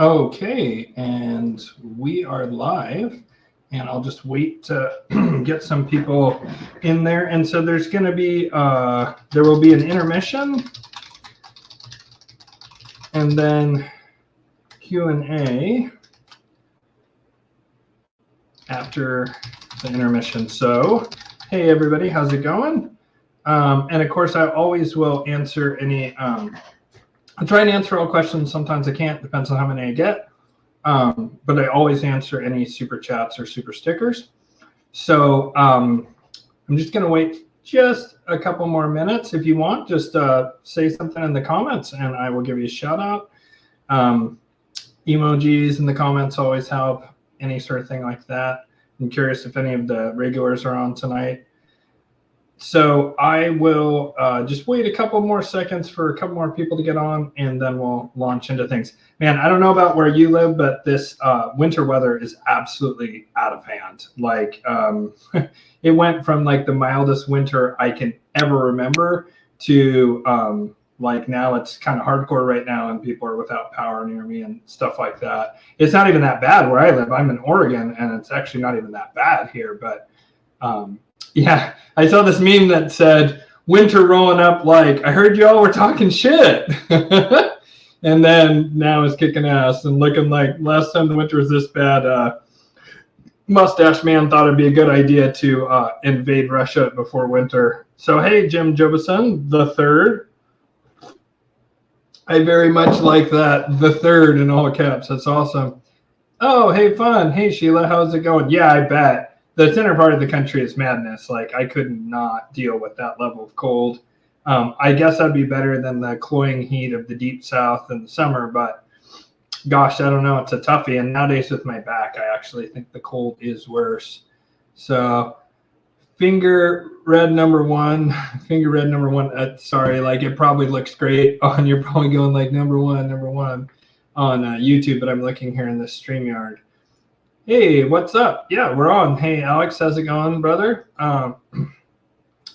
Okay, and we are live, and I'll just wait to get some people in there. And so there's going to be, there will be an intermission, and then Q&A after the intermission. So, hey everybody, how's it going? And of course, I always will answer any, I try and answer all questions. Sometimes I can't, depends on how many I get. But I always answer any super chats or super stickers. So I'm just going to wait just a couple more minutes. If you want, just say something in the comments and I will give you a shout out. Emojis in the comments always help, any sort of thing like that. I'm curious if any of the regulars are on tonight. So I will just wait a couple more seconds for a couple more people to get on, and then we'll launch into things. Man, I don't know about where you live, but this winter weather is absolutely out of hand. Like it went from like the mildest winter I can ever remember to like now it's kind of hardcore right now, and people are without power near me and stuff like that. It's not even that bad where I live. I'm in Oregon, and it's actually not even that bad here, but yeah, I saw this meme that said, winter rolling up like, I heard y'all were talking shit. And then now it's kicking ass and looking like last time the winter was this bad, Mustache Man thought it'd be a good idea to invade Russia before winter. So, hey, Jim Jobison, the third. I very much like that, the third in all caps. That's awesome. Oh, hey, fun. Hey, Sheila, how's it going? Yeah, I bet. The center part of the country is madness. Like I could not deal with that level of cold. I guess I'd be better than the cloying heat of the deep south in the summer, but gosh, I don't know. It's a toughie. And nowadays with my back, I actually think the cold is worse. So finger red number one, sorry, like it probably looks great on, you're probably going like number one on YouTube, but I'm looking here in this StreamYard. Hey, what's up? Yeah, we're on. Hey, Alex, how's it going, brother?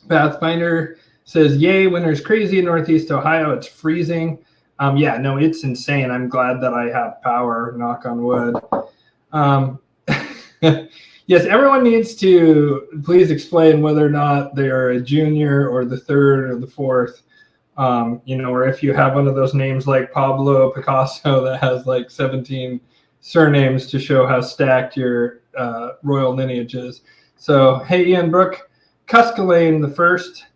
Pathfinder says, yay, winter's crazy in Northeast Ohio. It's freezing. Yeah, no, it's insane. I'm glad that I have power, knock on wood. Yes, everyone needs to please explain whether or not they're a junior or the third or the fourth. You know, or if you have one of those names like Pablo Picasso that has like 17 surnames to show how stacked your royal lineage is. So, hey, Ian Brooke, Cuscalane the first.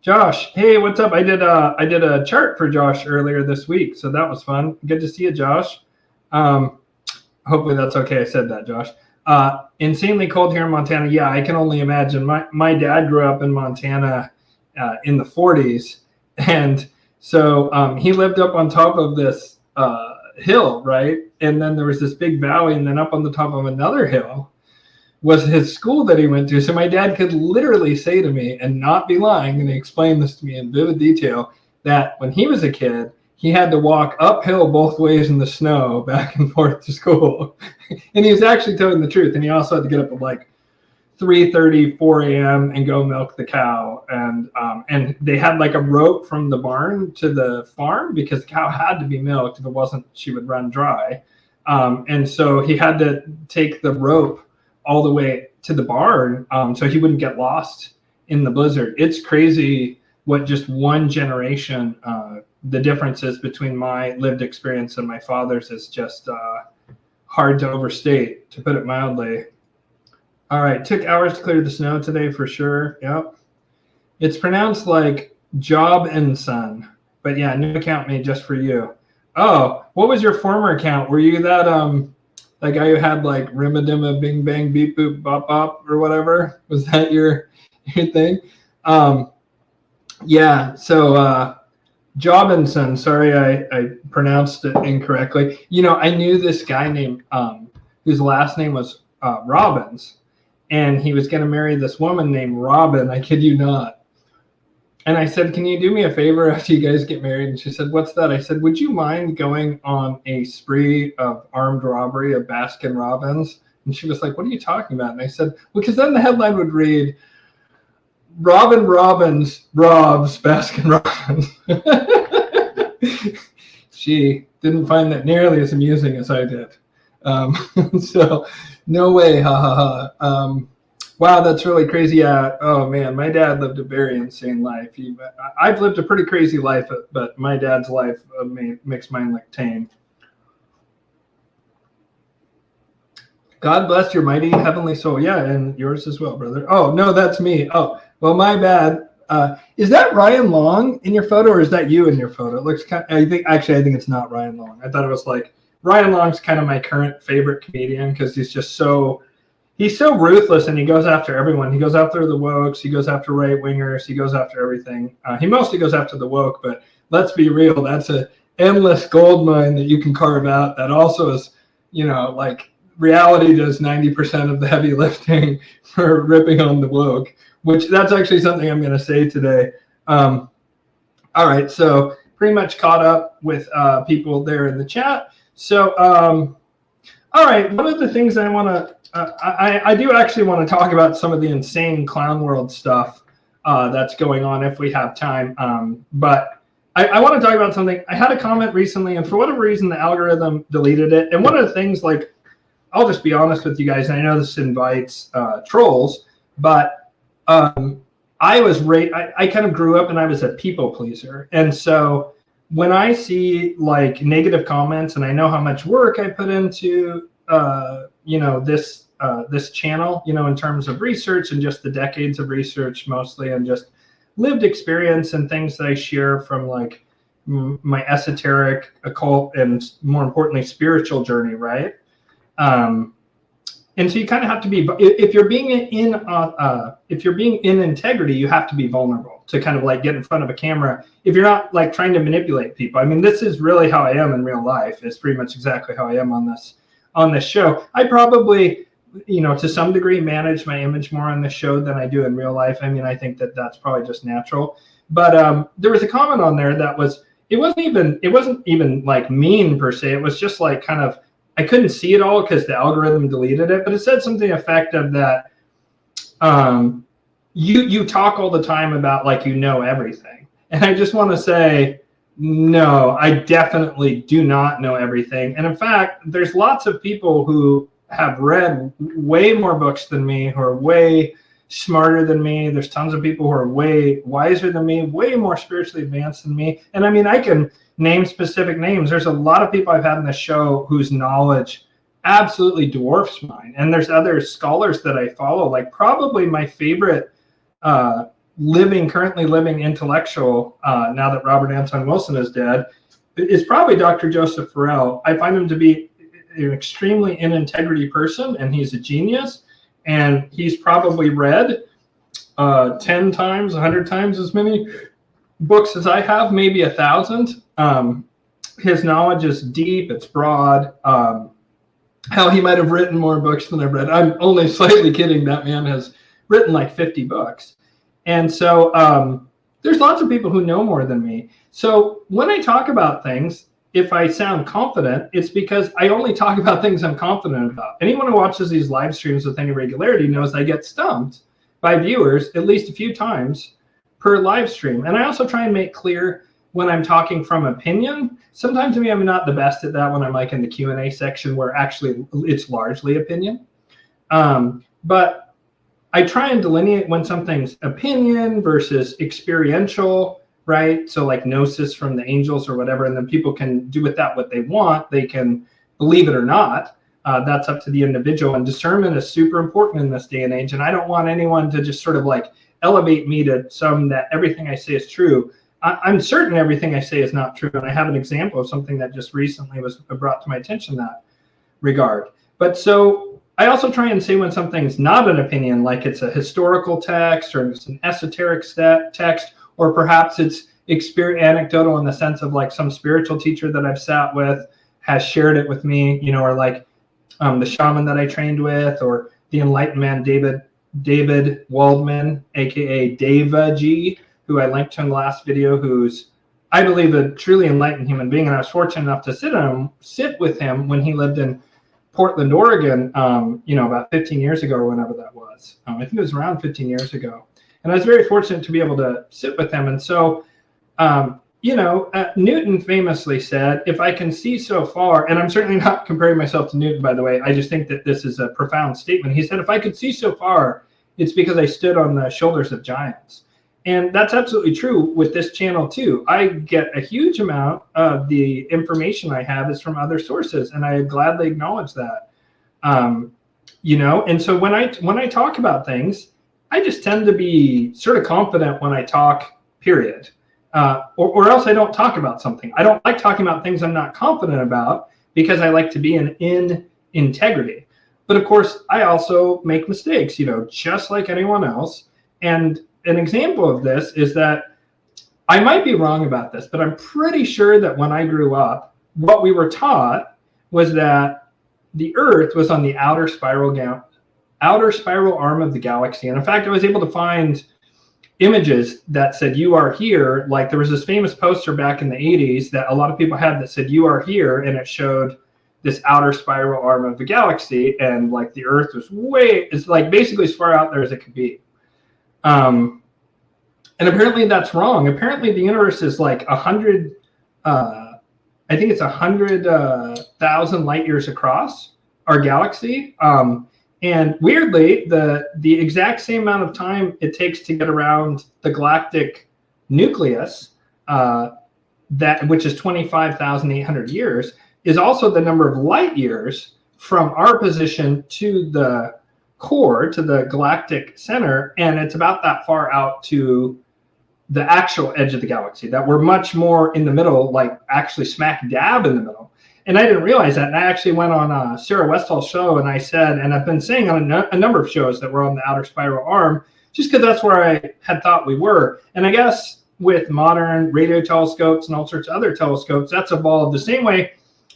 Josh, hey, what's up? I did a chart for Josh earlier this week, so that was fun. Good to see you, Josh. Hopefully that's okay. I said that, Josh. Insanely cold here in Montana. Yeah, I can only imagine. My dad grew up in Montana in the 40s, and so he lived up on top of this hill, right? And then there was this big valley, and then up on the top of another hill was his school that he went to. So my dad could literally say to me, and not be lying, and he explained this to me in vivid detail, that when he was a kid, he had to walk uphill both ways in the snow back and forth to school. And he was actually telling the truth. And he also had to get up at like 3:30, 4 a.m. and go milk the cow. And they had like a rope from the barn to the farm because the cow had to be milked. If it wasn't, she would run dry. And so he had to take the rope all the way to the barn so he wouldn't get lost in the blizzard. It's crazy what just one generation, the differences between my lived experience and my father's is just hard to overstate, to put it mildly. All right, took hours to clear the snow today for sure. Yep. It's pronounced like Job and Son, but yeah, new account made just for you. Oh, what was your former account? Were you that that guy who had like Rimadima Bing Bang Beep Boop Bop Bop or whatever? Was that your thing? Yeah, so Job and Son, sorry I pronounced it incorrectly. You know, I knew this guy named whose last name was Robbins. And he was going to marry this woman named Robin. I kid you not. And I said, can you do me a favor after you guys get married? And she said, what's that? I said, would you mind going on a spree of armed robbery of Baskin Robbins? And she was like, what are you talking about? And I said, well, because then the headline would read, Robin Robbins robs Baskin Robbins. didn't find that nearly as amusing as I did. So no way, ha ha ha. Wow, that's really crazy. Yeah. Oh man, my dad lived a very insane life. I've lived a pretty crazy life, but my dad's life makes mine look tame. God bless your mighty heavenly soul. Yeah, and yours as well, brother. Oh no, that's me. Oh well, my bad. Is that Ryan Long in your photo, or is that you in your photo? It looks kind of, I think it's not Ryan Long. I thought it was like Ryan Long's kind of my current favorite comedian because he's so ruthless and he goes after everyone. He goes after the wokes, he goes after right wingers, he goes after everything. He mostly goes after the woke, but let's be real, that's a endless gold mine that you can carve out. That also is, like reality does 90% of the heavy lifting for ripping on the woke, which that's actually something I'm going to say today. All right, so pretty much caught up with people there in the chat. So, all right, one of the things I want to, I do actually want to talk about some of the insane clown world stuff that's going on if we have time. But I want to talk about something. I had a comment recently, and for whatever reason, the algorithm deleted it. And one of the things, like, I'll just be honest with you guys, and I know this invites trolls, but I kind of grew up and I was a people pleaser. And so when I see like negative comments, and I know how much work I put into, this channel, in terms of research and just the decades of research mostly, and just lived experience and things that I share from like my esoteric, occult, and more importantly, spiritual journey, right? And so you kind of have to be, if you're being in integrity, you have to be vulnerable to kind of like get in front of a camera. If you're not like trying to manipulate people, I mean, this is really how I am in real life. It's pretty much exactly how I am on this show. I probably, to some degree manage my image more on the show than I do in real life. I mean, I think that's probably just natural. But there was a comment on there that it wasn't even like mean per se. It was just like kind of, I couldn't see it all because the algorithm deleted it, but it said something effective that you talk all the time about like everything. And I just want to say, no, I definitely do not know everything. And in fact, there's lots of people who have read way more books than me, who are way smarter than me. There's tons of people who are way wiser than me, way more spiritually advanced than me. And I mean, I can name specific names. There's a lot of people I've had in the show whose knowledge absolutely dwarfs mine. And there's other scholars that I follow. Like probably my favorite currently living intellectual, now that Robert Anton Wilson is dead, is probably Dr. Joseph Farrell. I find him to be an extremely in integrity person, and he's a genius. And he's probably read 10 times, 100 times as many books as I have, maybe 1,000. His knowledge is deep, it's broad. Hell, he might have written more books than I've read. I'm only slightly kidding. That man has written like 50 books. And so there's lots of people who know more than me. So when I talk about things, if I sound confident, it's because I only talk about things I'm confident about. Anyone who watches these live streams with any regularity knows I get stumped by viewers at least a few times per live stream. And I also try and make clear when I'm talking from opinion. Sometimes maybe I'm not the best at that when I'm like in the Q&A section where actually it's largely opinion. But I try and delineate when something's opinion versus experiential, right? So like gnosis from the angels or whatever, and then people can do with that what they want. They can believe it or not. That's up to the individual. And discernment is super important in this day and age. And I don't want anyone to just sort of like elevate me to some that everything I say is true. I'm certain everything I say is not true. And I have an example of something that just recently was brought to my attention in that regard. But so I also try and say when something's not an opinion, like it's a historical text or it's an esoteric text, or perhaps it's anecdotal in the sense of like some spiritual teacher that I've sat with has shared it with me, or like the shaman that I trained with, or the enlightened man David Waldman, aka Deva G, who I linked to in the last video, who's, I believe, a truly enlightened human being. And I was fortunate enough to sit with him when he lived in Portland, Oregon, about 15 years ago or whenever that was. I think it was around 15 years ago. And I was very fortunate to be able to sit with him. And so Newton famously said, if I can see so far, and I'm certainly not comparing myself to Newton, by the way, I just think that this is a profound statement. He said, if I could see so far, it's because I stood on the shoulders of giants. And that's absolutely true with this channel too. I get a huge amount of the information I have is from other sources, and I gladly acknowledge that. And so when I talk about things, I just tend to be sort of confident when I talk, period. Or else I don't talk about something. I don't like talking about things I'm not confident about because I like to be in integrity. But of course, I also make mistakes, just like anyone else. And an example of this is that I might be wrong about this, but I'm pretty sure that when I grew up, what we were taught was that the Earth was on the outer spiral arm of the galaxy. And in fact, I was able to find images that said, you are here. Like there was this famous poster back in the 80s that a lot of people had that said, you are here. And it showed this outer spiral arm of the galaxy. And like the Earth was it's like basically as far out there as it could be. And apparently that's wrong. Apparently the universe is like 100, I think it's 100,000 light years across our galaxy. And weirdly, the exact same amount of time it takes to get around the galactic nucleus, which is 25,800 years, is also the number of light years from our position to the core, to the galactic center. And it's about that far out to the actual edge of the galaxy, that we're much more in the middle, like actually smack dab in the middle. And I didn't realize that. And I actually went on Sarah Westall's show and I said, and I've been saying on a number of shows that we're on the outer spiral arm, just because that's where I had thought we were. And I guess with modern radio telescopes and all sorts of other telescopes, that's evolved the same way.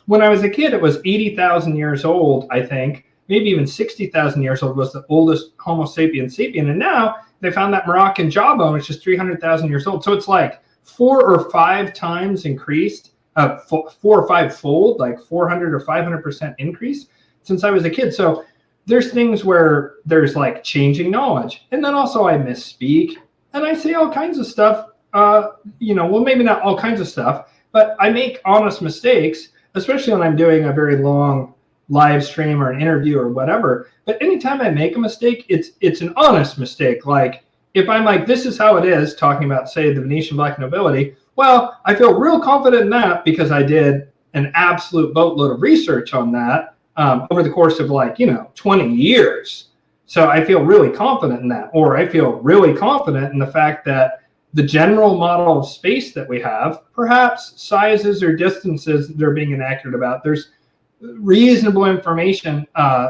When I was a kid, it was 80,000 years old, I think, maybe even 60,000 years old was the oldest Homo sapiens sapien. And now they found that Moroccan jawbone, which is 300,000 years old. So it's like 4 or 5 times increased, 4 or 5 fold, like 400 or 500% increase since I was a kid. So there's things where there's like changing knowledge. And then also I misspeak and I say all kinds of stuff, well, maybe not all kinds of stuff, but I make honest mistakes, especially when I'm doing a very long live stream or an interview or whatever. But anytime I make a mistake, it's an honest mistake. Like if I'm like, this is how it is, talking about, say, the Venetian Black Nobility, well, I feel real confident in that because I did an absolute boatload of research on that over the course of 20 years. So I feel really confident in that. Or I feel really confident in the fact that the general model of space that we have, perhaps sizes or distances they're being inaccurate about, there's reasonable information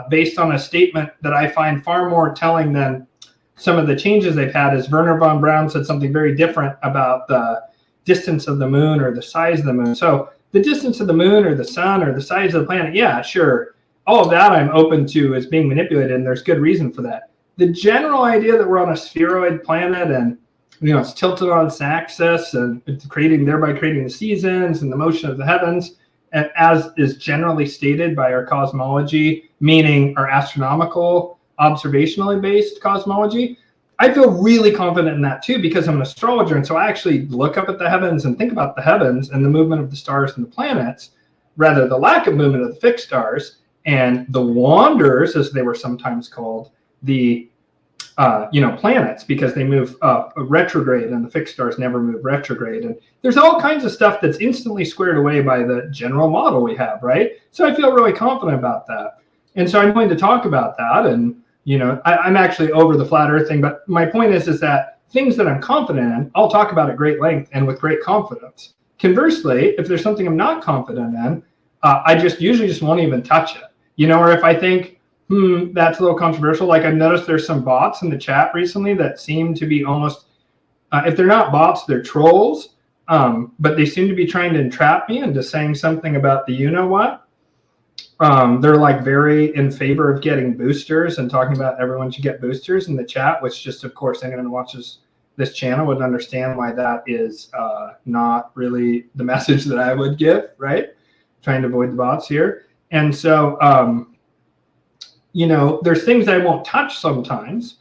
based on a statement that I find far more telling than some of the changes they've had. Is Werner von Braun said something very different about the distance of the moon or the size of the moon. So the distance of the moon or the sun or the size of the planet, yeah, sure. All of that I'm open to is being manipulated, and there's good reason for that. The general idea that we're on a spheroid planet and it's tilted on its axis and thereby creating the seasons and the motion of the heavens, as is generally stated by our cosmology, meaning our astronomical, observationally based cosmology, I feel really confident in that too, because I'm an astrologer. And so I actually look up at the heavens and think about the heavens and the movement of the stars and the planets, rather the lack of movement of the fixed stars and the wanderers, as they were sometimes called, the planets, because they move retrograde and the fixed stars never move retrograde. And there's all kinds of stuff that's instantly squared away by the general model we have, right? So I feel really confident about that. And so I'm going to talk about that. And, I'm actually over the flat earth thing, but my point is that things that I'm confident in, I'll talk about at great length and with great confidence. Conversely, if there's something I'm not confident in, I usually just won't even touch it, or if I think, that's a little controversial. Like I've noticed there's some bots in the chat recently that seem to be almost, if they're not bots, they're trolls. But they seem to be trying to entrap me into saying something about the you-know-what. They're like very in favor of getting boosters and talking about everyone should get boosters in the chat, which just, of course, anyone who watches this channel would understand why that is not really the message that I would give, right? Trying to avoid the bots here. And so, there's things I won't touch sometimes,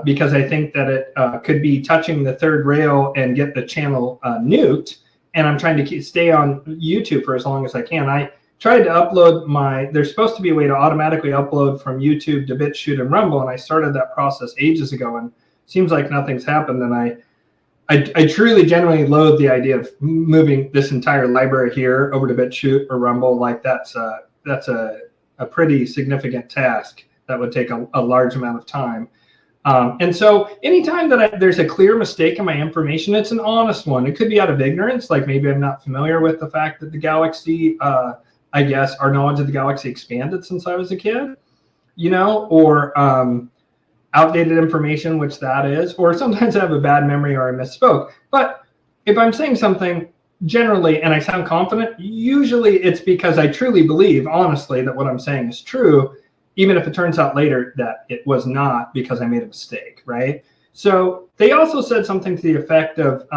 because I think that it could be touching the third rail and get the channel nuked. And I'm trying to stay on YouTube for as long as I can. I tried to upload there's supposed to be a way to automatically upload from YouTube to BitChute and Rumble, and I started that process ages ago, and it seems like nothing's happened. And I truly, genuinely loathe the idea of moving this entire library here over to BitChute or Rumble. Like that's a pretty significant task that would take a large amount of time. And so anytime that there's a clear mistake in my information, it's an honest one. It could be out of ignorance, like maybe I'm not familiar with the fact that the galaxy, I guess our knowledge of the galaxy expanded since I was a kid, or outdated information, which that is, or sometimes I have a bad memory or I misspoke. But if I'm saying something generally and I sound confident, usually it's because I truly believe, honestly, that what I'm saying is true, even if it turns out later that it was not because I made a mistake, right? So they also said something to the effect of,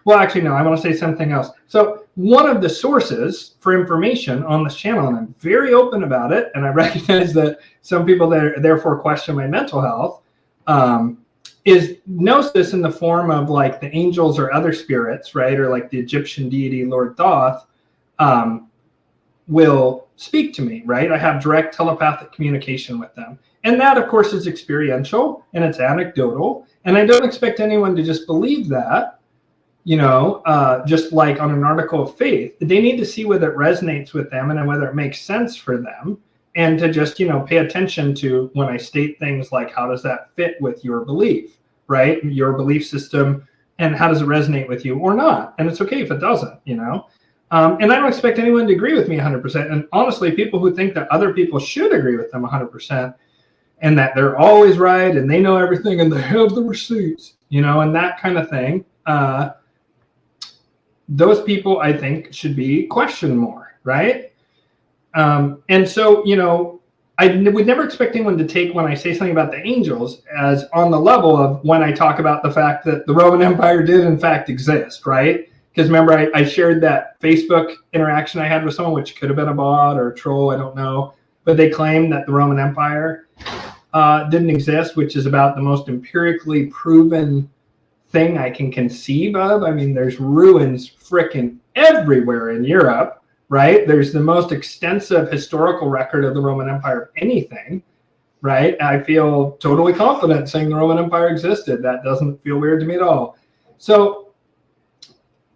well, actually, no, I want to say something else. So one of the sources for information on this channel, and I'm very open about it, and I recognize that some people therefore question my mental health, is Gnosis in the form of like the angels or other spirits, right? Or like the Egyptian deity, Lord Thoth, will speak to me, right? I have direct telepathic communication with them. And that, of course, is experiential and it's anecdotal. And I don't expect anyone to just believe that, just like on an article of faith. They need to see whether it resonates with them and whether it makes sense for them. And to just, pay attention to when I state things like, how does that fit with your belief, right? Your belief system, and how does it resonate with you or not? And it's okay if it doesn't, and I don't expect anyone to agree with me 100%. And honestly, people who think that other people should agree with them 100% and that they're always right and they know everything and they have the receipts, and that kind of thing, those people, I think, should be questioned more, right? And so, I would never expect anyone to take when I say something about the angels as on the level of when I talk about the fact that the Roman Empire did in fact exist, right? Because remember, I shared that Facebook interaction I had with someone, which could have been a bot or a troll, I don't know. But they claimed that the Roman Empire didn't exist, which is about the most empirically proven thing I can conceive of. I mean, there's ruins frickin' everywhere in Europe, right? There's the most extensive historical record of the Roman Empire of anything, right? I feel totally confident saying the Roman Empire existed. That doesn't feel weird to me at all. So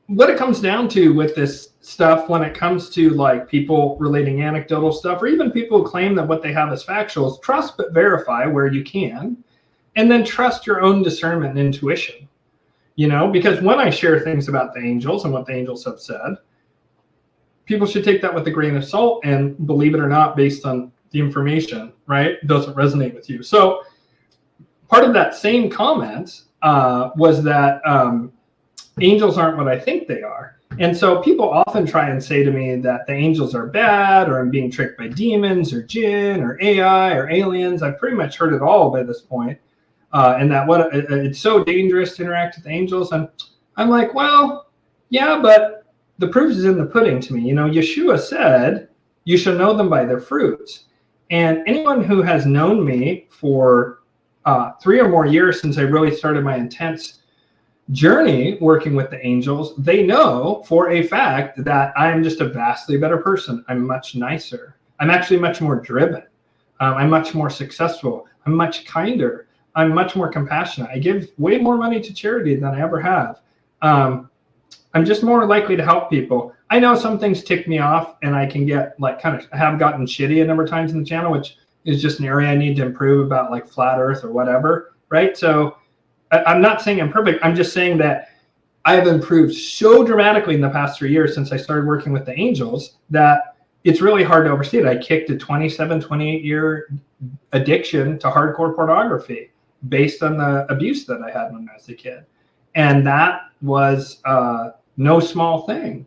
what it comes down to with this stuff, when it comes to like people relating anecdotal stuff, or even people who claim that what they have is factual, is trust but verify where you can, and then trust your own discernment and intuition. Because when I share things about the angels and what the angels have said, people should take that with a grain of salt and believe it or not based on the information, right? It doesn't resonate with you. So part of that same comment was that angels aren't what I think they are. And so people often try and say to me that the angels are bad, or I'm being tricked by demons or jinn or AI or aliens. I've pretty much heard it all by this point. And that it's so dangerous to interact with angels. And I'm like, well, yeah, but the proof is in the pudding to me. Yeshua said, you shall know them by their fruits. And anyone who has known me for 3 or more years since I really started my intense journey working with the angels, they know for a fact that I'm just a vastly better person. I'm much nicer. I'm actually much more driven. I'm much more successful. I'm much kinder. I'm much more compassionate. I give way more money to charity than I ever have. I'm just more likely to help people. I know some things tick me off and I can get like have gotten shitty a number of times in the channel, which is just an area I need to improve about, like flat earth or whatever, right? So I'm not saying I'm perfect. I'm just saying that I have improved so dramatically in the past 3 years since I started working with the angels that it's really hard to oversee it. I kicked a 28-year addiction to hardcore pornography based on the abuse that I had when I was a kid. And that was no small thing.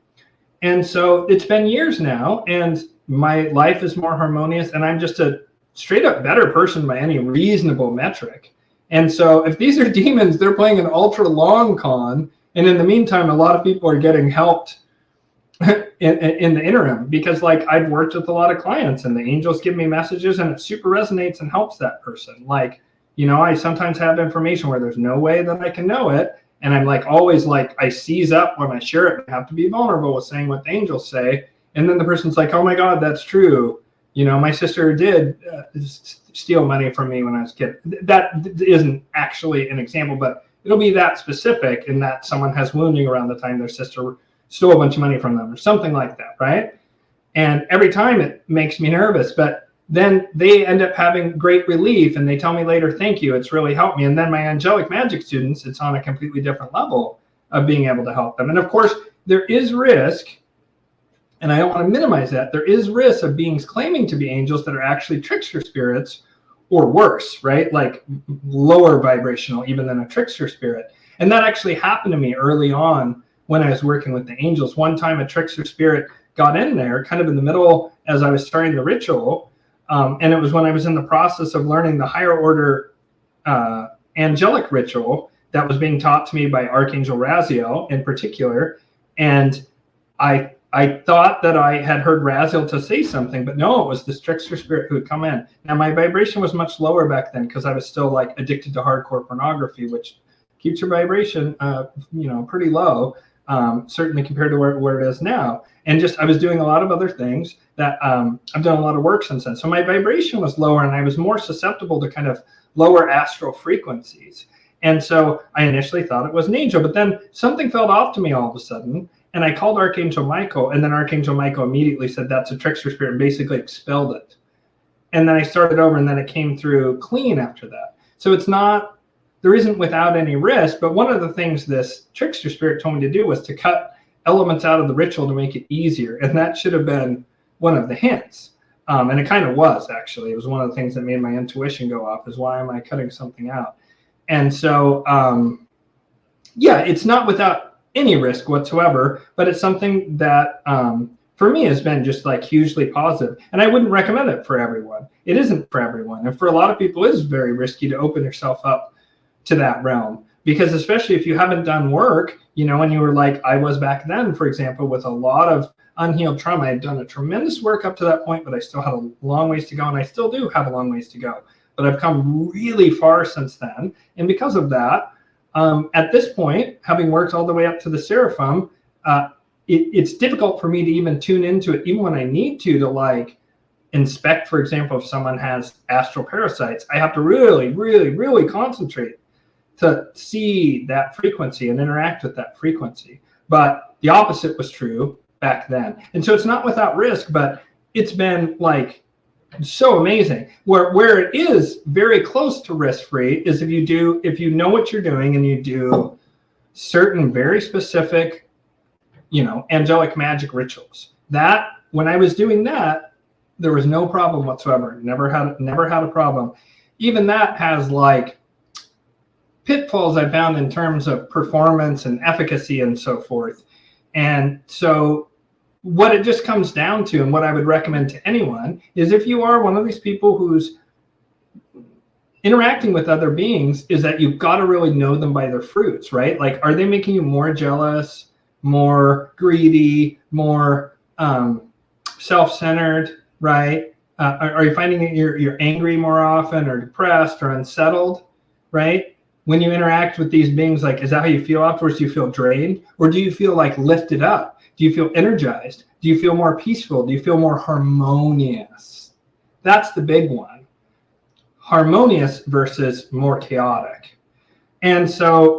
And so it's been years now, and my life is more harmonious, and I'm just a straight up better person by any reasonable metric. And so if these are demons, they're playing an ultra long con. And in the meantime, a lot of people are getting helped in the interim, because like I've worked with a lot of clients and the angels give me messages and it super resonates and helps that person. Like, You know, I sometimes have information where there's no way that I can know it. And I'm like, always like, I seize up when I share it. I have to be vulnerable with saying what the angels say. And then the person's like, oh my God, that's true. You know, my sister did steal money from me when I was a kid. That isn't actually an example, but it'll be that specific in that someone has wounding around the time their sister stole a bunch of money from them or something like that, right? And every time it makes me nervous, but then they end up having great relief and they tell me later, thank you, it's really helped me. And then my angelic magic students, it's on a completely different level of being able to help them. And of course, there is risk, and I don't want to minimize that. There is risk of beings claiming to be angels that are actually trickster spirits or worse, right? Like lower vibrational even than a trickster spirit. And that actually happened to me early on when I was working with the angels. One time a trickster spirit got in there kind of in the middle as I was starting the ritual. And it was when I was in the process of learning the higher order angelic ritual that was being taught to me by Archangel Raziel in particular. And I thought that I had heard Raziel to say something, but no, it was this trickster spirit who had come in. Now my vibration was much lower back then because I was still like addicted to hardcore pornography, which keeps your vibration, pretty low, certainly compared to where it is now. And just I was doing a lot of other things that I've done a lot of work since then. So my vibration was lower, and I was more susceptible to kind of lower astral frequencies. And so I initially thought it was an angel, but then something felt off to me all of a sudden. And I called Archangel Michael, and then Archangel Michael immediately said, that's a trickster spirit, and basically expelled it. And then I started over, and then it came through clean after that. So it's not, there isn't without any risk, but one of the things this trickster spirit told me to do was to cut elements out of the ritual to make it easier. And that should have been one of the hints. And it kind of was, actually. It was one of the things that made my intuition go off, is why am I cutting something out? And so, it's not without any risk whatsoever, but it's something that for me has been just like hugely positive. And I wouldn't recommend it for everyone. It isn't for everyone. And for a lot of people, it is very risky to open yourself up to that realm, because especially if you haven't done work, when you were like I was back then, for example, with a lot of unhealed trauma. I had done a tremendous work up to that point, but I still had a long ways to go, and I still do have a long ways to go. But I've come really far since then. And because of that, at this point, having worked all the way up to the Seraphim, it's difficult for me to even tune into it, even when I need to like inspect, for example, if someone has astral parasites. I have to really, really, really concentrate to see that frequency and interact with that frequency. But the opposite was true back then. And so it's not without risk, but it's been like so amazing. Where it is very close to risk-free is if you know what you're doing and you do certain very specific, angelic magic rituals. That when I was doing that, there was no problem whatsoever. Never had a problem. Even that has like pitfalls I found in terms of performance and efficacy and so forth. And so what it just comes down to, and what I would recommend to anyone, is if you are one of these people who's interacting with other beings, is that you've got to really know them by their fruits, right? Like, are they making you more jealous, more greedy, more self-centered, right? Are you finding that you're angry more often, or depressed, or unsettled, right? When you interact with these beings, like, is that how you feel afterwards? Do you feel drained, or do you feel like lifted up? Do you feel energized? Do you feel more peaceful? Do you feel more harmonious? That's the big one. Harmonious versus more chaotic. And so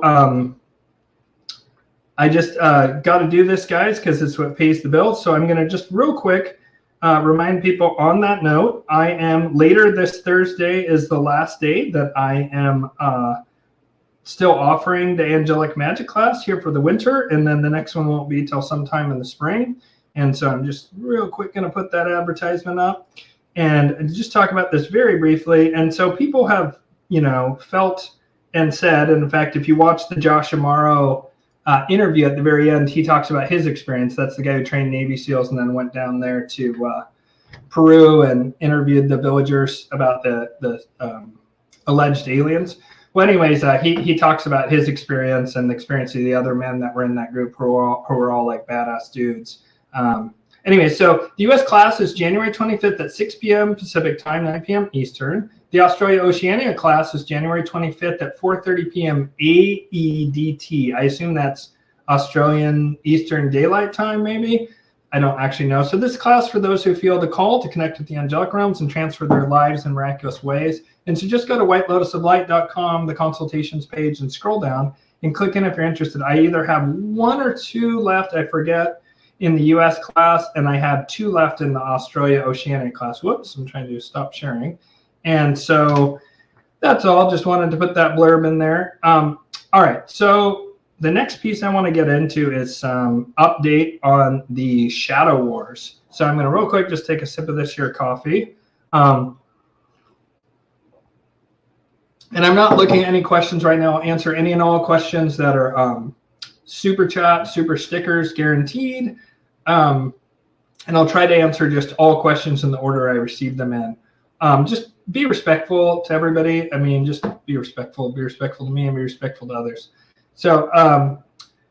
I just got to do this, guys, because it's what pays the bills. So I'm going to just real quick remind people on that note, I am later this Thursday is the last day that I am still offering the angelic magic class here for the winter, and then the next one won't be till sometime in the spring. And so I'm just real quick going to put that advertisement up and just talk about this very briefly. And so people have, felt and said, and in fact, if you watch the Josh Amaro interview at the very end, he talks about his experience. That's the guy who trained Navy SEALs and then went down there to Peru and interviewed the villagers about the alleged aliens. Well, anyways, he talks about his experience and the experience of the other men that were in that group who were all like badass dudes. Anyway, so the U.S. class is January 25th at 6 p.m. Pacific time, 9 p.m. Eastern. The Australia Oceania class is January 25th at 4:30 p.m. AEDT. I assume that's Australian Eastern Daylight Time, maybe? I don't actually know. So this class for those who feel the call to connect with the angelic realms and transfer their lives in miraculous ways. And so just go to whitelotusoflight.com, the consultations page, and scroll down and click in if you're interested. I either have 1 or 2 left, I forget, in the US class, and I have 2 left in the Australia Oceania class. Whoops, I'm trying to stop sharing. And so that's all. Just wanted to put that blurb in there. All right, so the next piece I want to get into is some update on the Shadow Wars. So I'm going to real quick just take a sip of this here coffee. And I'm not looking at any questions right now. I'll answer any and all questions that are super chat, super stickers, guaranteed. And I'll try to answer just all questions in the order I received them in. Just be respectful to everybody. I mean, just be respectful to me and be respectful to others. So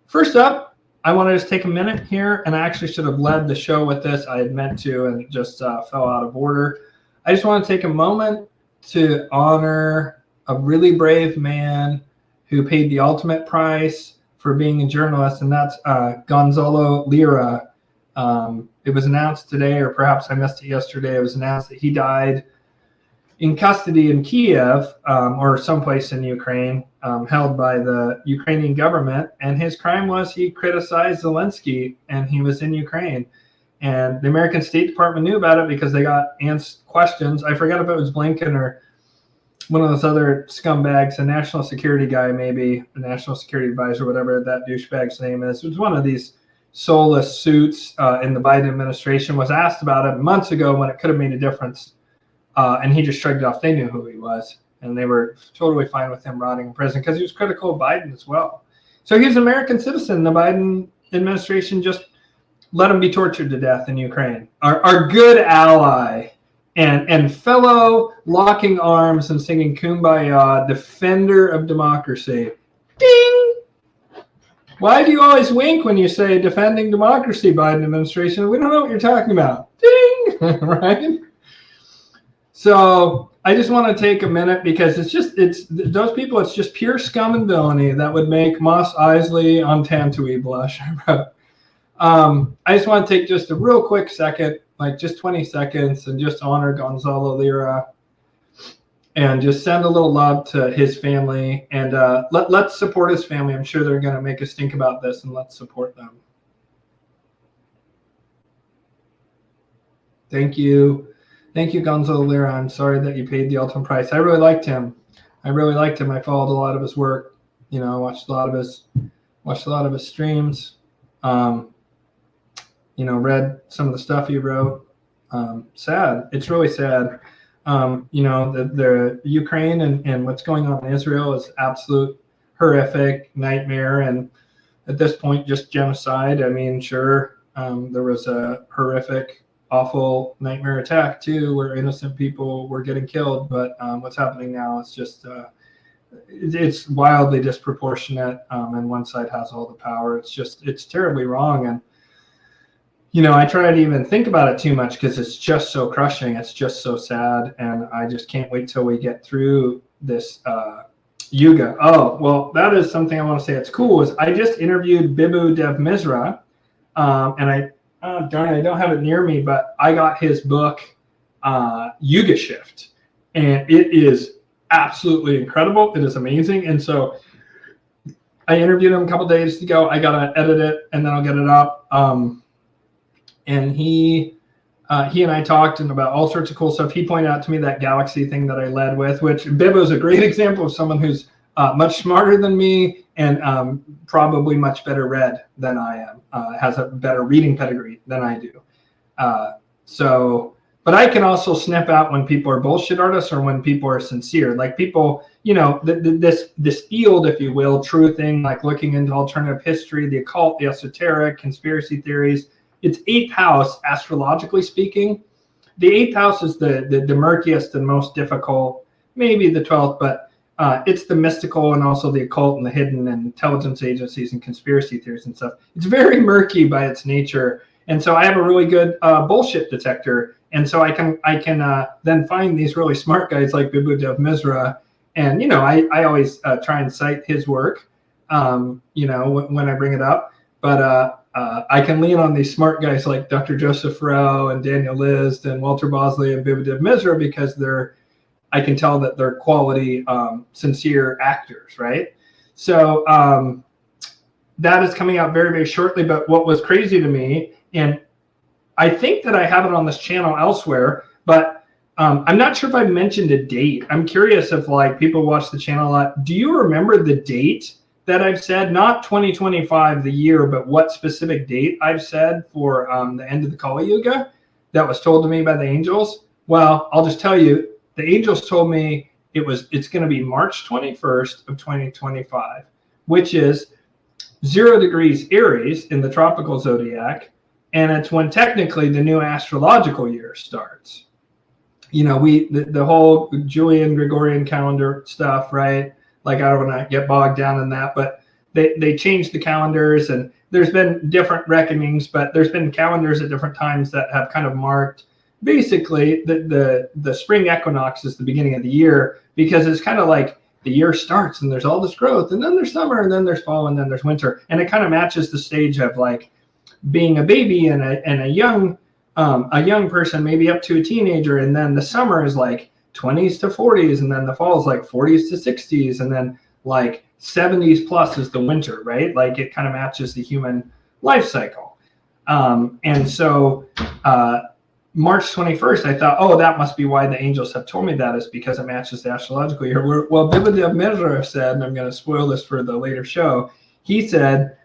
first up, I want to just take a minute here, and I actually should have led the show with this. I had meant to, and it just fell out of order. I just want to take a moment to honor a really brave man who paid the ultimate price for being a journalist, and that's Gonzalo Lira. It was announced today, or perhaps I missed it yesterday. It was announced that he died in custody in Kiev, or someplace in Ukraine, held by the Ukrainian government. And his crime was he criticized Zelensky, and he was in Ukraine. And the American State Department knew about it because they got questions. I forgot if it was Blinken or one of those other scumbags, a national security guy, maybe a national security advisor, whatever that douchebag's name is. It was one of these soulless suits in the Biden administration, was asked about it months ago when it could have made a difference. And he just shrugged it off. They knew who he was, and they were totally fine with him rotting in prison because he was critical of Biden as well. So he's an American citizen. The Biden administration just let him be tortured to death in Ukraine. Our good ally and fellow locking arms and singing Kumbaya, defender of democracy. Ding! Why do you always wink when you say defending democracy, Biden administration? We don't know what you're talking about. Ding! Right? So I just want to take a minute because it's those people, it's just pure scum and villainy that would make Mos Eisley on Tantui blush. I just want to take just a real quick second, like just 20 seconds, and just honor Gonzalo Lira and just send a little love to his family. And let's support his family. I'm sure they're going to make us think about this, and let's support them. Thank you. Thank you, Gonzalo Lira. I'm sorry that you paid the ultimate price. I really liked him. I followed a lot of his work. You know, I watched a lot of his streams. You know, read some of the stuff he wrote. Sad. It's really sad. You know, the Ukraine and what's going on in Israel is absolute horrific nightmare, and at this point, just genocide. I mean, sure, there was a horrific, awful nightmare attack too, where innocent people were getting killed. But what's happening now is just it's wildly disproportionate, and one side has all the power. It's terribly wrong. And you know, I try to even think about it too much because it's just so crushing. It's just so sad, and I just can't wait till we get through this yuga. Oh, well, that is something I want to say. It's cool. Is I just interviewed Bibu Dev Misra, and darn it, I don't have it near me, but I got his book, Yuga Shift, and it is absolutely incredible. It is amazing. And so I interviewed him a couple days ago. I got to edit it, and then I'll get it up. And he and I talked about all sorts of cool stuff. He pointed out to me that galaxy thing that I led with, which Bibo is a great example of someone who's much smarter than me and probably much better read than I am, has a better reading pedigree than I do. But I can also snap out when people are bullshit artists or when people are sincere. Like people, you know, this field, if you will, truthing, like looking into alternative history, the occult, the esoteric, conspiracy theories. It's 8th house, astrologically speaking. The 8th house is the murkiest and most difficult, maybe the 12th, but it's the mystical and also the occult and the hidden and intelligence agencies and conspiracy theories and stuff. It's very murky by its nature. And so I have a really good bullshit detector. And so I can then find these really smart guys like Bibudev Mizra. And, I always try and cite his work, when I bring it up. But I can lean on these smart guys like Dr. Joseph Farrell and Daniel List and Walter Bosley and Bibudev Mizra, because I can tell that they're quality, sincere actors, right? So that is coming out very, very shortly. But what was crazy to me, and I think that I have it on this channel elsewhere, but I'm not sure if I mentioned a date. I'm curious if people watch the channel a lot. Do you remember the date that I've said? Not 2025, the year, but what specific date I've said for the end of the Kali Yuga that was told to me by the angels? Well, I'll just tell you, the angels told me it's going to be March 21st of 2025, which is 0 degrees Aries in the tropical zodiac. And it's when technically the new astrological year starts. The whole Julian Gregorian calendar stuff, right? I don't want to get bogged down in that, but they changed the calendars, and there's been different reckonings, but there's been calendars at different times that have kind of marked basically the spring equinox is the beginning of the year, because it's kind of like the year starts and there's all this growth, and then there's summer, and then there's fall, and then there's winter, and it kind of matches the stage of being a baby and a young person, maybe up to a teenager, and then the summer is 20s to 40s, and then the fall is 40s to 60s, and then 70s plus is the winter, right? It kind of matches the human life cycle. And so March 21st, I thought, oh, that must be why the angels have told me that, is because it matches the astrological year. Well, Bibudev Mizra said, and I'm going to spoil this for the later show, he said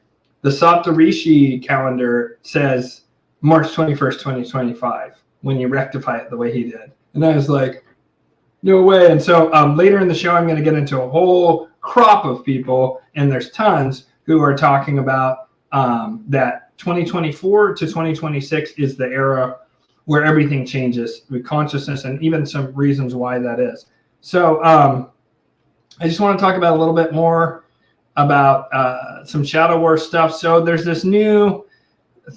the Saptarishi calendar says March 21st, 2025, when you rectify it the way he did. And I was like, no way. And so later in the show, I'm going to get into a whole crop of people, and there's tons, who are talking about that 2024 to 2026 is the era where everything changes with consciousness, and even some reasons why that is. So I just want to talk about a little bit more about some Shadow War stuff. So there's this new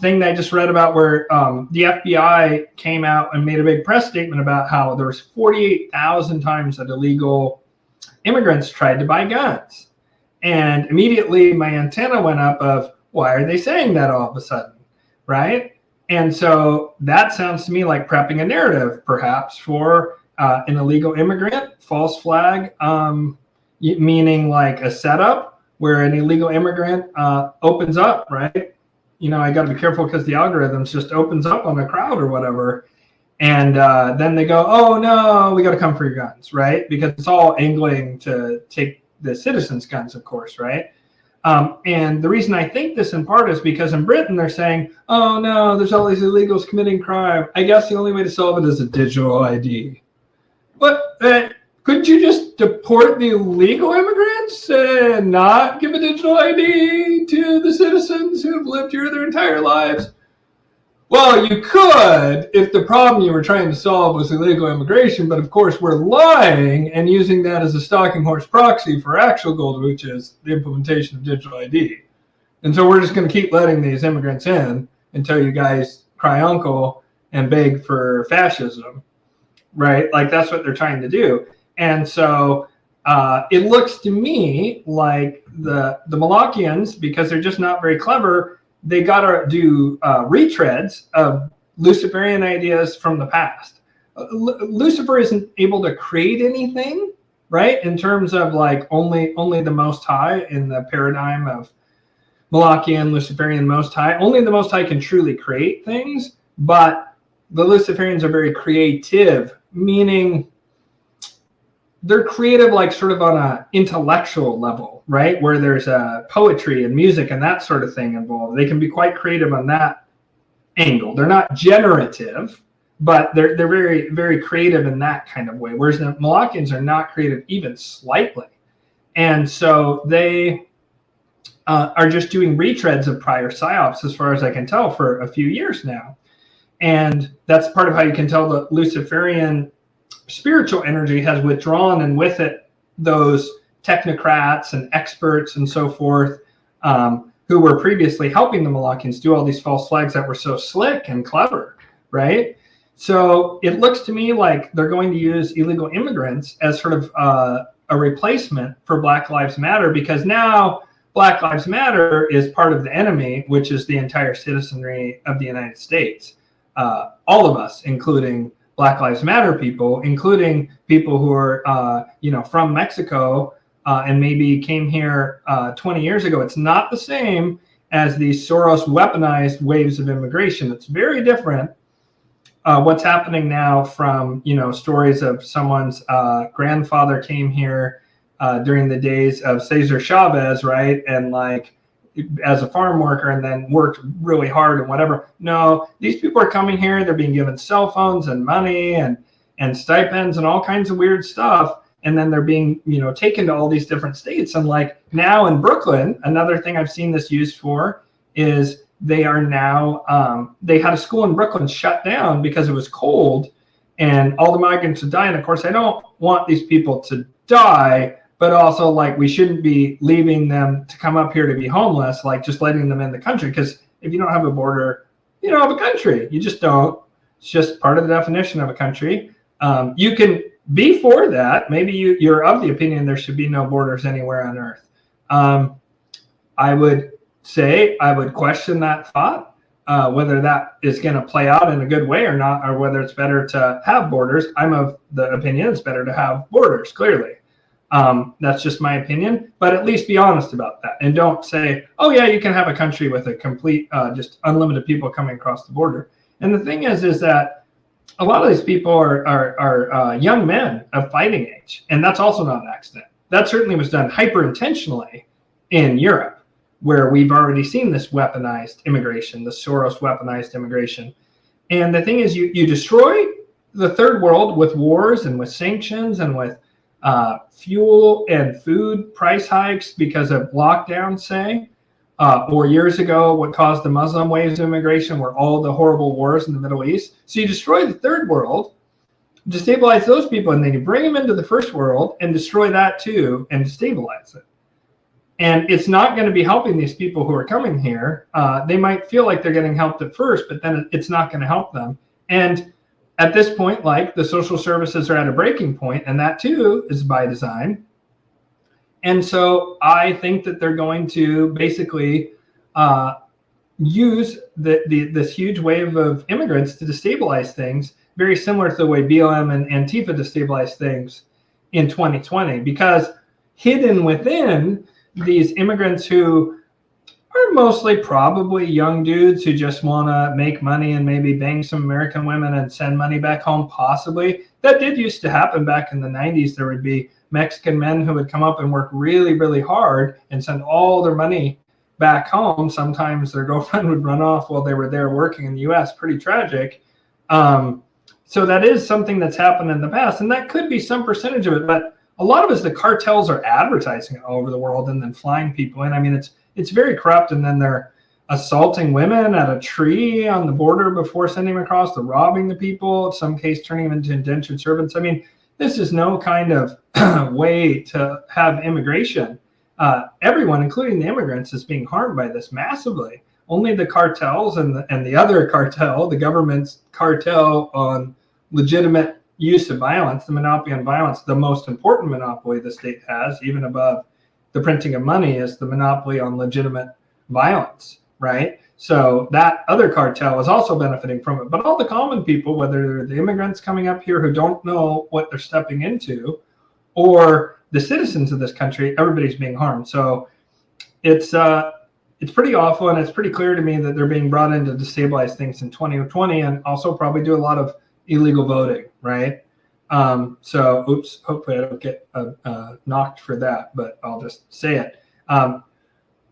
thing that I just read about where the FBI came out and made a big press statement about how there was 48,000 times that illegal immigrants tried to buy guns. And immediately my antenna went up of, why are they saying that all of a sudden, right? And so that sounds to me like prepping a narrative, perhaps, for an illegal immigrant, false flag, meaning a setup where an illegal immigrant opens up, right? I got to be careful because the algorithms just opens up on a crowd or whatever. And then they go, oh, no, we got to come for your guns, right? Because it's all angling to take the citizens' guns, of course, right? And the reason I think this in part is because in Britain, they're saying, oh, no, there's all these illegals committing crime. I guess the only way to solve it is a digital ID. But couldn't you just deport the illegal immigrants and not give a digital ID to the citizens who have lived here their entire lives? Well, you could if the problem you were trying to solve was illegal immigration, but of course we're lying and using that as a stalking horse proxy for actual goal, which is the implementation of digital ID. And so we're just going to keep letting these immigrants in until you guys cry uncle and beg for fascism, right? That's what they're trying to do. And so it looks to me like the Malachians, because they're just not very clever, they got to do retreads of Luciferian ideas from the past. Lucifer isn't able to create anything, right? In terms of only the Most High in the paradigm of Malachian, Luciferian, Most High. Only the Most High can truly create things, but the Luciferians are very creative, meaning they're creative sort of on an intellectual level, right? Where there's poetry and music and that sort of thing involved. They can be quite creative on that angle. They're not generative, but they're very, very creative in that kind of way. Whereas the Malachians are not creative even slightly. And so they are just doing retreads of prior psyops, as far as I can tell, for a few years now. And that's part of how you can tell the Luciferian spiritual energy has withdrawn, and with it those technocrats and experts and so forth who were previously helping the Malakians do all these false flags that were so slick and clever, right? So it looks to me like they're going to use illegal immigrants as sort of a replacement for Black Lives Matter, because now Black Lives Matter is part of the enemy, which is the entire citizenry of the United States. All of us, including Black Lives Matter people, including people who are, from Mexico and maybe came here 20 years ago. It's not the same as these Soros weaponized waves of immigration. It's very different. What's happening now from, stories of someone's grandfather came here during the days of Cesar Chavez, right? And as a farm worker, and then worked really hard and whatever. No, these people are coming here. They're being given cell phones and money and stipends and all kinds of weird stuff. And then they're being, taken to all these different states. And now in Brooklyn, another thing I've seen this used for is they are now, they had a school in Brooklyn shut down because it was cold and all the migrants would die. And of course, I don't want these people to die, but also we shouldn't be leaving them to come up here to be homeless, just letting them in the country. Because if you don't have a border, you don't have a country. You just don't. It's just part of the definition of a country. You can be for that. Maybe you're of the opinion there should be no borders anywhere on earth. I would say I would question that thought, whether that is going to play out in a good way or not, or whether it's better to have borders. I'm of the opinion it's better to have borders, clearly. That's just my opinion, but at least be honest about that and don't say, oh yeah, you can have a country with a complete, just unlimited people coming across the border. And the thing is that a lot of these people are young men of fighting age, and that's also not an accident. That certainly was done hyper intentionally in Europe, where we've already seen this weaponized immigration, the Soros weaponized immigration. And the thing is, you destroy the third world with wars and with sanctions and with fuel and food price hikes because of lockdowns, say, or years ago, what caused the Muslim waves of immigration were all the horrible wars in the Middle East. So you destroy the third world, destabilize those people, and then you bring them into the first world and destroy that too and destabilize it. And it's not going to be helping these people who are coming here. They might feel like they're getting helped at first, but then it's not going to help them. And at this point, the social services are at a breaking point, and that too is by design. And so I think that they're going to basically use this huge wave of immigrants to destabilize things, very similar to the way BLM and Antifa destabilized things in 2020, because hidden within these immigrants who are mostly probably young dudes who just want to make money and maybe bang some American women and send money back home, possibly. That did used to happen back in the 90s. There would be Mexican men who would come up and work really, really hard and send all their money back home. Sometimes their girlfriend would run off while they were there working in the U.S. Pretty tragic. So that is something that's happened in the past, and that could be some percentage of it. But a lot of it is the cartels are advertising it all over the world and then flying people in. I mean, it's very corrupt, and then they're assaulting women at a tree on the border before sending them across. They're robbing the people, in some case turning them into indentured servants. I mean, this is no kind of way to have immigration. Everyone, including the immigrants, is being harmed by this massively. Only the cartels and the other cartel, the government's cartel on legitimate use of violence, the monopoly on violence, the most important monopoly the state has, even above the printing of money, is the monopoly on legitimate violence, right? So that other cartel is also benefiting from it. But all the common people, whether they're the immigrants coming up here who don't know what they're stepping into, or the citizens of this country, everybody's being harmed. So it's pretty awful, and it's pretty clear to me that they're being brought in to destabilize things in 2020, and also probably do a lot of illegal voting, right? So, oops, hopefully I don't get knocked for that, but I'll just say it.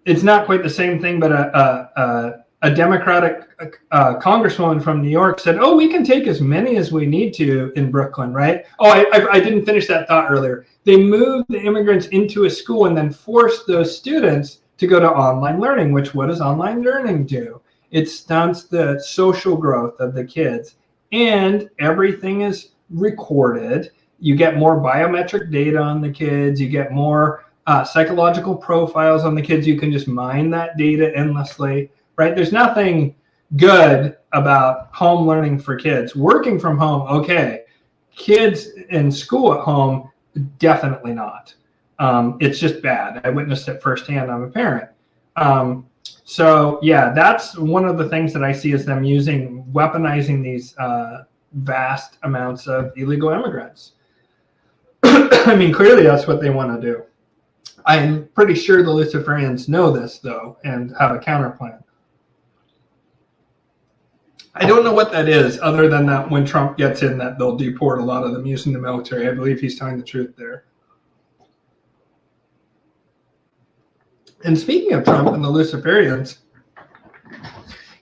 It's not quite the same thing, but a Democratic congresswoman from New York said, oh, we can take as many as we need to in Brooklyn, right? Oh, I didn't finish that thought earlier. They moved the immigrants into a school and then forced those students to go to online learning, which what does online learning do? It stunts the social growth of the kids, and everything is recorded. You get more biometric data on the kids. You get more psychological profiles on the kids. You can just mine that data endlessly, right? There's nothing good about home learning for kids. Working from home, okay. Kids in school at home, definitely not. It's just bad. I witnessed it firsthand. I'm a parent. So yeah, that's one of the things that I see is them weaponizing these vast amounts of illegal immigrants. I mean, clearly that's what they want to do. I'm pretty sure the Luciferians know this, though, and have a counterplan. I don't know what that is, other than that when Trump gets in, that they'll deport a lot of them using the military. I believe he's telling the truth there. And speaking of Trump and the Luciferians,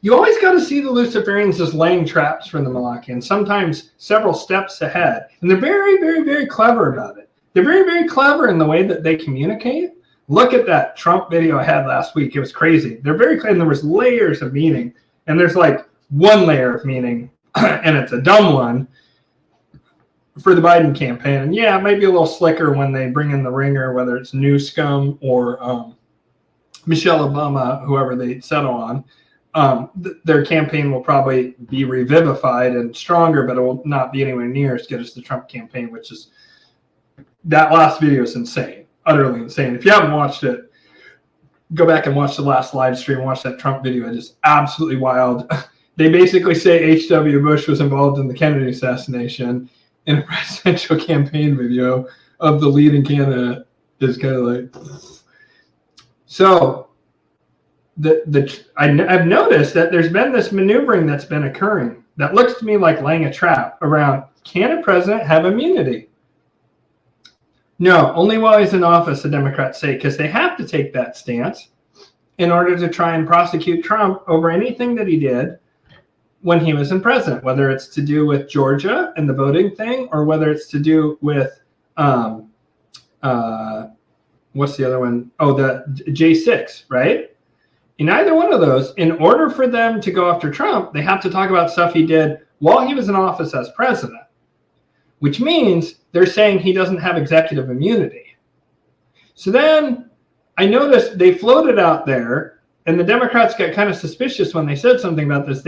you always got to see the Luciferians as laying traps for the Malachians, sometimes several steps ahead. And they're very, very, very clever about it. They're very, very clever in the way that they communicate. Look at that Trump video I had last week. It was crazy. They're very clear, and there was layers of meaning. And there's like one layer of meaning, and it's a dumb one for the Biden campaign. And yeah, it might be a little slicker when they bring in the ringer, whether it's New Scum or Michelle Obama, whoever they settle on. Their campaign will probably be revivified and stronger, but it will not be anywhere near as good as the Trump campaign, which is, that last video is insane, utterly insane. If you haven't watched it, go back and watch the last live stream, watch that Trump video. It is absolutely wild. They basically say H.W. Bush was involved in the Kennedy assassination in a presidential campaign video of the leading candidate. Is kind of like, so I've noticed that there's been this maneuvering that's been occurring that looks to me like laying a trap around, can a president have immunity? No, only while he's in office, the Democrats say, because they have to take that stance in order to try and prosecute Trump over anything that he did when he was in president, whether it's to do with Georgia and the voting thing, or whether it's to do with, what's the other one? Oh, the J6, right? In either one of those, in order for them to go after Trump, they have to talk about stuff he did while he was in office as president, which means they're saying he doesn't have executive immunity. So then I noticed they floated out there, and the Democrats got kind of suspicious when they said something about this.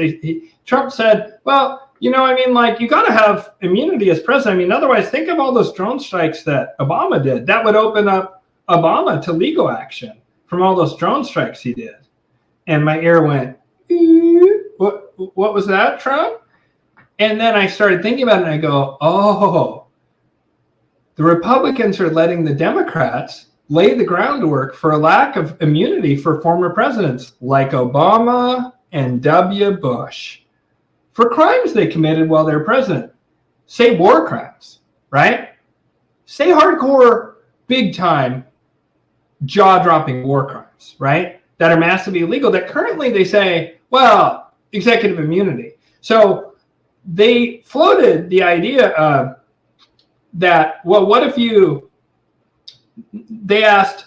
Trump said, well, you know, I mean, like, you got to have immunity as president. I mean, otherwise, think of all those drone strikes that Obama did. That would open up Obama to legal action from all those drone strikes he did. And my ear went, what was that, Trump? And then I started thinking about it, and I go, oh, the Republicans are letting the Democrats lay the groundwork for a lack of immunity for former presidents like Obama and W. Bush for crimes they committed while they were president. Say war crimes, right? Say hardcore, big time, jaw-dropping war crimes, right? That are massively illegal, that currently they say, well, executive immunity. So they floated the idea that, well, what if you, they asked,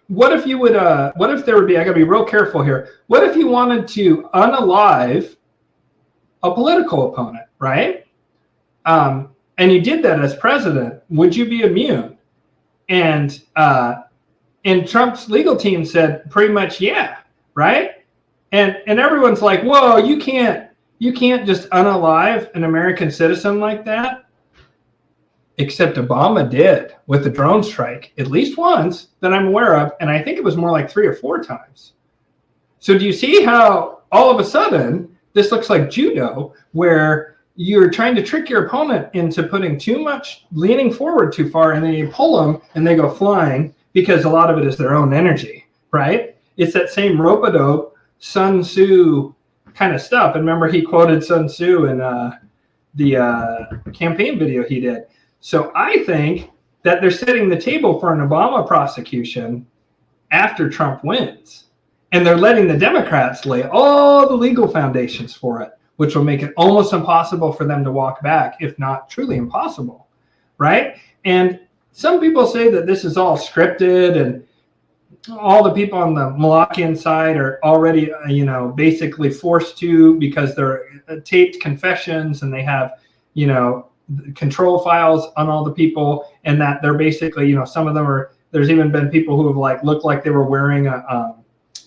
what if you would, what if there would be, I gotta be real careful here. What if you wanted to unalive a political opponent, right? And you did that as president, would you be immune? And Trump's legal team said pretty much, yeah, right? And everyone's like, whoa, you can't just unalive an American citizen like that. Except Obama did with the drone strike at least once that I'm aware of, and I think it was more like 3 or 4 times. So do you see how all of a sudden this looks like judo, where you're trying to trick your opponent into putting too much, leaning forward too far, and then you pull them and they go flying because a lot of it is their own energy, right? It's that same rope-a-dope Sun Tzu kind of stuff. And remember, he quoted Sun Tzu in the campaign video he did. So I think that they're setting the table for an Obama prosecution after Trump wins. And they're letting the Democrats lay all the legal foundations for it, which will make it almost impossible for them to walk back, if not truly impossible, right? And some people say that this is all scripted, and all the people on the Malachian side are already, basically forced to, because they're taped confessions and they have, control files on all the people, and that they're basically, some of them are, There's even been people who have like looked like they were wearing a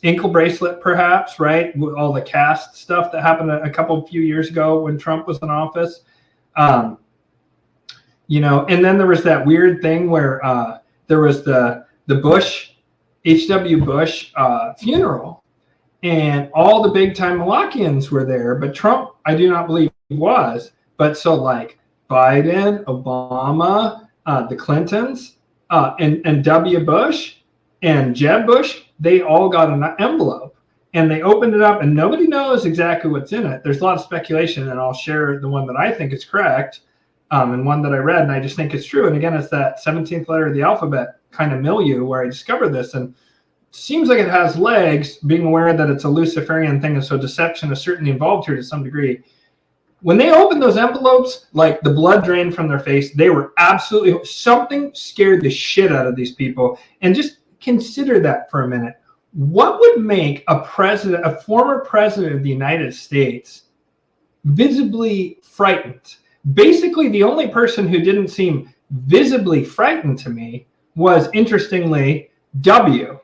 ankle bracelet, perhaps, right? With all the caste stuff that happened a few years ago when Trump was in office. You know, and then there was that weird thing where there was the Bush, H.W. Bush funeral, and all the big time Malachians were there, but Trump, I do not believe was. But so like Biden, Obama, the Clintons, and W. Bush and Jeb Bush, they all got an envelope and they opened it up and nobody knows exactly what's in it. There's a lot of speculation, and I'll share the one that I think is correct and one that I read and I just think it's true. And again, it's that 17th letter of the alphabet kind of milieu where I discovered this, and it seems like it has legs, being aware that it's a Luciferian thing, and so deception is certainly involved here to some degree. When they opened those envelopes, like the blood drained from their face, they were absolutely, something scared the shit out of these people. And just consider that for a minute. What would make a president, a former president of the United States, visibly frightened? Basically, the only person who didn't seem visibly frightened to me was, interestingly, W.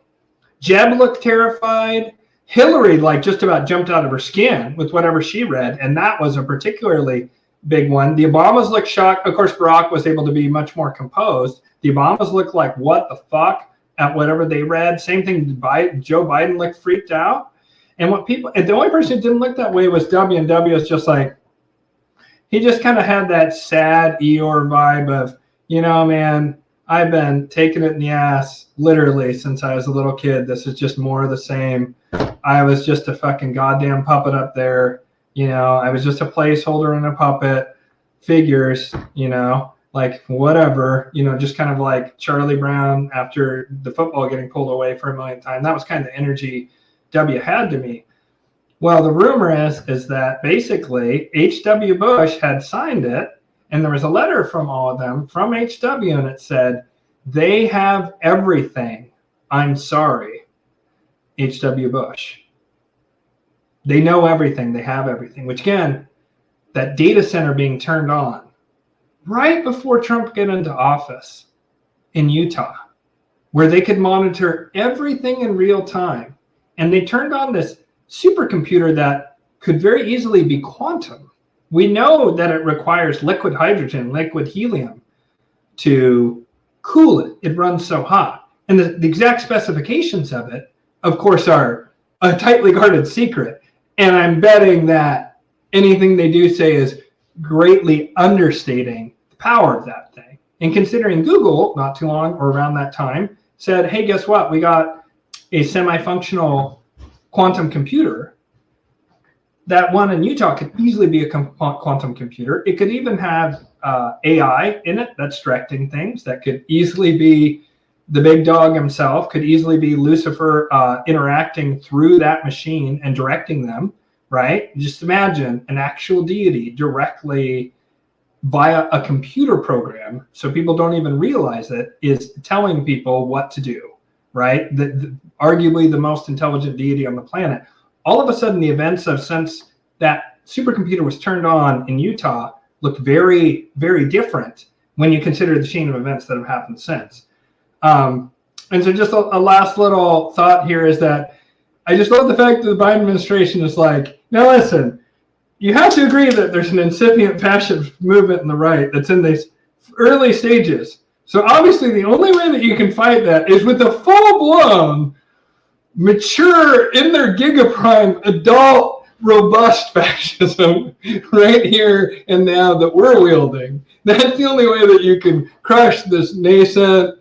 Jeb looked terrified. Hillary like just about jumped out of her skin with whatever she read, and that was a particularly big one. The Obamas looked shocked. Of course, Barack was able to be much more composed. The Obamas looked like, what the fuck, at whatever they read. Same thing, Joe Biden looked freaked out. And the only person who didn't look that way was W, and W is just like, he just kind of had that sad Eeyore vibe of, you know, man, I've been taking it in the ass literally since I was a little kid. This is just more of the same. I was just a fucking goddamn puppet up there. You know, I was just a placeholder and a puppet. Figures, you know, like whatever, you know, just kind of like Charlie Brown after the football getting pulled away for a millionth time. That was kind of the energy W had to me. Well, the rumor is that basically H.W. Bush had signed it, and there was a letter from all of them from H.W. and it said, they have everything. I'm sorry, H.W. Bush. They know everything. They have everything, which again, that data center being turned on right before Trump got into office in Utah, where they could monitor everything in real time. And they turned on this supercomputer that could very easily be quantum. We know that it requires liquid hydrogen, liquid helium to cool it. It runs so hot. And the exact specifications of it, of course, are a tightly guarded secret. And I'm betting that anything they do say is greatly understating the power of that thing. And considering Google, not too long or around that time, said, hey, guess what? We got a semi-functional quantum computer. That one in Utah could easily be a quantum computer. It could even have AI in it that's directing things. That could easily be the big dog himself, could easily be Lucifer interacting through that machine and directing them, right? Just imagine an actual deity directly via a computer program, so people don't even realize it, is telling people what to do, right? Arguably the most intelligent deity on the planet. All of a sudden, the events of since that supercomputer was turned on in Utah look very, very different when you consider the chain of events that have happened since. And so just a last little thought here is that I just love the fact that the Biden administration is like, now listen, you have to agree that there's an incipient fascist movement in the right that's in these early stages. So obviously the only way that you can fight that is with a full-blown, mature, in their gigaprime, adult, robust fascism right here and now that we're wielding. That's the only way that you can crush this nascent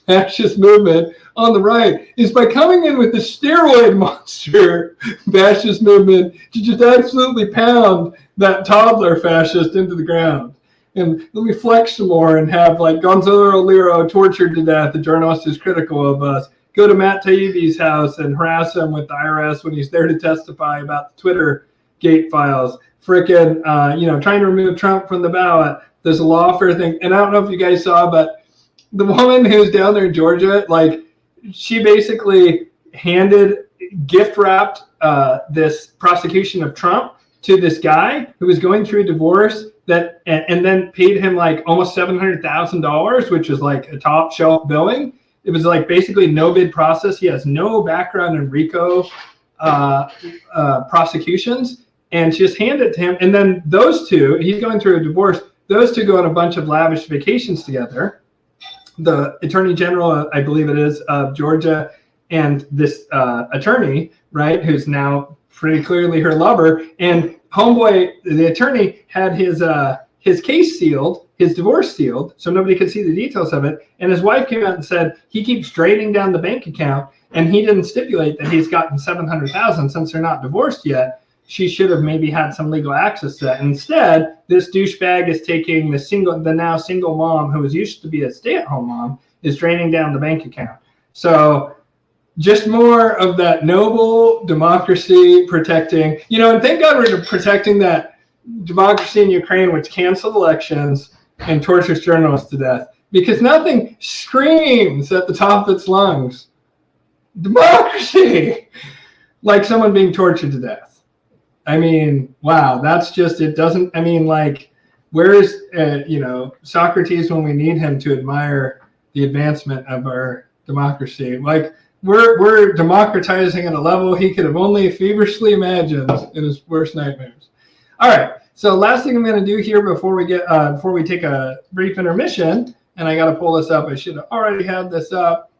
fascist movement on the right, is by coming in with the steroid monster fascist movement to just absolutely pound that toddler fascist into the ground. And let me flex some more and have like Gonzalo Liro tortured to death, the journalist who's critical of us, go to Matt Taibbi's house and harass him with the IRS when he's there to testify about the Twitter gate files. Frickin', trying to remove Trump from the ballot. There's a lawfare thing. And I don't know if you guys saw, but the woman who's down there in Georgia, like, she basically gift wrapped this prosecution of Trump to this guy who was going through a divorce and then paid him like almost $700,000, which is like a top shelf billing. It was like basically no bid process. He has no background in RICO prosecutions, and she just handed it to him. And then those two, he's going through a divorce. Those two go on a bunch of lavish vacations together. The attorney general, I believe it is, of Georgia, and this attorney, right, who's now pretty clearly her lover. And homeboy, the attorney, had his case sealed, his divorce sealed, so nobody could see the details of it. And his wife came out and said he keeps draining down the bank account, and he didn't stipulate that he's gotten $700,000 since they're not divorced yet. She should have maybe had some legal access to that. Instead, this douchebag is taking the now single mom, who was used to be a stay-at-home mom, is draining down the bank account. So just more of that noble democracy protecting, and thank God we're protecting that democracy in Ukraine, which canceled elections and tortures journalists to death, because nothing screams at the top of its lungs democracy like someone being tortured to death. I mean, wow, that's just, it doesn't, I mean, like, where is, Socrates when we need him to admire the advancement of our democracy? Like, we're democratizing at a level he could have only feverishly imagined in his worst nightmares. All right, so last thing I'm going to do here before we take a brief intermission, and I got to pull this up. I should have already had this up.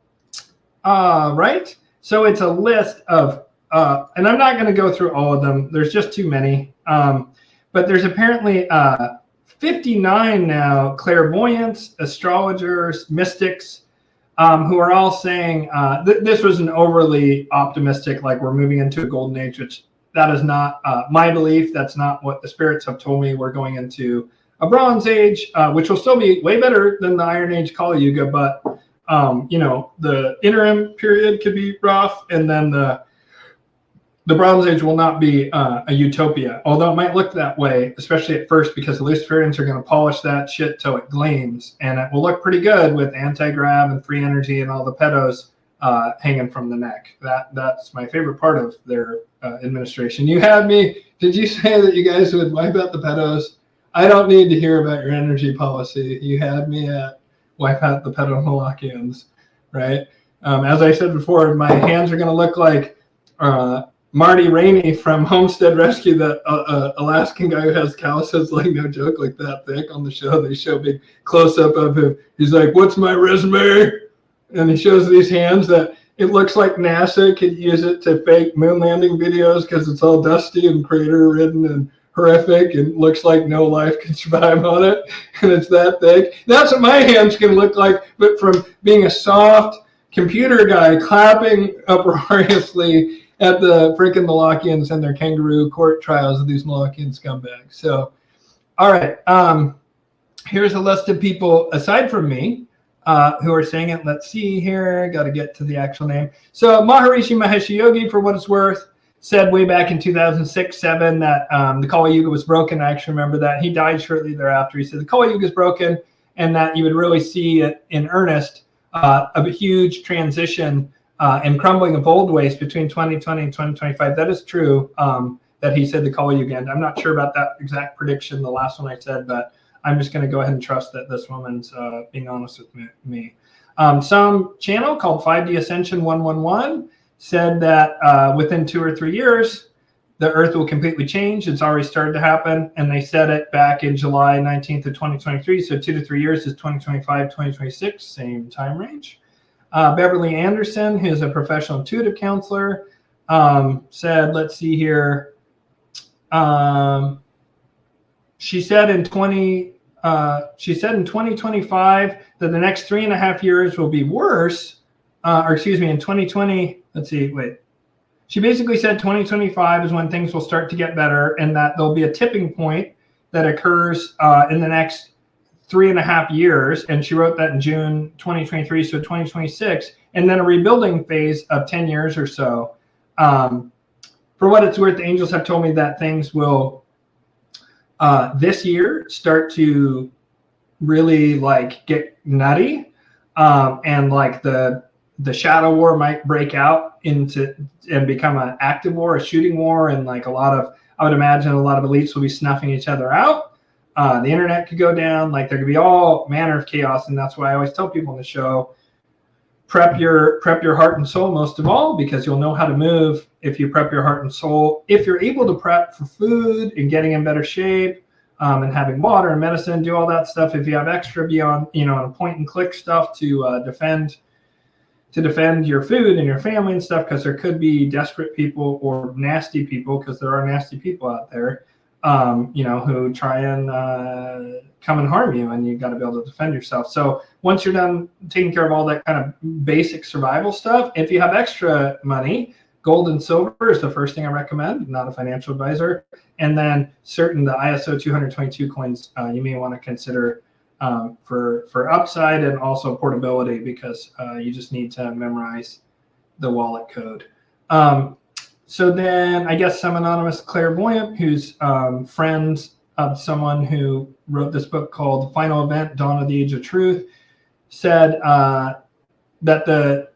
Right, so it's a list of, and I'm not going to go through all of them. There's just too many. But there's apparently 59 now clairvoyants, astrologers, mystics, who are all saying this was an overly optimistic, like we're moving into a golden age, which that is not my belief. That's not what the spirits have told me. We're going into a bronze age, which will still be way better than the Iron Age Kali Yuga, but the interim period could be rough, and then the Bronze Age will not be a utopia, although it might look that way, especially at first, because the Luciferians are going to polish that shit till it gleams, and it will look pretty good with anti-grav and free energy and all the pedos hanging from the neck. That's my favorite part of their administration. You had me. Did you say that you guys would wipe out the pedos? I don't need to hear about your energy policy. You had me at wipe out the pedo-Malachians, right? As I said before, my hands are going to look like Marty Rainey from Homestead Rescue, that Alaskan guy who has calluses, like, no joke, like that thick on the show. They show a big close-up of him. He's like, what's my resume? And he shows these hands that it looks like NASA could use it to fake moon landing videos because it's all dusty and crater-ridden and horrific and looks like no life can survive on it. And it's that thick. That's what my hands can look like, but from being a soft computer guy clapping uproariously at the freaking Malachians and their kangaroo court trials of these Malachian scumbags. So, all right. Here's a list of people aside from me who are saying it. Let's see here. Got to get to the actual name. So Maharishi Mahesh Yogi, for what it's worth, said way back in 2006-07 that the Kali Yuga was broken. I actually remember that. He died shortly thereafter. He said the Kali Yuga is broken, and that you would really see it in earnest, a huge transition and crumbling of old waste between 2020 and 2025. That is true, that he said the Kali Yuga end. I'm not sure about that exact prediction, the last one I said, but I'm just going to go ahead and trust that this woman's being honest with me. Some channel called 5D Ascension 111 said that within 2 or 3 years, the Earth will completely change. It's already started to happen, and they said it back in July 19th of 2023. So 2 to 3 years is 2025, 2026, same time range. Beverly Anderson, who's a professional intuitive counselor, said, let's see here. She said in 2025 that the next 3.5 years will be worse. In 2020, let's see, wait. She basically said 2025 is when things will start to get better, and that there'll be a tipping point that occurs in the next 3.5 years. And she wrote that in June 2023, so 2026, and then a rebuilding phase of 10 years or so. For what it's worth, the angels have told me that things will this year start to really like get nutty, and like the shadow war might break out into and become an active war, a shooting war, and like I would imagine a lot of elites will be snuffing each other out. The internet could go down, like there could be all manner of chaos, and that's why I always tell people on the show, prep your heart and soul most of all, because you'll know how to move if you prep your heart and soul. If you're able to prep for food and getting in better shape, and having water and medicine, do all that stuff. If you have extra beyond, point and click stuff to defend your food and your family and stuff, because there could be desperate people or nasty people, because there are nasty people out there, who try and come and harm you, and you've got to be able to defend yourself. So once you're done taking care of all that kind of basic survival stuff, if you have extra money, gold and silver is the first thing I recommend. Not a financial advisor. And then the ISO 222 coins you may want to consider for upside and also portability, because you just need to memorize the wallet code. So then I guess some anonymous clairvoyant who's friends of someone who wrote this book called Final Event, Dawn of the Age of Truth, said that the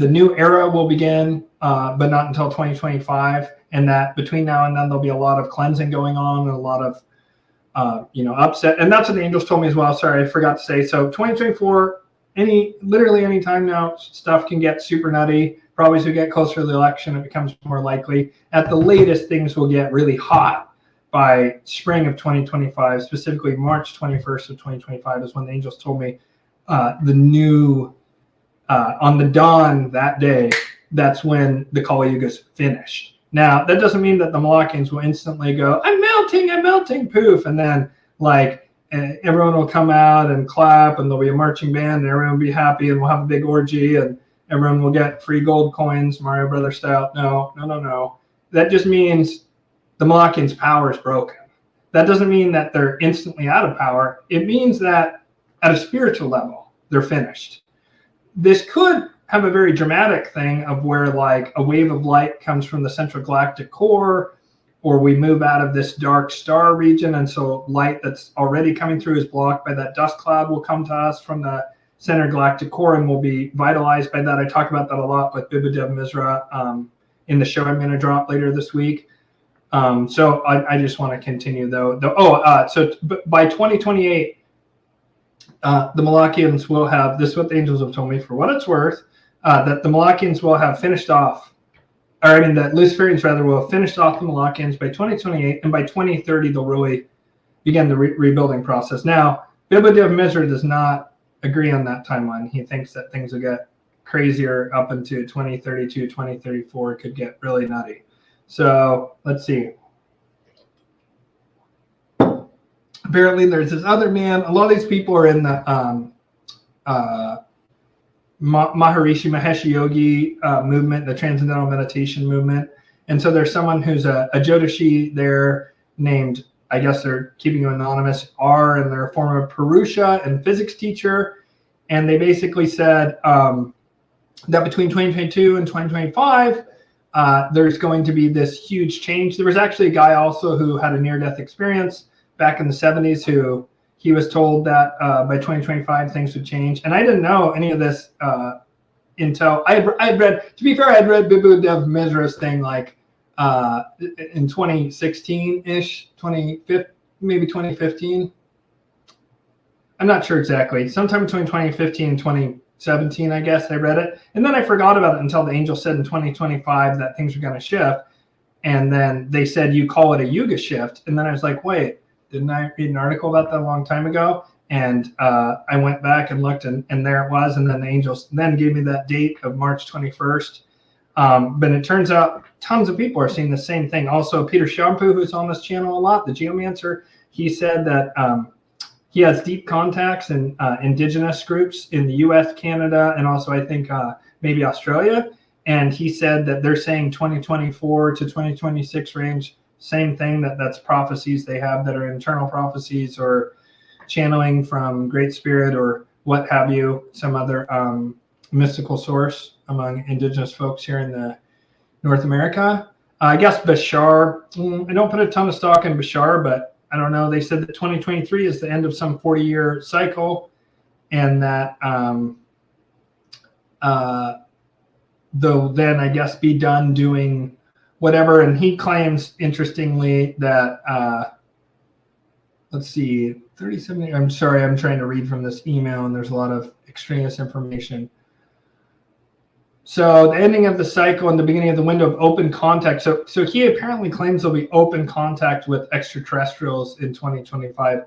new era will begin, but not until 2025, and that between now and then there'll be a lot of cleansing going on and a lot of upset. And that's what the angels told me as well. Sorry, I forgot to say. So 2024, literally any time now, stuff can get super nutty. Probably as we get closer to the election, it becomes more likely. At the latest, things will get really hot by spring of 2025, specifically March 21st of 2025 is when the angels told me on the dawn that day, that's when the Kali Yuga is finished. Now, that doesn't mean that the Malachians will instantly go, I'm melting, poof, and then everyone will come out and clap, and there'll be a marching band, and everyone will be happy, and we'll have a big orgy, and everyone will get free gold coins, Mario Brothers style. No. That just means the Malachians' power is broken. That doesn't mean that they're instantly out of power. It means that at a spiritual level, they're finished. This could have a very dramatic thing of where like a wave of light comes from the central galactic core, or we move out of this dark star region, and so light that's already coming through is blocked by that dust cloud will come to us from the center galactic core and will be vitalized by that. I talk about that a lot with Bibudev Mizra in the show I'm going to drop later this week. So I just want to continue though. So by 2028, the Malachians will have, this is what the angels have told me for what it's worth, that the Malachians will have finished off, that Luciferians rather will have finished off the Malachians by 2028, and by 2030 they'll really begin the rebuilding process. Now, Bibudev Mizra does not agree on that timeline. He thinks that things will get crazier up into 2032, 2034. It could get really nutty. So let's see. Apparently there's this other man. A lot of these people are in the Maharishi Mahesh Yogi movement, the Transcendental Meditation movement. And so there's someone who's a Jyotishi there named, I guess they're keeping you anonymous, R, and they're a former Purusha and physics teacher. And they basically said that between 2022 and 2025, there's going to be this huge change. There was actually a guy also who had a near-death experience back in the 70s who he was told that by 2025 things would change. And I didn't know any of this until I had read, to be fair, I had read Bibudev Mizra's thing like in 2016-ish, maybe 2015. I'm not sure exactly. Sometime between 2015 and 2017, I guess, I read it. And then I forgot about it until the angel said in 2025 that things were going to shift. And then they said, you call it a Yuga shift. And then I was like, wait, didn't I read an article about that a long time ago? And I went back and looked, and there it was. And then the angels then gave me that date of March 21st. But it turns out tons of people are seeing the same thing. Also, Peter Shampoo, who's on this channel a lot, the Geomancer, he said that he has deep contacts in indigenous groups in the US, Canada, and also I think maybe Australia. And he said that they're saying 2024 to 2026 range, same thing, that's prophecies they have that are internal prophecies or channeling from Great Spirit or what have you, some other mystical source among indigenous folks here in the North America. I guess Bashar, I don't put a ton of stock in Bashar, but I don't know. They said that 2023 is the end of some 40-year cycle, and that they'll then, I guess, be done doing whatever. And he claims, interestingly, that let's see, 37. I'm sorry, I'm trying to read from this email, and there's a lot of extraneous information. So the ending of the cycle and the beginning of the window of open contact. So he apparently claims there'll be open contact with extraterrestrials in 2025.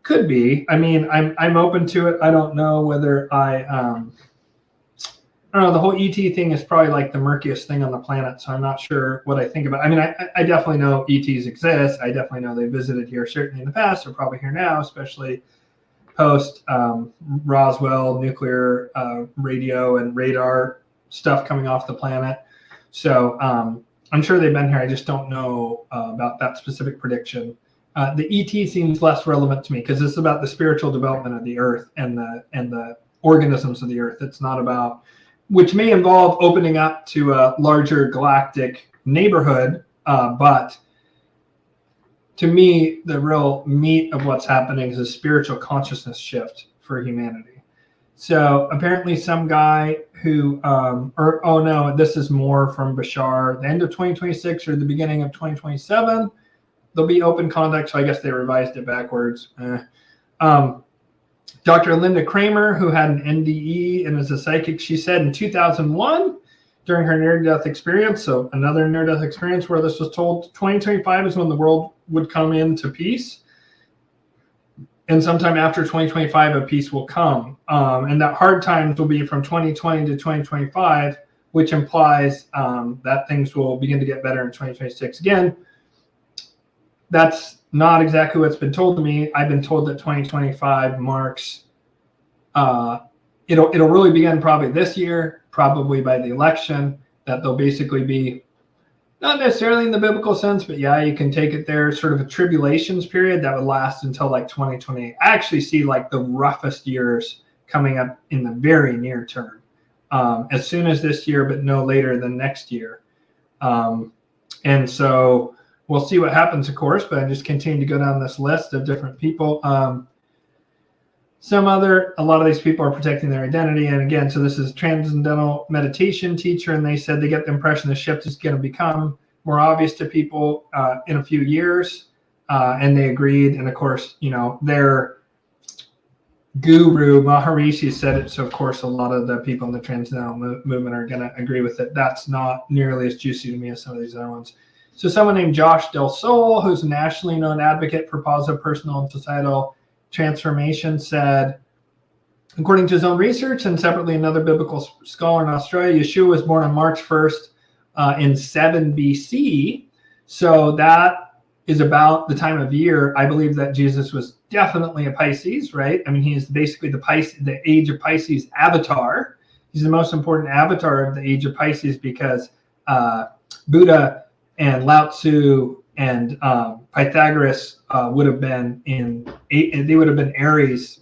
Could be. I mean, I'm open to it. I don't know whether I don't know. The whole ET thing is probably like the murkiest thing on the planet, so I'm not sure what I think about. I mean, I definitely know ETs exist. I definitely know they visited here certainly in the past. They're probably here now, especially post Roswell, nuclear radio and radar stuff coming off the planet. So I'm sure they've been here. I just don't know about that specific prediction. The ET seems less relevant to me because this is about the spiritual development of the Earth and the organisms of the Earth. It's not about, which may involve opening up to a larger galactic neighborhood, but to me, the real meat of what's happening is a spiritual consciousness shift for humanity. So apparently some guy who, oh no, this is more from Bashar, the end of 2026 or the beginning of 2027, there'll be open contact. So I guess they revised it backwards. Dr. Linda Kramer, who had an NDE and is a psychic, she said in 2001, during her near-death experience, so another near-death experience where this was told, 2025 is when the world would come into peace. And sometime after 2025, a peace will come. And that hard times will be from 2020 to 2025, which implies that things will begin to get better in 2026. Again, that's not exactly what's been told to me. I've been told that 2025 marks, it'll really begin probably this year, probably by the election, that there'll basically be, not necessarily in the biblical sense, but yeah, you can take it there, sort of a tribulations period that would last until like 2028. I actually see like the roughest years coming up in the very near term, as soon as this year, but no later than next year. And so we'll see what happens, of course, but I just continue to go down this list of different people. A lot of these people are protecting their identity. And again, so this is transcendental meditation teacher, and they said they get the impression the shift is going to become more obvious to people in a few years. And they agreed. And of course, you know, their guru Maharishi said it. So of course, a lot of the people in the transcendental movement are going to agree with it. That's not nearly as juicy to me as some of these other ones. So someone named Josh Del Sol, who's a nationally known advocate for positive personal and societal transformation, said, according to his own research and separately another biblical scholar in Australia, Yeshua was born on March 1st in 7 BC. So that is about the time of year. I believe that Jesus was definitely a Pisces, right? I mean, he is basically the age of Pisces avatar. He's the most important avatar of the age of Pisces because Buddha and Lao Tzu and Pythagoras would have been Aries,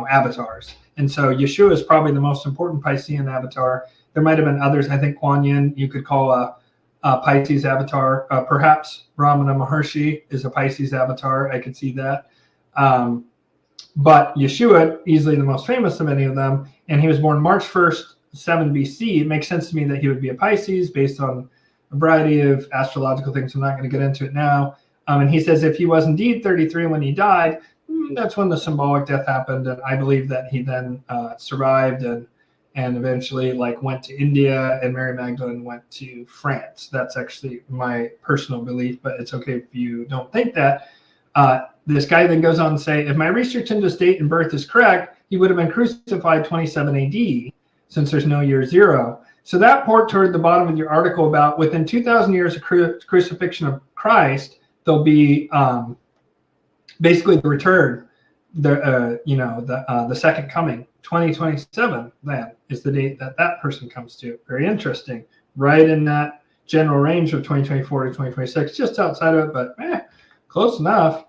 avatars. And so Yeshua is probably the most important Piscean avatar. There might have been others. I think Kuan Yin you could call a Pisces avatar. Perhaps Ramana Maharshi is a Pisces avatar. I could see that. But Yeshua, easily the most famous of any of them, and he was born March 1st, 7 BC. It makes sense to me that he would be a Pisces based on a variety of astrological things. I'm not going to get into it now. And he says if he was indeed 33 when he died, that's when the symbolic death happened. And I believe that he then survived and eventually went to India, and Mary Magdalene went to France. That's actually my personal belief, but it's okay if you don't think that. This guy then goes on to say, if my research into his date and birth is correct, he would have been crucified 27 AD, since there's no year zero. So that port toward the bottom of your article about within 2,000 years of crucifixion of Christ, there'll be basically the return, the second coming. 2027 then is the date that person comes to. Very interesting. Right in that general range of 2024 to 2026, just outside of it, but close enough.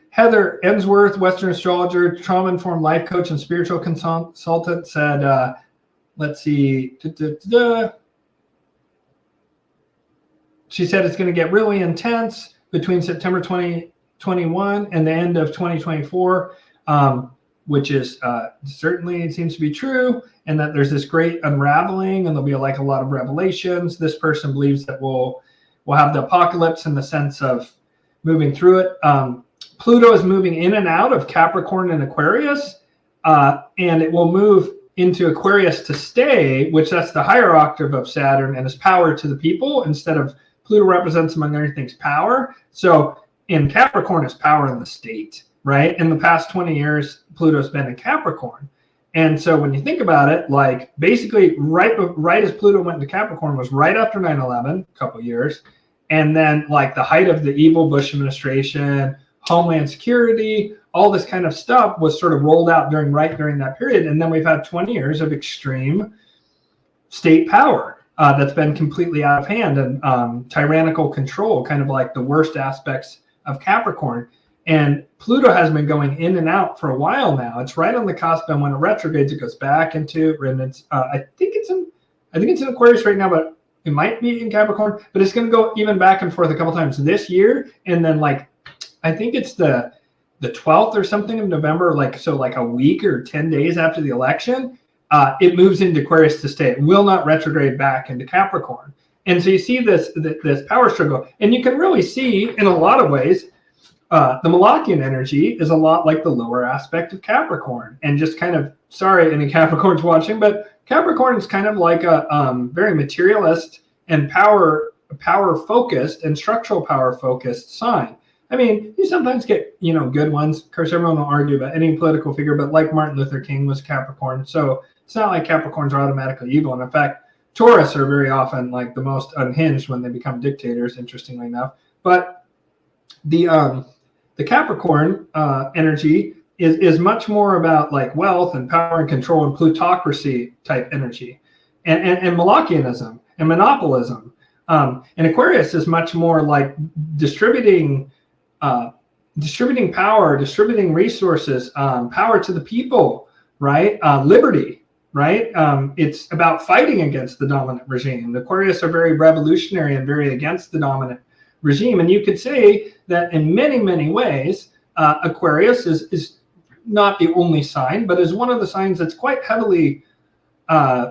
Heather Emsworth, Western astrologer, trauma-informed life coach, and spiritual consultant, said, let's see. She said it's going to get really intense between September 2021 and the end of 2024, which is certainly, it seems to be true, and that there's this great unraveling, and there'll be a lot of revelations. This person believes that we'll have the apocalypse in the sense of moving through it. Pluto is moving in and out of Capricorn and Aquarius, and it will move into Aquarius to stay, which that's the higher octave of Saturn and is power to the people instead of Pluto represents, among other things, power. So in Capricorn is power in the state, right? In the past 20 years, Pluto's been in Capricorn. And so when you think about it, like basically right as Pluto went into Capricorn was right after 9/11, a couple of years. And then like the height of the evil Bush administration, Homeland Security, all this kind of stuff was sort of rolled out during that period. And then we've had 20 years of extreme state power that's been completely out of hand and tyrannical control, kind of like the worst aspects of Capricorn. And Pluto has been going in and out for a while now. It's right on the cusp, and when it retrogrades, it goes back into. And it's I think it's in Aquarius right now, but it might be in Capricorn. But it's going to go even back and forth a couple times this year, and then like I think it's the 12th or something of November, like a week or 10 days after the election, it moves into Aquarius to stay. It will not retrograde back into Capricorn. And so you see this power struggle, and you can really see in a lot of ways. The Malachian energy is a lot like the lower aspect of Capricorn, and just kind of, sorry, any Capricorns watching, but Capricorn is kind of like a very materialist and power focused and structural power focused sign. I mean, you sometimes get, good ones. Of course, everyone will argue about any political figure, but like Martin Luther King was Capricorn. So it's not like Capricorns are automatically evil. And in fact, Taurus are very often like the most unhinged when they become dictators, interestingly enough. But the Capricorn energy is much more about like wealth and power and control and plutocracy type energy and Malachianism and monopolism. And Aquarius is much more like distributing power, distributing resources, power to the people, right? Liberty, right? It's about fighting against the dominant regime. The Aquarius are very revolutionary and very against the dominant regime. And you could say that in many, many ways, Aquarius is not the only sign, but is one of the signs that's quite heavily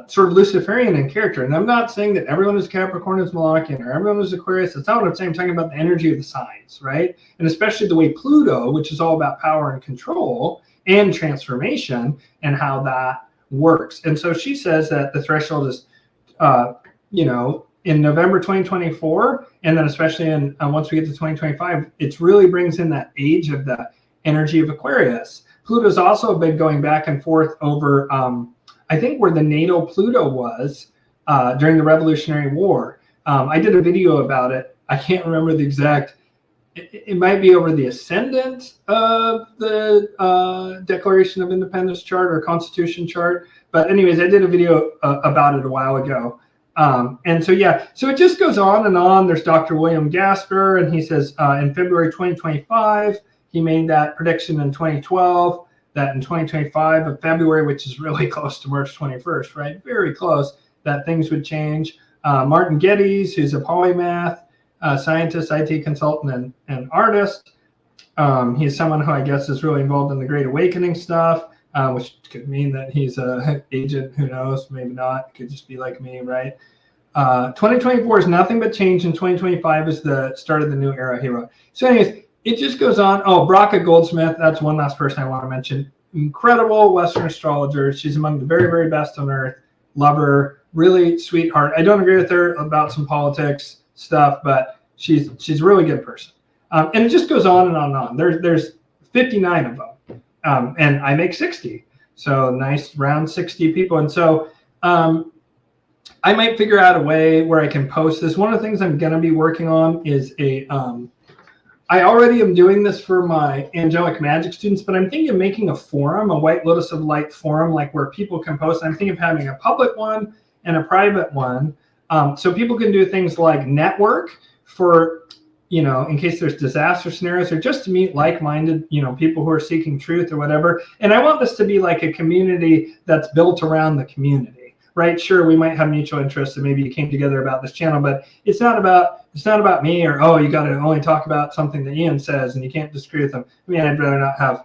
sort of Luciferian in character. And I'm not saying that everyone who's Capricorn is Malachian or everyone who's Aquarius. That's not what I'm saying. I'm talking about the energy of the signs, right? And especially the way Pluto, which is all about power and control and transformation, and how that works. And so she says that the threshold is, in November 2024, and then especially in once we get to 2025, it really brings in that age of the energy of Aquarius. Pluto's also been going back and forth over, I think, where the natal Pluto was during the Revolutionary War. I did a video about it. I can't remember the exact. It might be over the ascendant of the Declaration of Independence chart or Constitution chart. But anyways, I did a video about it a while ago. And so it just goes on and on. There's Dr. William Gasper, and he says in February 2025, he made that prediction in 2012 that in 2025 of February, which is really close to March 21st, right? Very close, that things would change. Martin Geddes, who's a polymath, scientist, IT consultant, and artist. He's someone who I guess is really involved in the Great Awakening stuff. Which could mean that he's an agent, who knows, maybe not. It could just be like me, right? 2024 is nothing but change, and 2025 is the start of the new era, he wrote. So anyways, it just goes on. Oh, Braca Goldsmith, that's one last person I want to mention. Incredible Western astrologer. She's among the very, very best on earth. Love her, really sweetheart. I don't agree with her about some politics stuff, but she's a really good person. And it just goes on and on and on. There's 59 of them. And I make 60, so nice round 60 people. And so I might figure out a way where I can post this. One of the things I'm going to be working on is I already am doing this for my angelic magic students, but I'm thinking of making a forum, a White Lotus of Light forum, like where people can post. I'm thinking of having a public one and a private one. So people can do things like network for, in case there's disaster scenarios, or just to meet like-minded, people who are seeking truth or whatever. And I want this to be like a community that's built around the community, right? Sure, we might have mutual interests, and maybe you came together about this channel, but it's not about me or, oh, you got to only talk about something that Ian says and you can't disagree with them. I mean, I'd rather not have.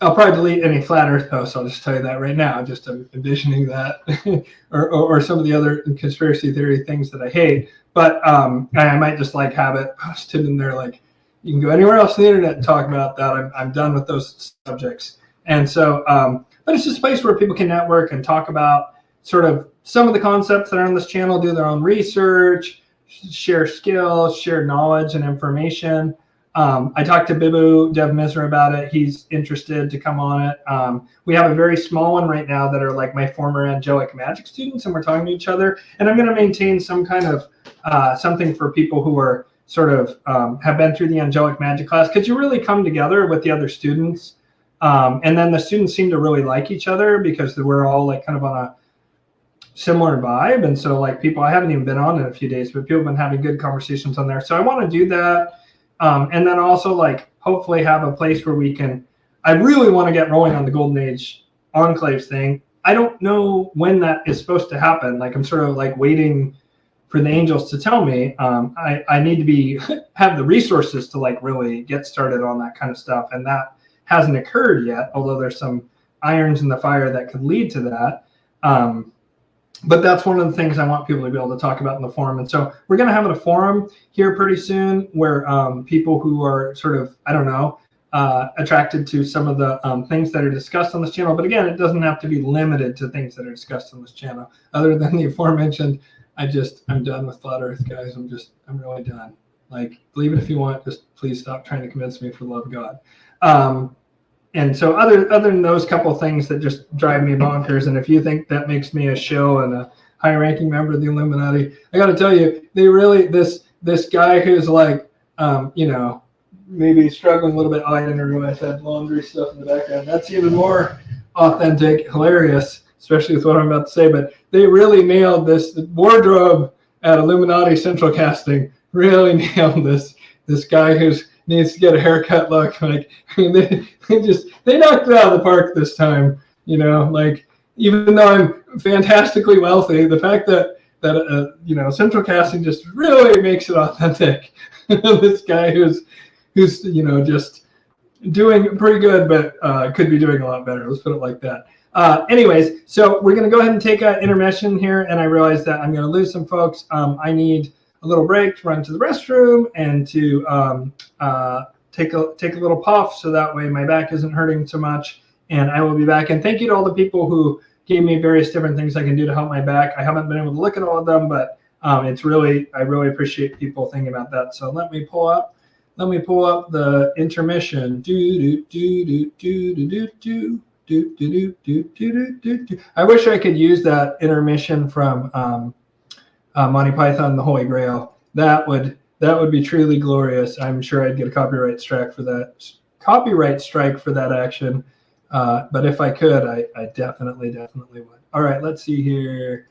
I'll probably delete any flat Earth posts. I'll just tell you that right now. Just envisioning that, or some of the other conspiracy theory things that I hate. But I might just like have it posted in there, like, You can go anywhere else on the internet and talk about that. I'm done with those subjects. And so, but it's just a place where people can network and talk about sort of some of the concepts that are on this channel, do their own research, share skills, share knowledge and information. I talked to Bibu Dev Misra about it. He's interested to come on it. We have a very small one right now that are like my former angelic magic students, and we're talking to each other. And I'm going to maintain some kind of something for people who are sort of have been through the angelic magic class, because you really come together with the other students. And then the students seem to really like each other because we're all like kind of on a similar vibe. And so like people, I haven't even been on in a few days, but people have been having good conversations on there. So I want to do that. And then also like hopefully have a place where we can, I really want to get rolling on the Golden Age Enclaves thing. I don't know when that is supposed to happen. Like I'm sort of like waiting for the angels to tell me. I need to be have the resources to like really get started on that kind of stuff. And that hasn't occurred yet, although there's some irons in the fire that could lead to that. But that's one of the things I want people to be able to talk about in the forum. And so we're going to have a forum here pretty soon where people who are sort of, I don't know, attracted to some of the things that are discussed on this channel. But again, it doesn't have to be limited to things that are discussed on this channel. Other than the aforementioned, I'm done with Flat Earth, guys. I'm really done. Like, believe it if you want, just please stop trying to convince me for the love of God. And so other than those couple of things that just drive me bonkers, and if you think that makes me a shill and a high-ranking member of the Illuminati, I got to tell you, they really this guy who's like, you know, maybe struggling a little bit. Oh, I didn't realize I had laundry stuff in the background. That's even more authentic, hilarious, especially with what I'm about to say. But they really nailed this wardrobe at Illuminati Central Casting. Really nailed this guy who's needs to get a haircut look. Like, I mean, they knocked it out of the park this time. You know, like even though I'm fantastically wealthy, the fact that you know, Central Casting just really makes it authentic. This guy who's you know just doing pretty good, but could be doing a lot better. Let's put it like that. Anyways, so we're going to go ahead and take an intermission here, and I realize that I'm going to lose some folks. I need a little break to run to the restroom and to take a little puff, so that way my back isn't hurting so much. And I will be back. And thank you to all the people who gave me various different things I can do to help my back. I haven't been able to look at all of them, but I really appreciate people thinking about that. So let me pull up the intermission. I wish I could use that intermission from Monty Python and the Holy Grail. That would be truly glorious. I'm sure I'd get a copyright strike for that action. But if I could, I definitely would. All right, let's see here,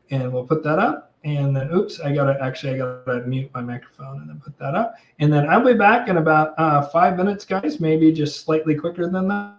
and we'll put that up. And then, oops, I gotta mute my microphone and then put that up. And then I'll be back in about 5 minutes, guys. Maybe just slightly quicker than that.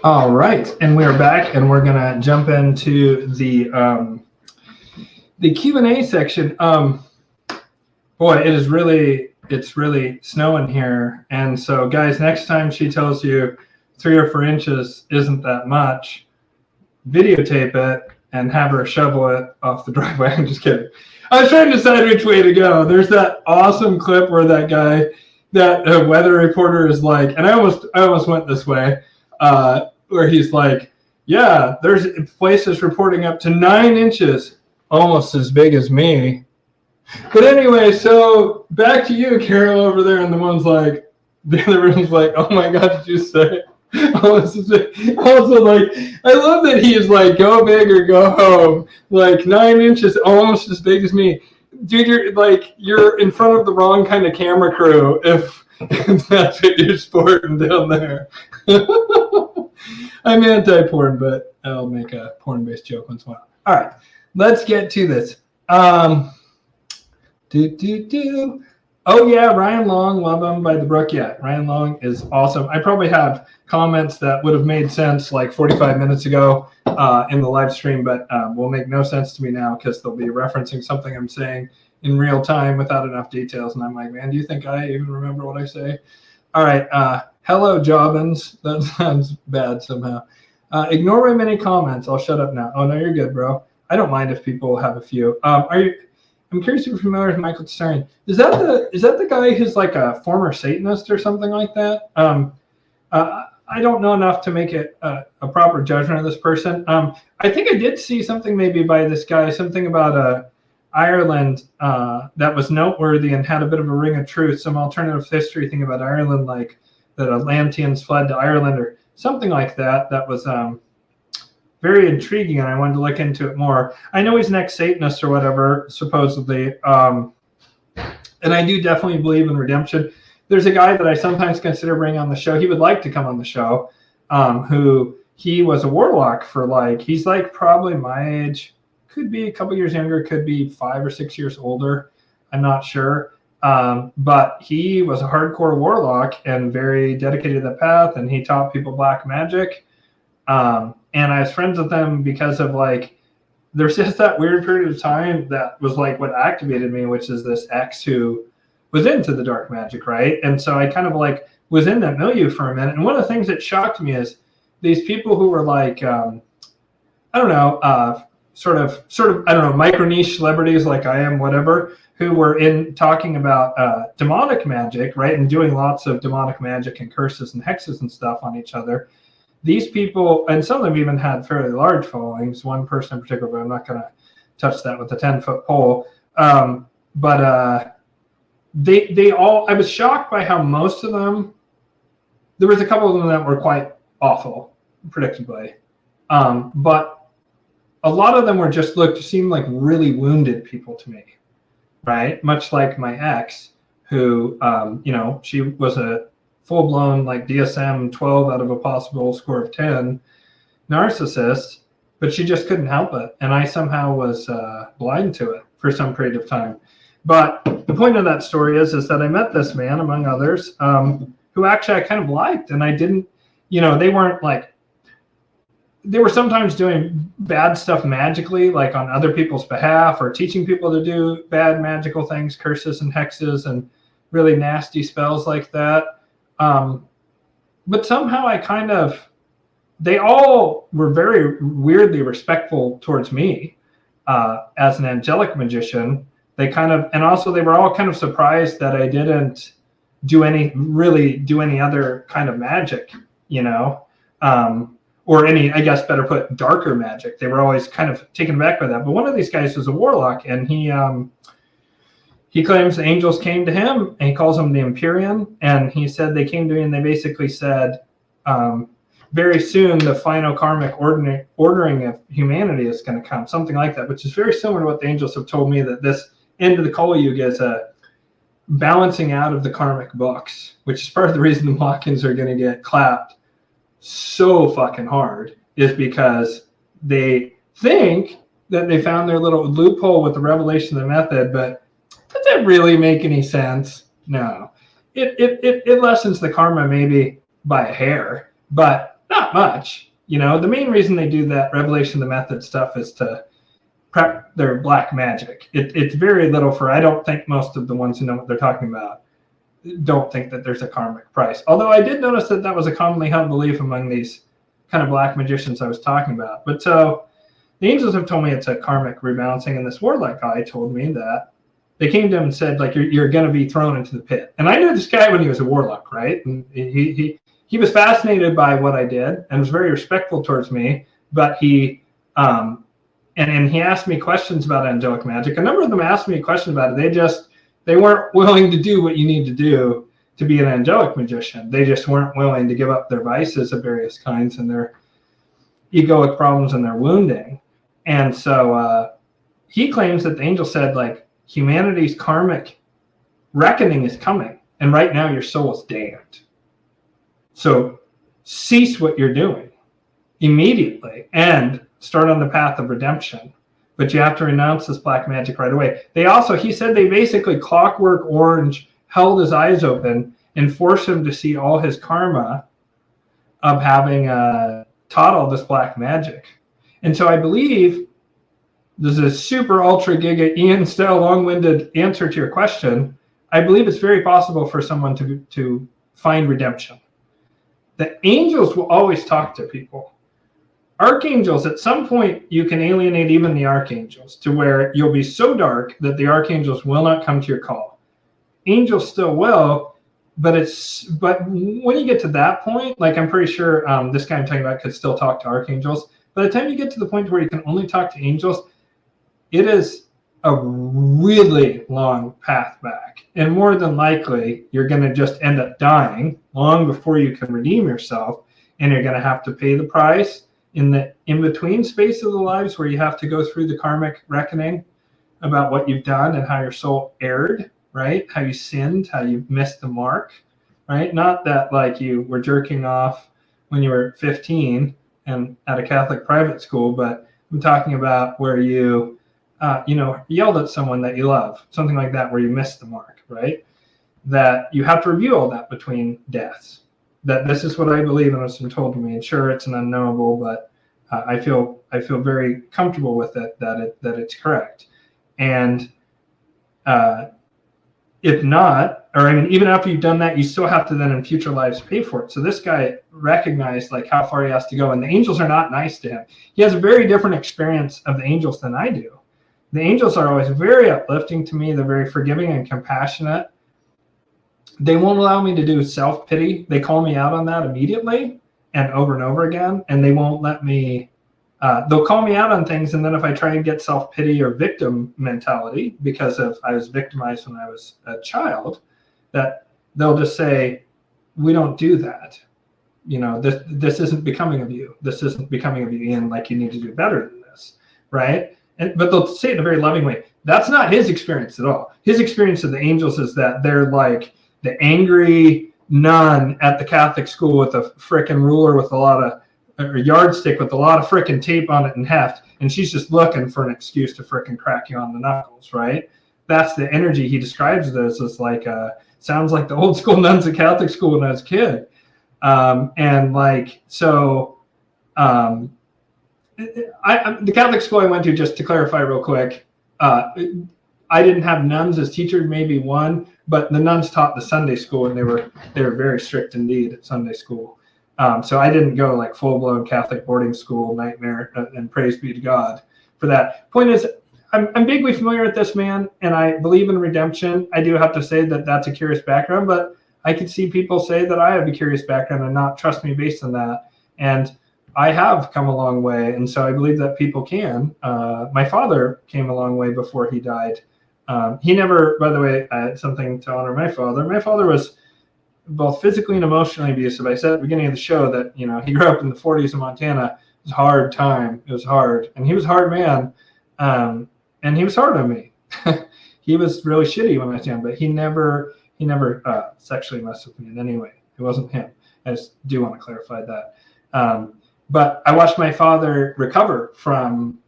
All right, and we are back, and we're gonna jump into the Q&A section. Boy, it's really snowing here, and so guys, next time she tells you 3 or 4 inches isn't that much, videotape it and have her shovel it off the driveway. I'm just kidding. I was trying to decide which way to go. There's that awesome clip where that guy, that weather reporter, is like, and I almost went this way. Where he's like, yeah, there's places reporting up to 9 inches, almost as big as me. But anyway, so back to you, Carol, over there, and the other room's like, oh my God, did you say? Also, like, I love that he is like, go big or go home. Like 9 inches, almost as big as me. Dude, you're in front of the wrong kind of camera crew if that's what you're sporting down there. I'm anti-porn, but I'll make a porn-based joke once in a while. All right, let's get to this. Oh yeah, Ryan Long, Love Him by the Brook. Yeah, Ryan Long is awesome. I probably have comments that would have made sense like 45 minutes ago in the live stream, but will make no sense to me now because they'll be referencing something I'm saying in real time without enough details. And I'm like, man, do you think I even remember what I say? All right. Hello, Jobbins. That sounds bad somehow. Ignore my many comments. I'll shut up now. Oh, no, you're good, bro. I don't mind if people have a few. I'm curious if you're familiar with Michael Tsarian. Is that the guy who's like a former Satanist or something like that? I don't know enough to make it a proper judgment of this person. I think I did see something maybe by this guy, something about Ireland that was noteworthy and had a bit of a ring of truth, some alternative history thing about Ireland, like that Atlanteans fled to Ireland or something like that. That was very intriguing, and I wanted to look into it more. I know he's an ex-Satanist or whatever, supposedly, and I do definitely believe in redemption. There's a guy that I sometimes consider bringing on the show. He would like to come on the show, who he was a warlock for he's like probably my age, could be a couple years younger, could be 5 or 6 years older. I'm not sure. But he was a hardcore warlock and very dedicated to the path, and he taught people black magic. And I was friends with them because of there's just that weird period of time that was like what activated me, which is this ex who was into the dark magic, right? And so I kind of was in that milieu for a minute. And one of the things that shocked me is these people who were sort of, I don't know, micro niche celebrities like I am, whatever, who were talking about demonic magic, right? And doing lots of demonic magic and curses and hexes and stuff on each other. These people, and some of them even had fairly large followings, one person in particular, but I'm not going to touch that with a 10-foot pole. They all, I was shocked by how most of them, there was a couple of them that were quite awful, predictably. But a lot of them were seemed like really wounded people to me, right? Much like my ex, who, she was a full-blown DSM 12 out of a possible score of 10 narcissist, but she just couldn't help it. And I somehow was blind to it for some period of time. But the point of that story is that I met this man, among others, who actually I kind of liked. And I didn't, they weren't they were sometimes doing bad stuff magically, like on other people's behalf, or teaching people to do bad magical things, curses and hexes and really nasty spells like that. But somehow they all were very weirdly respectful towards me as an angelic magician. And also they were all kind of surprised that I didn't do any other kind of magic, or any, I guess better put, darker magic. They were always kind of taken aback by that. But one of these guys was a warlock, and he claims the angels came to him, and he calls them the Empyrean. And he said they came to me, and they basically said, very soon the final karmic ordering of humanity is going to come, something like that, which is very similar to what the angels have told me, that this end of the Kali Yuga is a balancing out of the karmic books, which is part of the reason the Watkins are going to get clapped so fucking hard, is because they think that they found their little loophole with the revelation of the method, but does that really make any sense? No. It lessens the karma maybe by a hair, but not not much. The main reason they do that Revelation of the Method stuff is to prep their black magic. It's very little for, I don't think most of the ones who know what they're talking about don't think that there's a karmic price. Although I did notice that was a commonly held belief among these kind of black magicians I was talking about. But so the angels have told me it's a karmic rebalancing, and this warlock guy told me that they came to him and said, like, you're going to be thrown into the pit. And I knew this guy when he was a warlock, right? And he was fascinated by what I did and was very respectful towards me. But he and he asked me questions about angelic magic. A number of them asked me questions about it. They weren't willing to do what you need to do to be an angelic magician. They just weren't willing to give up their vices of various kinds and their egoic problems and their wounding. And so he claims that the angel said, like, humanity's karmic reckoning is coming, and right now your soul is damned. So cease what you're doing immediately and start on the path of redemption. But you have to renounce this black magic right away. He said they basically Clockwork Orange held his eyes open and forced him to see all his karma of having taught all this black magic. And so I believe this is a super ultra giga Ian style long-winded answer to your question. I believe it's very possible for someone to find redemption. The angels will always talk to people. Archangels, at some point, you can alienate even the archangels to where you'll be so dark that the archangels will not come to your call. Angels still will, but when you get to that point, like, I'm pretty sure this guy I'm talking about could still talk to archangels. By the time you get to the point where you can only talk to angels, it is a really long path back. And more than likely, you're going to just end up dying long before you can redeem yourself. And you're going to have to pay the price in the in-between space of the lives where you have to go through the karmic reckoning about what you've done and how your soul erred, right? How you sinned, how you missed the mark, right? Not that, like, you were jerking off when you were 15 and at a Catholic private school, but I'm talking about where you yelled at someone that you love, something like that, where you missed the mark, right? That you have to review all that between deaths. That this is what I believe and what's been told to me. And sure, it's an unknowable, but I feel very comfortable with it that it's correct. And if not, or I mean, even after you've done that, you still have to then in future lives pay for it. So this guy recognized, like, how far he has to go, and the angels are not nice to him. He has a very different experience of the angels than I do. The angels are always very uplifting to me. They're very forgiving and compassionate. They won't allow me to do self-pity. They call me out on that immediately and over again, and they won't let me, they'll call me out on things, and then if I try and get self-pity or victim mentality because I was victimized when I was a child, that they'll just say, we don't do that. This isn't becoming of you. This isn't becoming of you, Ian, like, you need to do better than this, right? But they'll say it in a very loving way. That's not his experience at all. His experience of the angels is that they're like the angry nun at the Catholic school with a frickin' ruler with a yardstick with a lot of frickin' tape on it and heft, and she's just looking for an excuse to frickin' crack you on the knuckles, right? That's the energy he describes this as, like, sounds like the old school nuns at Catholic school when I was a kid. The Catholic school I went to, just to clarify real quick, I didn't have nuns as teachers, maybe one, but the nuns taught the Sunday school, and they were very strict indeed at Sunday school. So I didn't go like full-blown Catholic boarding school nightmare, and praise be to God for that. Point is, I'm bigly familiar with this man, and I believe in redemption. I do have to say that that's a curious background, but I could see people say that I have a curious background and not trust me based on that. And I have come a long way, and so I believe that people can. My father came a long way before he died. He never, by the way, something to honor my father. My father was both physically and emotionally abusive. I said at the beginning of the show that, he grew up in the 40s in Montana. It was a hard time. It was hard. And he was a hard man. And he was hard on me. He was really shitty when I was young, but he never sexually messed with me in any way. It wasn't him. I just do want to clarify that. But I watched my father recover from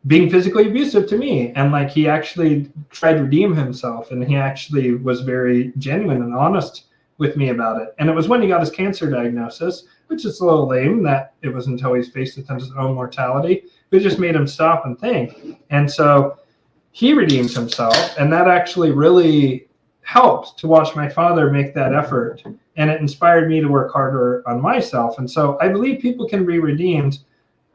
being physically abusive to me. And like, he actually tried to redeem himself, and he actually was very genuine and honest with me about it. And it was when he got his cancer diagnosis, which is a little lame that it was until he's faced with his own mortality. It just made him stop and think. And so he redeemed himself, and that actually really helped to watch my father make that effort. And it inspired me to work harder on myself. And so I believe people can be redeemed.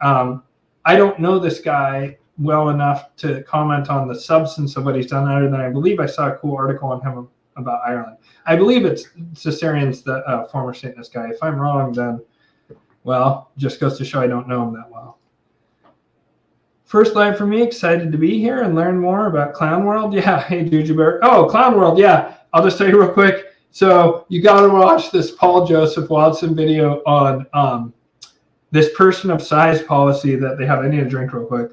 I don't know this guy well enough to comment on the substance of what he's done, other than I believe I saw a cool article on him about Ireland. I believe it's Cicerion's the former Satanist guy. If I'm wrong, then, well, just goes to show I don't know him that well. First live for me, excited to be here and learn more about Clown World. Yeah, hey, Juju Bear. Oh, Clown World, yeah. I'll just tell you real quick. So you got to watch this Paul Joseph Watson video on this person of size policy that they have. I need a drink real quick.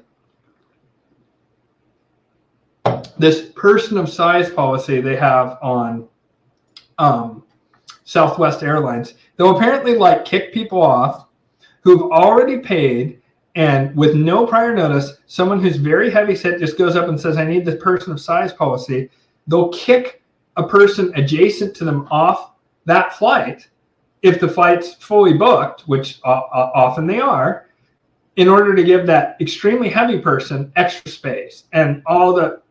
This person of size policy they have on Southwest Airlines. They'll apparently like kick people off who've already paid, and with no prior notice, someone who's very heavy set just goes up and says, I need this person of size policy. They'll kick a person adjacent to them off that flight if the flight's fully booked, which often they are, in order to give that extremely heavy person extra space. And all the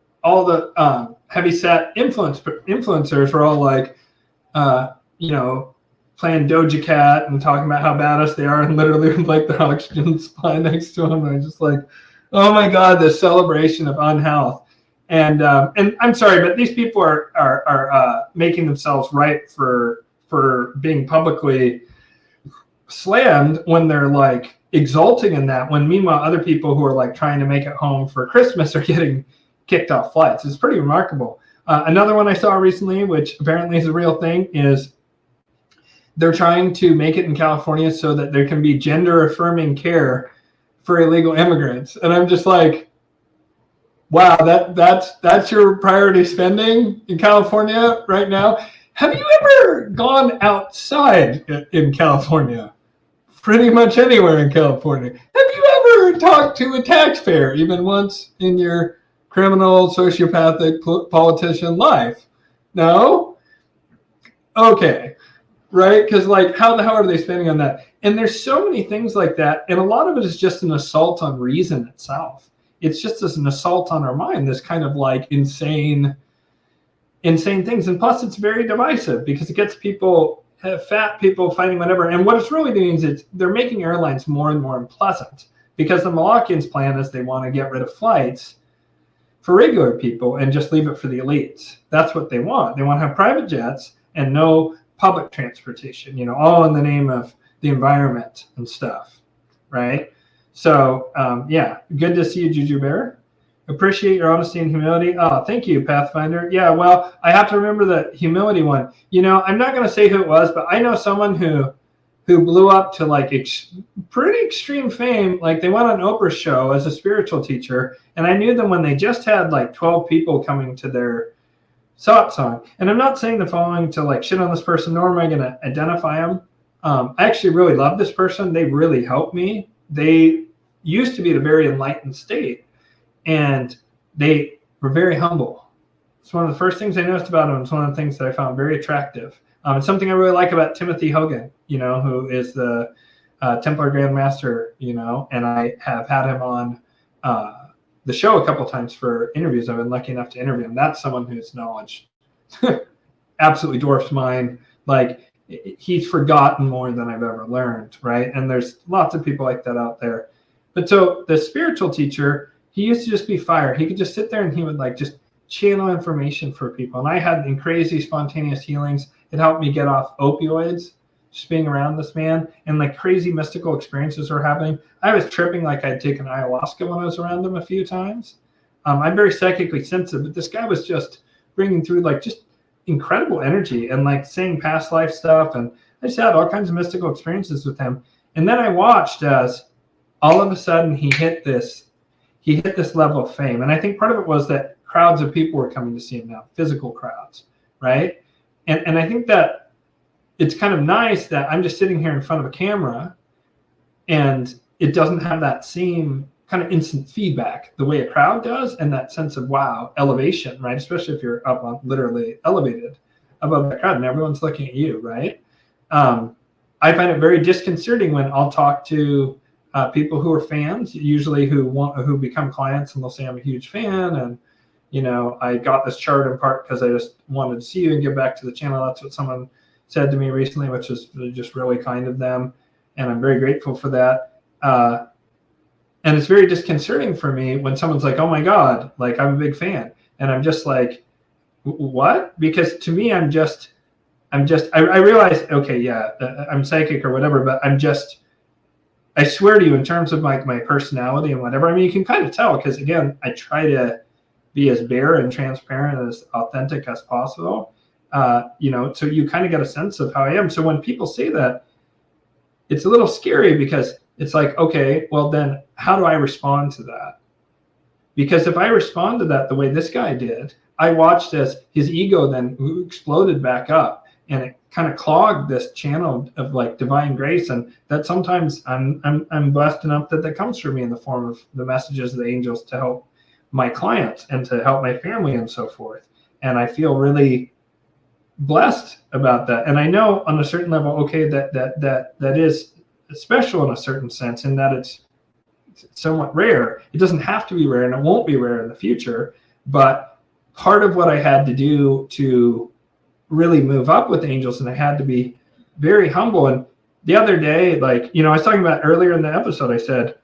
heavy set influencers were all like, playing Doja Cat and talking about how badass they are, and literally with like the oxygen supply next to them. I'm just like, oh my God, this celebration of unhealth. And I'm sorry, but these people are making themselves right for being publicly slammed when they're like exulting in that, when meanwhile other people who are like trying to make it home for Christmas are getting kicked off flights. It's pretty remarkable. Another one I saw recently, which apparently is a real thing, is they're trying to make it in California so that there can be gender affirming care for illegal immigrants. And I'm just like, wow, that's your priority spending in California right now. Have you ever gone outside in California? Pretty much anywhere in California. Have you ever talked to a taxpayer even once in your criminal, sociopathic politician life? No? Okay. Right? Because like, how the hell are they spending on that? And there's so many things like that. And a lot of it is just an assault on reason itself. It's just as an assault on our mind, this kind of like insane things. And plus it's very divisive because it gets people, fat people fighting whatever. And what it's really doing is they're making airlines more and more unpleasant, because the Malakians' plan is they want to get rid of flights for regular people and just leave it for the elites. That's what they want. They want to have private jets and no public transportation, all in the name of the environment and stuff, right? So, yeah, good to see you, Juju Bear. Appreciate your honesty and humility. Oh, thank you, Pathfinder. Yeah, well, I have to remember the humility one. I'm not going to say who it was, but I know someone who blew up to like pretty extreme fame. Like they went on Oprah's show as a spiritual teacher, and I knew them when they just had like 12 people coming to their song. And I'm not saying the following to like shit on this person, nor am I going to identify them. I actually really love this person. They really helped me. They used to be at a very enlightened state, and they were very humble. It's one of the first things I noticed about them. It's one of the things that I found very attractive. It's something I really like about Timothy Hogan, who is the Templar Grand Master, and I have had him on the show a couple of times for interviews. I've been lucky enough to interview him. That's someone whose knowledge absolutely dwarfs mine. Like, he's forgotten more than I've ever learned, right? And there's lots of people like that out there. But so the spiritual teacher, he used to just be fire. He could just sit there and he would like just channel information for people. And I had crazy spontaneous healings. It helped me get off opioids, just being around this man, and like crazy mystical experiences were happening. I was tripping like I'd taken ayahuasca when I was around him a few times. I'm very psychically sensitive, but this guy was just bringing through like just incredible energy and like saying past life stuff. And I just had all kinds of mystical experiences with him. And then I watched as all of a sudden he hit this level of fame. And I think part of it was that crowds of people were coming to see him now, physical crowds, right? And I think that it's kind of nice that I'm just sitting here in front of a camera and it doesn't have that same kind of instant feedback the way a crowd does, and that sense of, wow, elevation, right? Especially if you're up on literally elevated above that crowd and everyone's looking at you, right? I find it very disconcerting when I'll talk to people who are fans, usually who become clients, and they'll say I'm a huge fan, and I got this chart in part because I just wanted to see you and give back to the channel. That's what someone said to me recently, which is just really kind of them, and I'm very grateful for that. And it's very disconcerting for me when someone's like, "Oh my God, like I'm a big fan," and I'm just like, "What?" Because to me, I realize, okay, yeah, I'm psychic or whatever, but I swear to you, in terms of my personality and whatever, I mean, you can kind of tell because, again, I try to be as bare and transparent and as authentic as possible, so you kind of get a sense of how I am. So when people say that, it's a little scary because it's like, okay, well then how do I respond to that? Because if I respond to that the way this guy did, I watched as his ego then exploded back up, and it kind of clogged this channel of like divine grace. And that sometimes I'm blessed enough that comes from me in the form of the messages of the angels to help my clients and to help my family and so forth. And I feel really blessed about that. And I know on a certain level, okay, that is special in a certain sense, in that it's somewhat rare. It doesn't have to be rare, and it won't be rare in the future. But part of what I had to do to really move up with angels, and I had to be very humble. And the other day, like, I was talking about earlier in the episode, I said,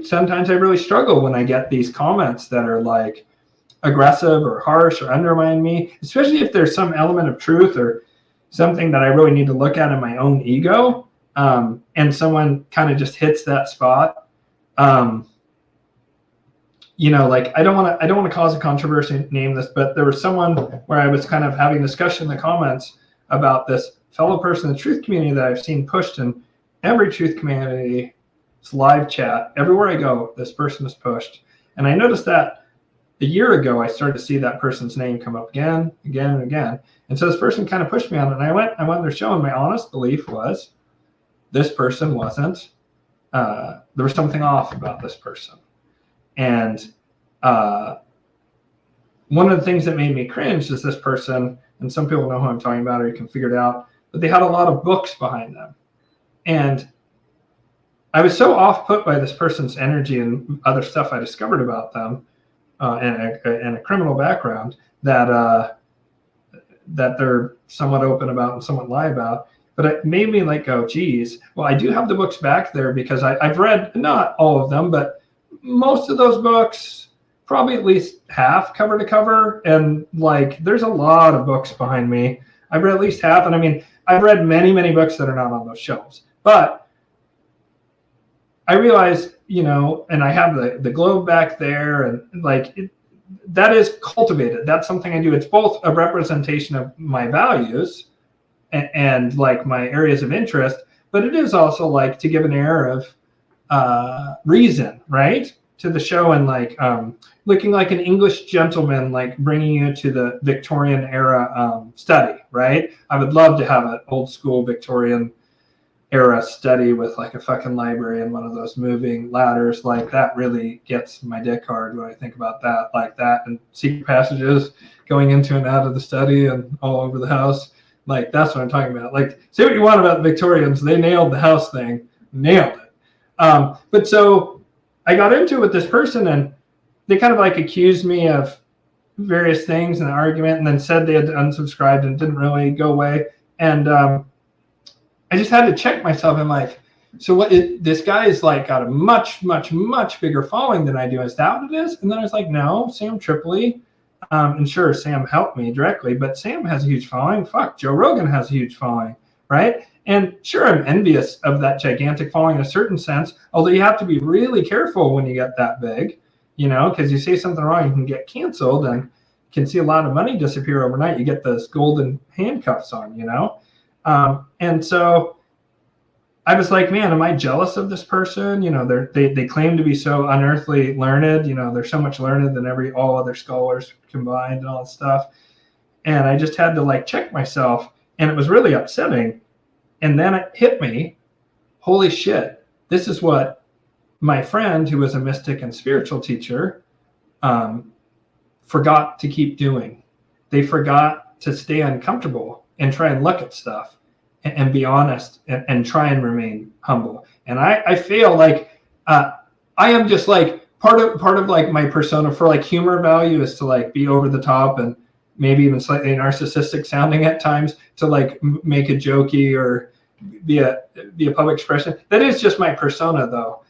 sometimes I really struggle when I get these comments that are like aggressive or harsh or undermine me, especially if there's some element of truth or something that I really need to look at in my own ego. And someone kind of just hits that spot. Like I don't want to cause a controversy, name this, but there was someone where I was kind of having discussion in the comments about this fellow person in the truth community that I've seen pushed in every truth community's live chat. Everywhere I go, this person is pushed. And I noticed that a year ago, I started to see that person's name come up again, and again. And so this person kind of pushed me on it. And I went on their show, and my honest belief was this person wasn't, there was something off about this person. And one of the things that made me cringe is this person, and some people know who I'm talking about or you can figure it out, but they had a lot of books behind them. And I was so off put by this person's energy and other stuff I discovered about them, and a criminal background that they're somewhat open about and somewhat lie about. But it made me like go, geez, well, I do have the books back there because I've read, not all of them, but most of those books, probably at least half cover to cover. And like, there's a lot of books behind me. I've read at least half. And I mean, I've read many, many books that are not on those shelves. But I realized, and I have the globe back there, and like that is cultivated. That's something I do. It's both a representation of my values and like my areas of interest, but it is also like to give an air of reason, right, to the show, and like looking like an English gentleman, like bringing you to the Victorian era study, right? I would love to have an old school Victorian era study with like a fucking library and one of those moving ladders. Like that really gets my dick hard when I think about that, like that, and secret passages going into and out of the study and all over the house. Like that's what I'm talking about. Like, say what you want about the Victorians, they nailed the house thing, nailed it. But so I got into it with this person, and they kind of like accused me of various things in the argument, and then said they had unsubscribed and didn't really go away. And I just had to check myself. I'm like, so what? This guy is like got a much, much, much bigger following than I do. Is that what it is? And then I was like, no, Sam Tripoli. And sure, Sam helped me directly, but Sam has a huge following. Fuck, Joe Rogan has a huge following, right? And sure, I'm envious of that gigantic following in a certain sense, although you have to be really careful when you get that big, because you say something wrong, you can get canceled and can see a lot of money disappear overnight. You get those golden handcuffs on, and so I was like, man, am I jealous of this person? They claim to be so unearthly learned. They're so much learned than all other scholars combined and all that stuff. And I just had to like check myself, and it was really upsetting. And then it hit me, holy shit, this is what my friend, who was a mystic and spiritual teacher, forgot to keep doing. They forgot to stay uncomfortable and try and look at stuff and be honest and try and remain humble. And I feel like I am just like part of like my persona for like humor value is to like be over the top and maybe even slightly narcissistic sounding at times to like make a jokey or be a public expression. That is just my persona though.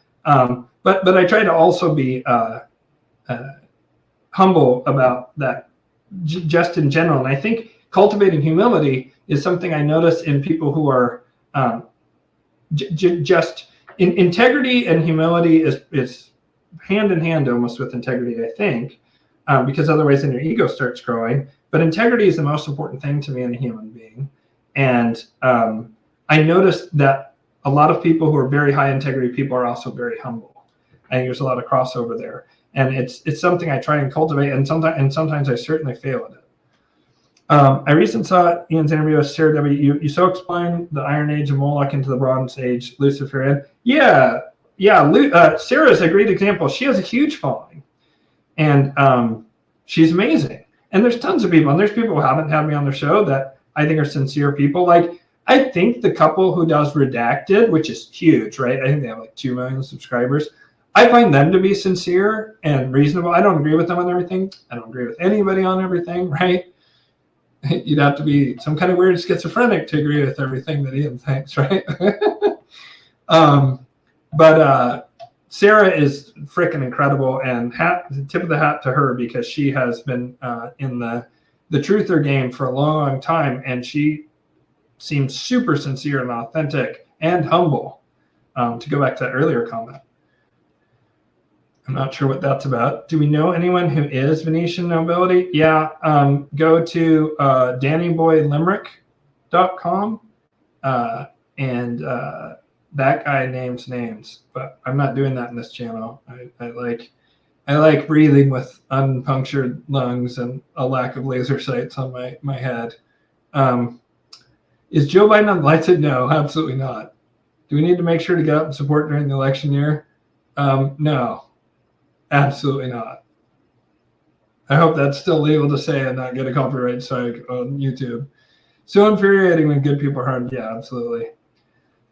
But I try to also be humble about that just in general. And I think cultivating humility is something I notice in people who are just integrity and humility is hand in hand almost with integrity, I think, because otherwise then your ego starts growing. But integrity is the most important thing to me in a human being. And I noticed that a lot of people who are very high integrity people are also very humble. I think there's a lot of crossover there. And it's something I try and cultivate, and sometimes I certainly fail at it. I recently saw Ian's interview with Sarah W. You so explained the Iron Age of Moloch into the Bronze Age Luciferian. Yeah. Sarah's a great example. She has a huge following, and she's amazing. And there's tons of people, and there's people who haven't had me on their show that I think are sincere people. Like, I think the couple who does Redacted, which is huge, right? I think they have like 2 million subscribers. I find them to be sincere and reasonable. I don't agree with them on everything. I don't agree with anybody on everything, right? You'd have to be some kind of weird schizophrenic to agree with everything that Ian thinks, right? But Sarah is freaking incredible, and tip of the hat to her, because she has been in the truther game for a long time, and she seems super sincere and authentic and humble. To go back to that earlier comment. I'm not sure what that's about. Do we know anyone who is Venetian nobility? Yeah, go to DannyBoyLimerick.com, and that guy names names, but I'm not doing that in this channel. I like breathing with unpunctured lungs and a lack of laser sights on my head. Is Joe Biden on the lights? No, absolutely not. Do we need to make sure to get out and support during the election year? No. Absolutely not. I hope that's still legal to say and not get a copyright strike on YouTube. So infuriating when good people are harmed. Yeah, absolutely.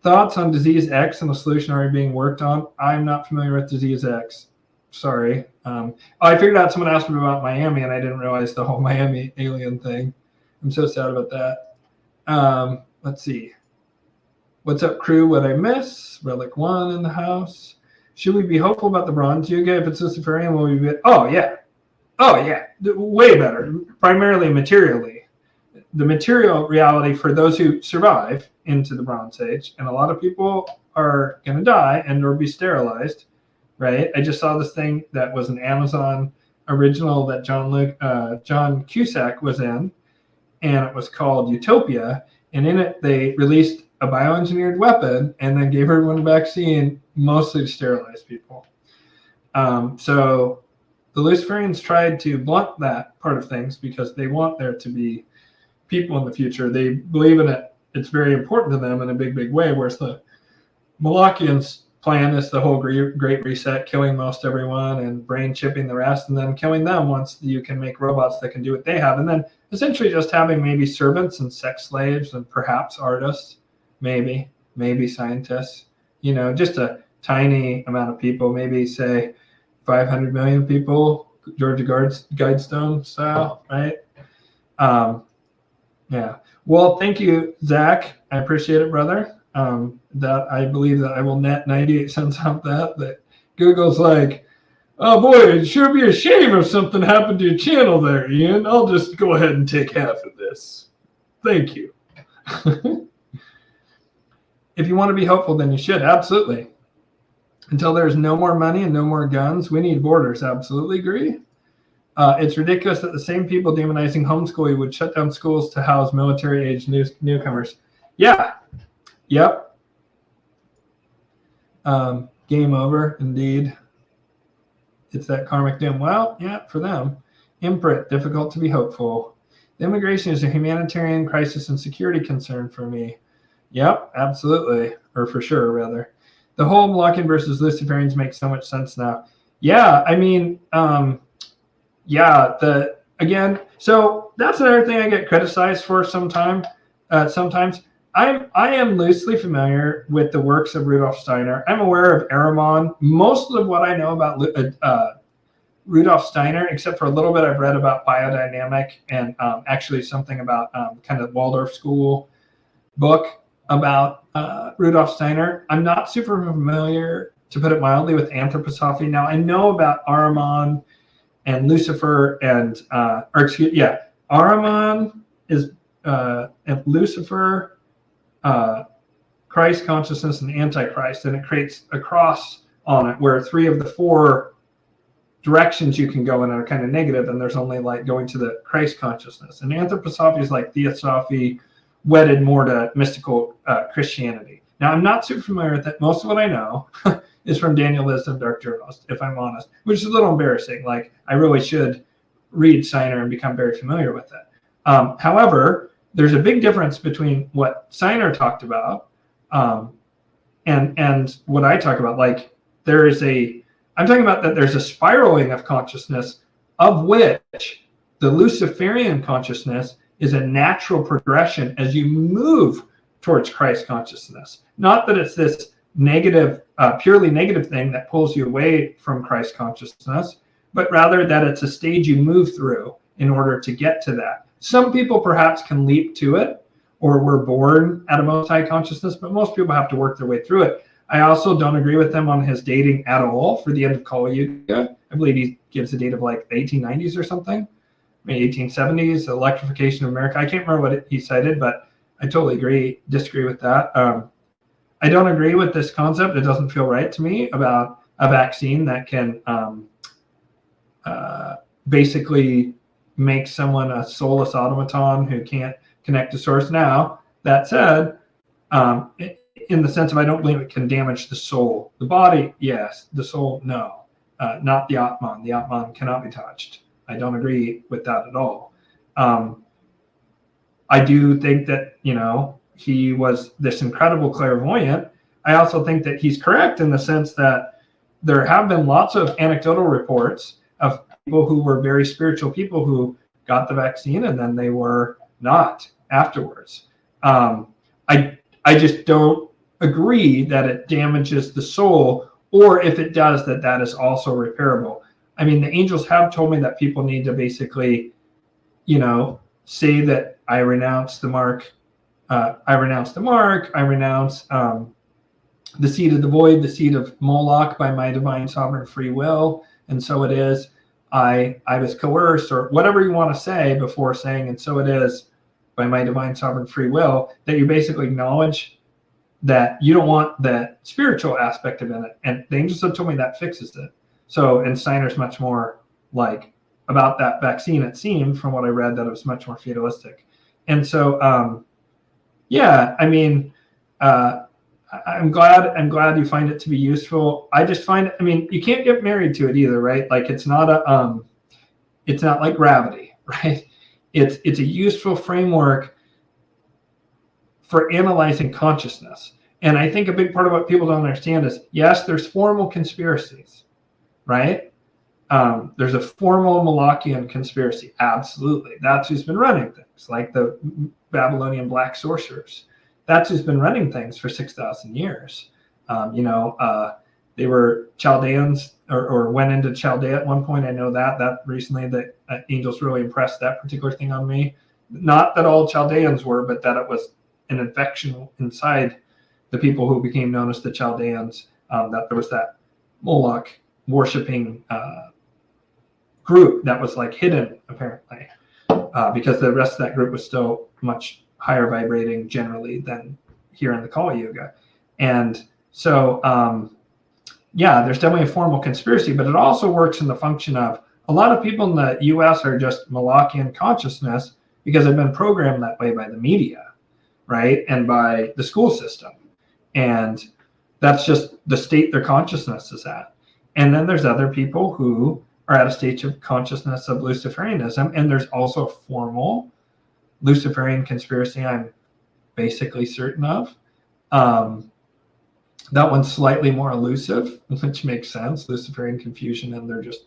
Thoughts on Disease X and the solution already being worked on? I'm not familiar with Disease X. Sorry. I figured out someone asked me about Miami, and I didn't realize the whole Miami alien thing. I'm so sad about that. Let's see. What's up, crew? What I miss? Relic 1 in the house. Should we be hopeful about the Bronze Yuga? If it's Luciferian, will we be? Oh, yeah. Way better. Primarily materially. The material reality for those who survive into the Bronze Age, and a lot of people are going to die and or be sterilized, right? I just saw this thing that was an Amazon original that John Cusack was in, and it was called Utopia. And in it, they released a bioengineered weapon and then gave everyone a vaccine, mostly to sterilize people. So the Luciferians tried to blunt that part of things because they want there to be people in the future. They believe in it. It's very important to them in a big, big way, whereas the Molochians' plan is the whole great reset, killing most everyone and brain chipping the rest, and then killing them once you can make robots that can do what they have. And then essentially just having maybe servants and sex slaves and perhaps artists, maybe scientists, just a tiny amount of people, maybe say 500 million people, Georgia Guidestone style, right? Yeah. Well, thank you, Zach. I appreciate it, brother. That I believe that I will net 98 cents off that Google's like, oh boy, it sure be a shame if something happened to your channel there, Ian. I'll just go ahead and take half of this. Thank you. If you want to be hopeful, then you should. Absolutely. Until there's no more money and no more guns, we need borders. Absolutely agree. It's ridiculous that the same people demonizing homeschooling would shut down schools to house military-age newcomers. Yeah. Yep. Game over, indeed. It's that karmic doom. Well, yeah, for them. Imprint, difficult to be hopeful. The immigration is a humanitarian crisis and security concern for me. Yep, absolutely. Or for sure, rather. The whole Molochian versus Luciferians makes so much sense now. Yeah, I mean, again, so that's another thing I get criticized for sometimes. I am loosely familiar with the works of Rudolf Steiner. I'm aware of Ahriman. Most of what I know about Rudolf Steiner, except for a little bit I've read about biodynamic and actually something about kind of Waldorf School book about Rudolf Steiner. I'm not super familiar, to put it mildly, with anthroposophy. Now, I know about Ahriman and Lucifer and, Ahriman is and Lucifer, Christ consciousness, and Antichrist, and it creates a cross on it where 3 of the 4 directions you can go in are kind of negative, and there's only like going to the Christ consciousness. And anthroposophy is like theosophy, wedded more to mystical Christianity. Now, I'm not super familiar with it. Most of what I know is from Daniel List of Dark Journalist, if I'm honest, which is a little embarrassing. Like, I really should read Steiner and become very familiar with it. However, there's a big difference between what Steiner talked about and what I talk about. Like, I'm talking about that there's a spiraling of consciousness, of which the Luciferian consciousness is a natural progression as you move towards Christ consciousness. Not that it's this negative, purely negative thing that pulls you away from Christ consciousness, but rather that it's a stage you move through in order to get to that. Some people perhaps can leap to it, or were born at a most high consciousness, but most people have to work their way through it. I also don't agree with them on his dating at all for the end of Kali Yuga. I believe he gives a date of like the 1890s or something, maybe 1870s, electrification of America. I can't remember what he cited, but I totally disagree with that. I don't agree with this concept. It doesn't feel right to me about a vaccine that can basically make someone a soulless automaton who can't connect to source. Now, that said, in the sense of I don't believe it can damage the soul. The body, yes. The soul, no. Not the Atman. The Atman cannot be touched. I don't agree with that at all. I do think that, he was this incredible clairvoyant. I also think that he's correct in the sense that there have been lots of anecdotal reports of people who were very spiritual people who got the vaccine and then they were not afterwards. I just don't agree that it damages the soul, or if it does, that is also repairable. I mean, the angels have told me that people need to basically, say that I renounce the mark. I renounce the seed of the void, the seed of Moloch by my divine sovereign free will. And so it is. I was coerced, or whatever you want to say before saying, and so it is by my divine sovereign free will, that you basically acknowledge that you don't want that spiritual aspect of it. And the angels have told me that fixes it. So, and Steiner's much more like about that vaccine, it seemed from what I read, that it was much more fatalistic. And so, I mean, I'm glad you find it to be useful. I just find, you can't get married to it either, right? Like it's not like gravity, right? It's a useful framework for analyzing consciousness. And I think a big part of what people don't understand is, yes, there's formal conspiracies, right? There's a formal Molochian conspiracy. Absolutely. That's who's been running things, like the Babylonian black sorcerers. That's who's been running things for 6,000 years. They were Chaldeans or went into Chaldea at one point. I know that recently the angels really impressed that particular thing on me. Not that all Chaldeans were, but that it was an infection inside the people who became known as the Chaldeans, that there was that Moloch worshiping group that was like hidden apparently, because the rest of that group was still much higher vibrating generally than here in the Kali Yuga. And so, there's definitely a formal conspiracy, but it also works in the function of a lot of people in the US are just Molochian consciousness because they've been programmed that way by the media, right? And by the school system. And that's just the state their consciousness is at. And then there's other people who are at a state of consciousness of Luciferianism. And there's also a formal Luciferian conspiracy I'm basically certain of. That one's slightly more elusive, which makes sense. Luciferian confusion, and they're just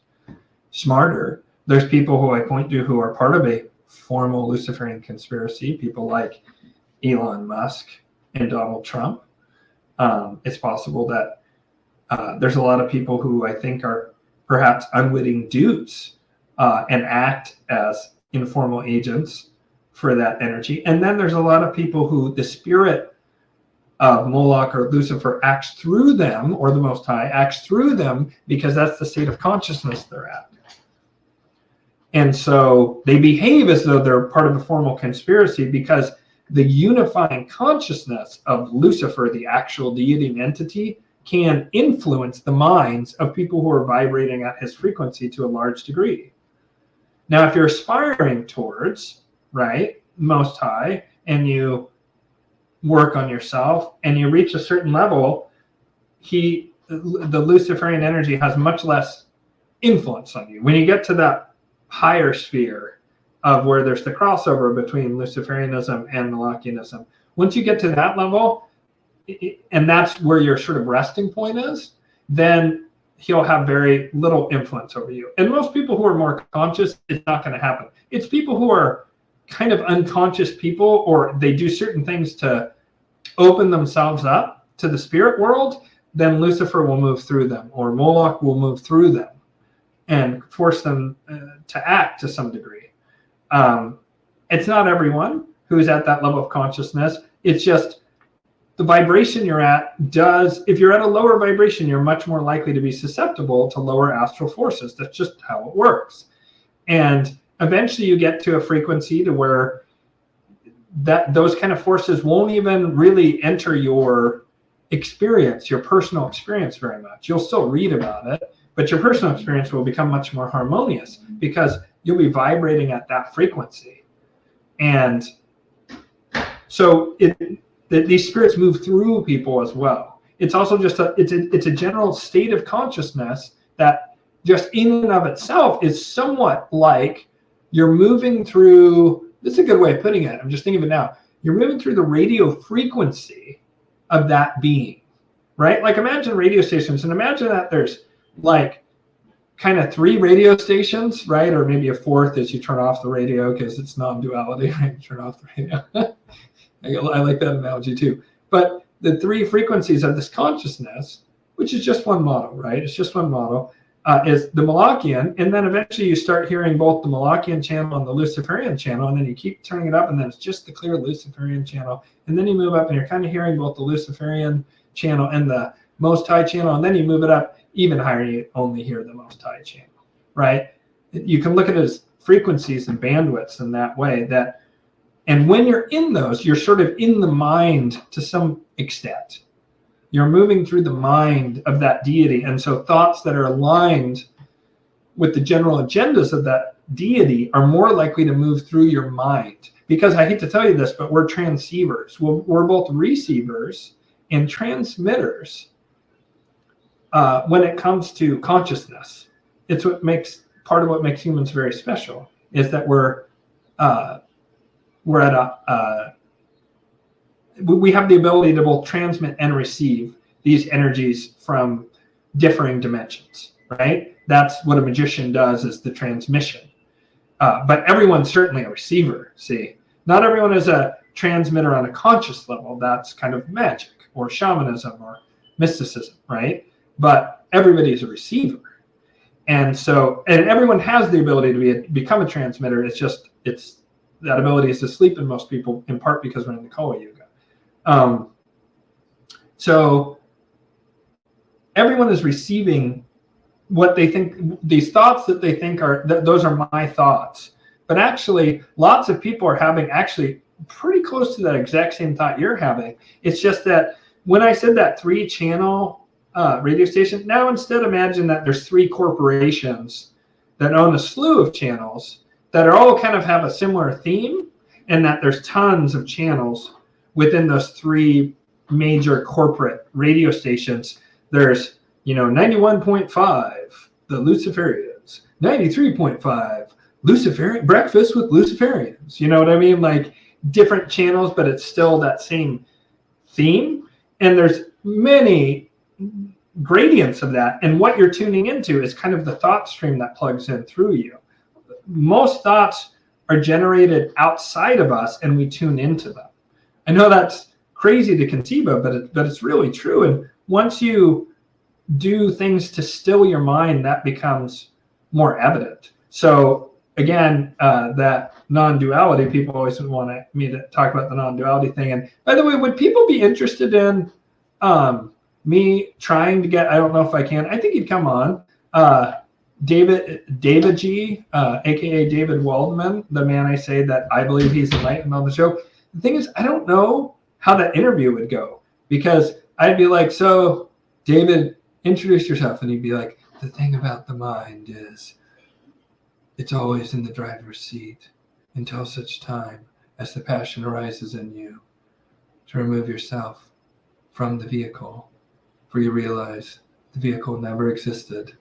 smarter. There's people who I point to who are part of a formal Luciferian conspiracy, people like Elon Musk and Donald Trump. It's possible that there's a lot of people who I think are perhaps unwitting dupes and act as informal agents for that energy. And then there's a lot of people who the spirit of Moloch or Lucifer acts through them, or the Most High acts through them, because that's the state of consciousness they're at. And so they behave as though they're part of a formal conspiracy, because the unifying consciousness of Lucifer, the actual deity and entity, can influence the minds of people who are vibrating at his frequency to a large degree. Now, if you're aspiring towards, right, Most High, and you work on yourself and you reach a certain level, the Luciferian energy has much less influence on you. When you get to that higher sphere of where there's the crossover between Luciferianism and Molochianism, once you get to that level, and that's where your sort of resting point is, then he'll have very little influence over you. And most people who are more conscious, it's not going to happen. It's people who are kind of unconscious people, or they do certain things to open themselves up to the spirit world, then Lucifer will move through them, or Moloch will move through them and force them to act to some degree. It's not everyone who's at that level of consciousness. It's just the vibration you're at does, if you're at a lower vibration, you're much more likely to be susceptible to lower astral forces. That's just how it works. And eventually you get to a frequency to where those kind of forces won't even really enter your experience, your personal experience very much. You'll still read about it, but your personal experience will become much more harmonious because you'll be vibrating at that frequency. And so these spirits move through people as well. It's also just it's a general state of consciousness that just in and of itself is somewhat like you're moving through, this is a good way of putting it, I'm just thinking of it now, you're moving through the radio frequency of that being, right? Like imagine radio stations, and imagine that there's like kind of 3 radio stations, right? Or maybe a 4th as you turn off the radio because it's non-duality, right? You turn off the radio. I like that analogy too. But the 3 frequencies of this consciousness, which is just one model, right? It's just one model, is the Molochian. And then eventually you start hearing both the Molochian channel and the Luciferian channel. And then you keep turning it up, and then it's just the clear Luciferian channel. And then you move up and you're kind of hearing both the Luciferian channel and the Most High channel. And then you move it up even higher, you only hear the Most High channel, right? You can look at it as frequencies and bandwidths in that way. And when you're in those, you're sort of in the mind to some extent. You're moving through the mind of that deity. And so thoughts that are aligned with the general agendas of that deity are more likely to move through your mind. Because I hate to tell you this, but we're transceivers. We're both receivers and transmitters when it comes to consciousness. It's part of what makes humans very special, is that we have the ability to both transmit and receive these energies from differing dimensions, right? That's what a magician does, is the transmission. But everyone's certainly a receiver, see? Not everyone is a transmitter on a conscious level. That's kind of magic or shamanism or mysticism, right? But everybody is a receiver. And everyone has the ability to become a transmitter. It's just, that ability is asleep in most people, in part because we're in the Kali Yuga. So everyone is receiving what they think, these thoughts that they think those are my thoughts. But actually, lots of people are having actually pretty close to that exact same thought you're having. It's just that when I said that 3-channel radio station, now instead imagine that there's 3 corporations that own a slew of channels that are all kind of have a similar theme, and that there's tons of channels within those 3 major corporate radio stations. There's, 91.5, the Luciferians, 93.5, Luciferian breakfast with Luciferians. You know what I mean? Like different channels, but it's still that same theme. And there's many gradients of that. And what you're tuning into is kind of the thought stream that plugs in through you. most thoughts are generated outside of us and we tune into them. I know that's crazy to conceive of, but it's really true. And once you do things to still your mind, that becomes more evident. So again, that non-duality, people always want me to talk about the non-duality thing. And by the way, would people be interested in me trying to get, I don't know if I can, I think he'd come on, David G, aka David Waldman, the man I say that I believe he's enlightened on the show. The thing is, I don't know how that interview would go, because I'd be like, so David, introduce yourself. And he'd be like, the thing about the mind is it's always in the driver's seat until such time as the passion arises in you to remove yourself from the vehicle, for you realize the vehicle never existed.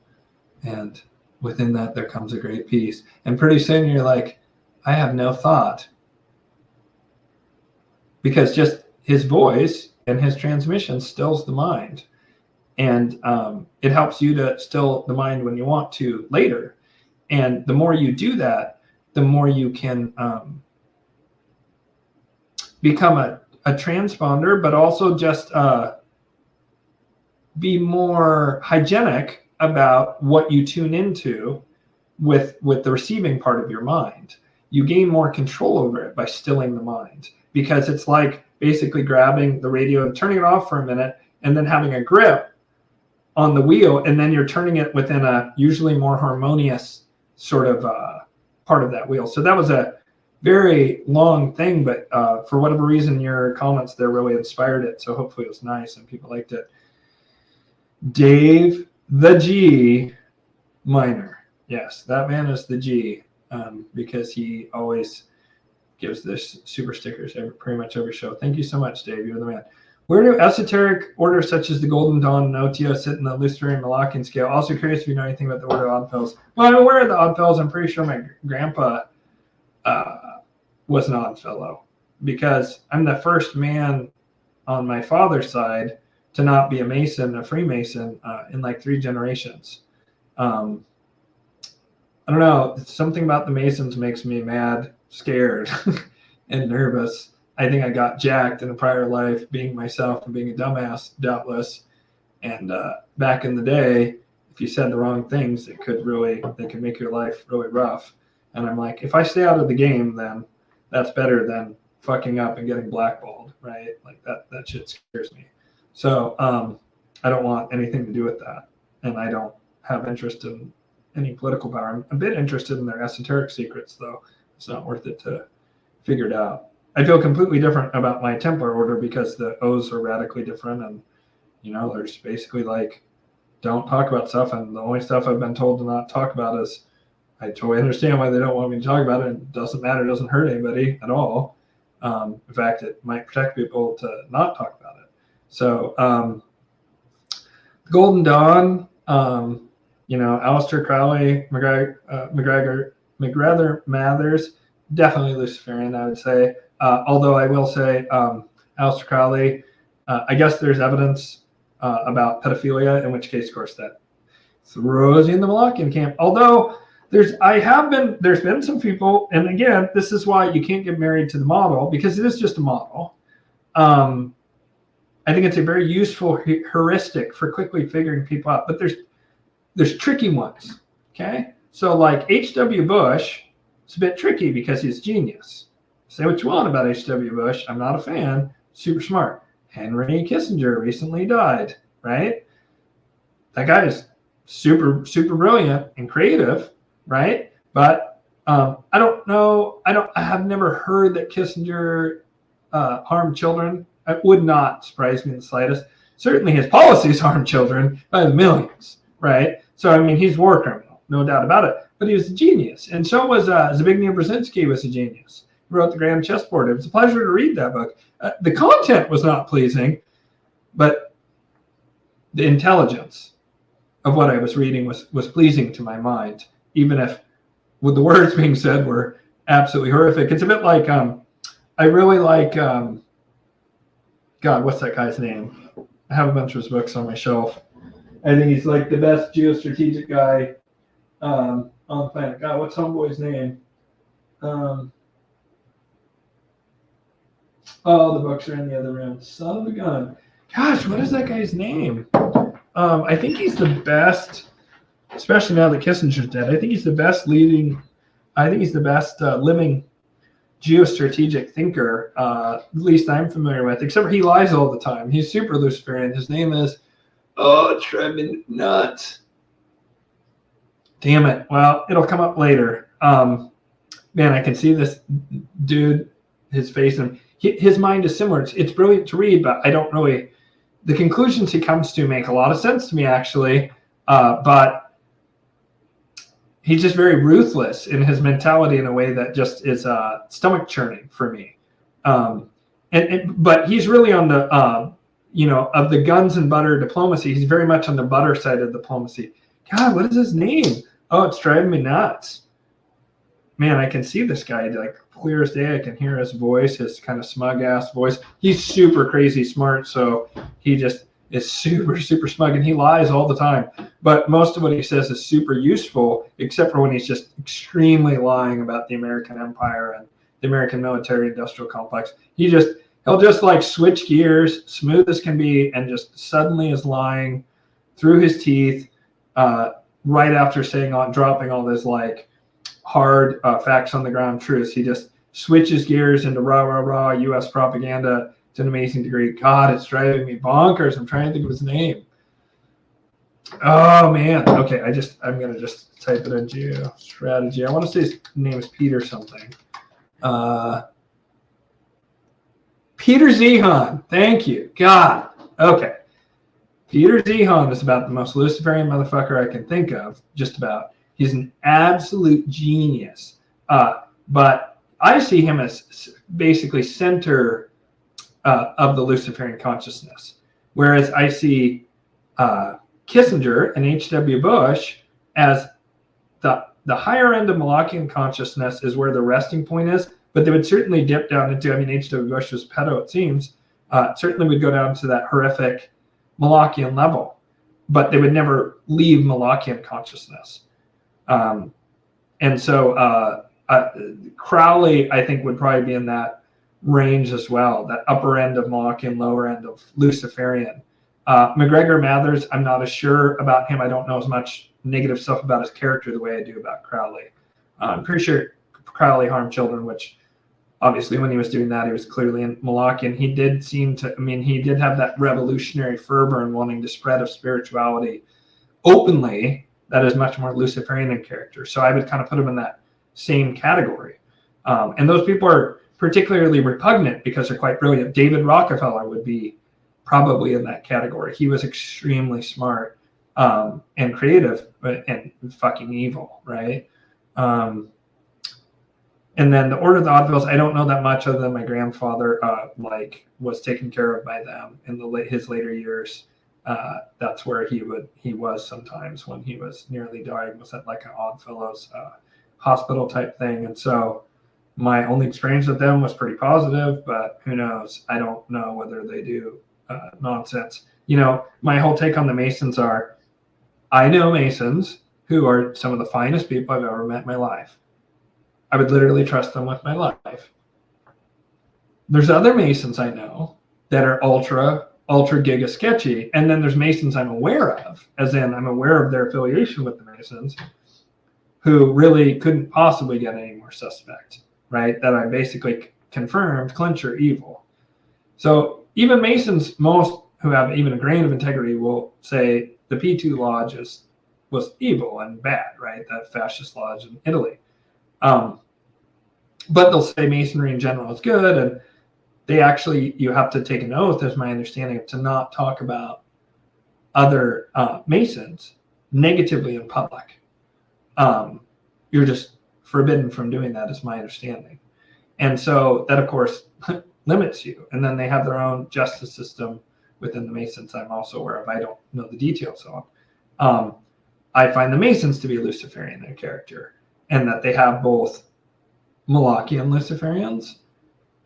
And within that, there comes a great peace. And pretty soon you're like, I have no thought. Because just his voice and his transmission stills the mind. And it helps you to still the mind when you want to later. And the more you do that, the more you can become a transponder, but also just be more hygienic about what you tune into with the receiving part of your mind. You gain more control over it by stilling the mind, because it's like basically grabbing the radio and turning it off for a minute and then having a grip on the wheel, and then you're turning it within a usually more harmonious sort of part of that wheel. So that was a very long thing, but for whatever reason, your comments there really inspired it. So hopefully it was nice and people liked it. Dave the G Minor. Yes, that man is the G, because he always gives this super stickers pretty much every show. Thank you so much, Dave. You're the man. Where do esoteric orders such as the Golden Dawn and OTO sit in the Luciferian Malachian scale? Also curious if you know anything about the Order of Oddfellows. Well, I'm aware of the Oddfellows. I'm pretty sure my grandpa was an Oddfellow, because I'm the first man on my father's side to not be a Mason, a Freemason, in like 3 generations. I don't know. Something about the Masons makes me mad, scared, and nervous. I think I got jacked in a prior life, being myself and being a dumbass, doubtless. And back in the day, if you said the wrong things, they could make your life really rough. And I'm like, if I stay out of the game, then that's better than fucking up and getting blackballed, right? Like that shit scares me. So I don't want anything to do with that. And I don't have interest in any political power. I'm a bit interested in their esoteric secrets, though. It's not worth it to figure it out. I feel completely different about my Templar order, because the O's are radically different. And, they're just basically like, don't talk about stuff. And the only stuff I've been told to not talk about is, I totally understand why they don't want me to talk about it. It doesn't matter. It doesn't hurt anybody at all. In fact, it might protect people to not talk about it. So Golden Dawn, Aleister Crowley, McGregor Mathers, definitely Luciferian, I would say. Although I will say, Aleister Crowley, I guess there's evidence about pedophilia, in which case, of course, that throws you in the Malachian camp. Although there's been some people, and again, this is why you can't get married to the model, because it is just a model. I think it's a very useful heuristic for quickly figuring people out, but there's tricky ones. Okay, so like H.W. Bush, it's a bit tricky because he's genius. Say what you want about H.W. Bush. I'm not a fan. Super smart. Henry Kissinger recently died, right? That guy is super, super brilliant and creative, right? But I don't know. I have never heard that Kissinger harmed children. It would not surprise me in the slightest. Certainly his policies harm children by the millions, right? So, I mean, he's war criminal, no doubt about it. But he was a genius. And so was Zbigniew Brzezinski was a genius. He wrote The Grand Chessboard. It was a pleasure to read that book. The content was not pleasing, but the intelligence of what I was reading was pleasing to my mind, even if with the words being said were absolutely horrific. It's a bit like, I really like, God, what's that guy's name? I have a bunch of his books on my shelf. I think he's like the best geostrategic guy on the planet. God, what's homeboy's name? Oh, the books are in the other room. Son of a gun. Gosh, what is that guy's name? I think he's the best, especially now that Kissinger's dead. I think he's the best living geostrategic thinker, at least I'm familiar with, except for he lies all the time. He's super Luciferian. His name is, it's driving me nuts. Damn it. Well, it'll come up later. Man, I can see this dude, his face, and his mind is similar. It's brilliant to read, but I don't really, the conclusions he comes to make a lot of sense to me, actually. But he's just very ruthless in his mentality in a way that just is stomach churning for me. But he's really on the, of the guns and butter diplomacy. He's very much on the butter side of diplomacy. God, what is his name? Oh, it's driving me nuts. Man, I can see this guy like clear as day. I can hear his voice, his kind of smug ass voice. He's super crazy smart, so he just is super, super smug, and he lies all the time. But most of what he says is super useful, except for when he's just extremely lying about the American empire and the American military-industrial complex. He'll just like switch gears, smooth as can be, and just suddenly is lying through his teeth right after dropping all this like hard facts on the ground truths. He just switches gears into rah U.S. propaganda to an amazing degree. God, it's driving me bonkers. I'm trying to think of his name. Oh man. Okay, I'm gonna just type it in geostrategy. I want to say his name is Peter something. Peter Zehan. Thank you. God. Okay. Peter Zehan is about the most Luciferian motherfucker I can think of. Just about. He's an absolute genius. But I see him as basically center of the Luciferian consciousness. Whereas I see Kissinger and H.W. Bush as the higher end of Malachian consciousness is where the resting point is, but they would certainly dip down into, H.W. Bush was pedo, it seems, certainly would go down to that horrific Malachian level, but they would never leave Malachian consciousness. And so Crowley, I think, would probably be in that range as well, that upper end of Malachian, lower end of Luciferian. McGregor Mathers, I'm not as sure about him. I don't know as much negative stuff about his character the way I do about Crowley. I'm pretty sure Crowley harmed children, which obviously when he was doing that, he was clearly in Malachian. He did he did have that revolutionary fervor and wanting to spread of spirituality openly. That is much more Luciferian in character. So I would kind of put him in that same category. And those people are particularly repugnant because they're quite brilliant. David Rockefeller would be probably in that category. He was extremely smart and creative, and fucking evil, right? And then the Order of the Oddfellows, I don't know that much other than my grandfather was taken care of by them in his later years. That's where he was sometimes when he was nearly dying, was at like an Oddfellows hospital type thing. And so my only experience with them was pretty positive, but who knows? I don't know whether they do nonsense. My whole take on the Masons are, I know Masons who are some of the finest people I've ever met in my life. I would literally trust them with my life. There's other Masons I know that are ultra giga sketchy, and then there's Masons I'm aware of, as in I'm aware of their affiliation with the Masons, who really couldn't possibly get any more suspect, right? That I basically confirmed clinch are evil. So even Masons, most who have even a grain of integrity, will say the P2 Lodge was evil and bad, right? That fascist lodge in Italy. But they'll say Masonry in general is good, and they actually, you have to take an oath, as my understanding, to not talk about other Masons negatively in public. You're just forbidden from doing that, is my understanding. And so that, of course, limits you. And then they have their own justice system within the Masons I'm also aware of. I don't know the details on. I find the Masons to be Luciferian in character, and that they have both Malachian Luciferians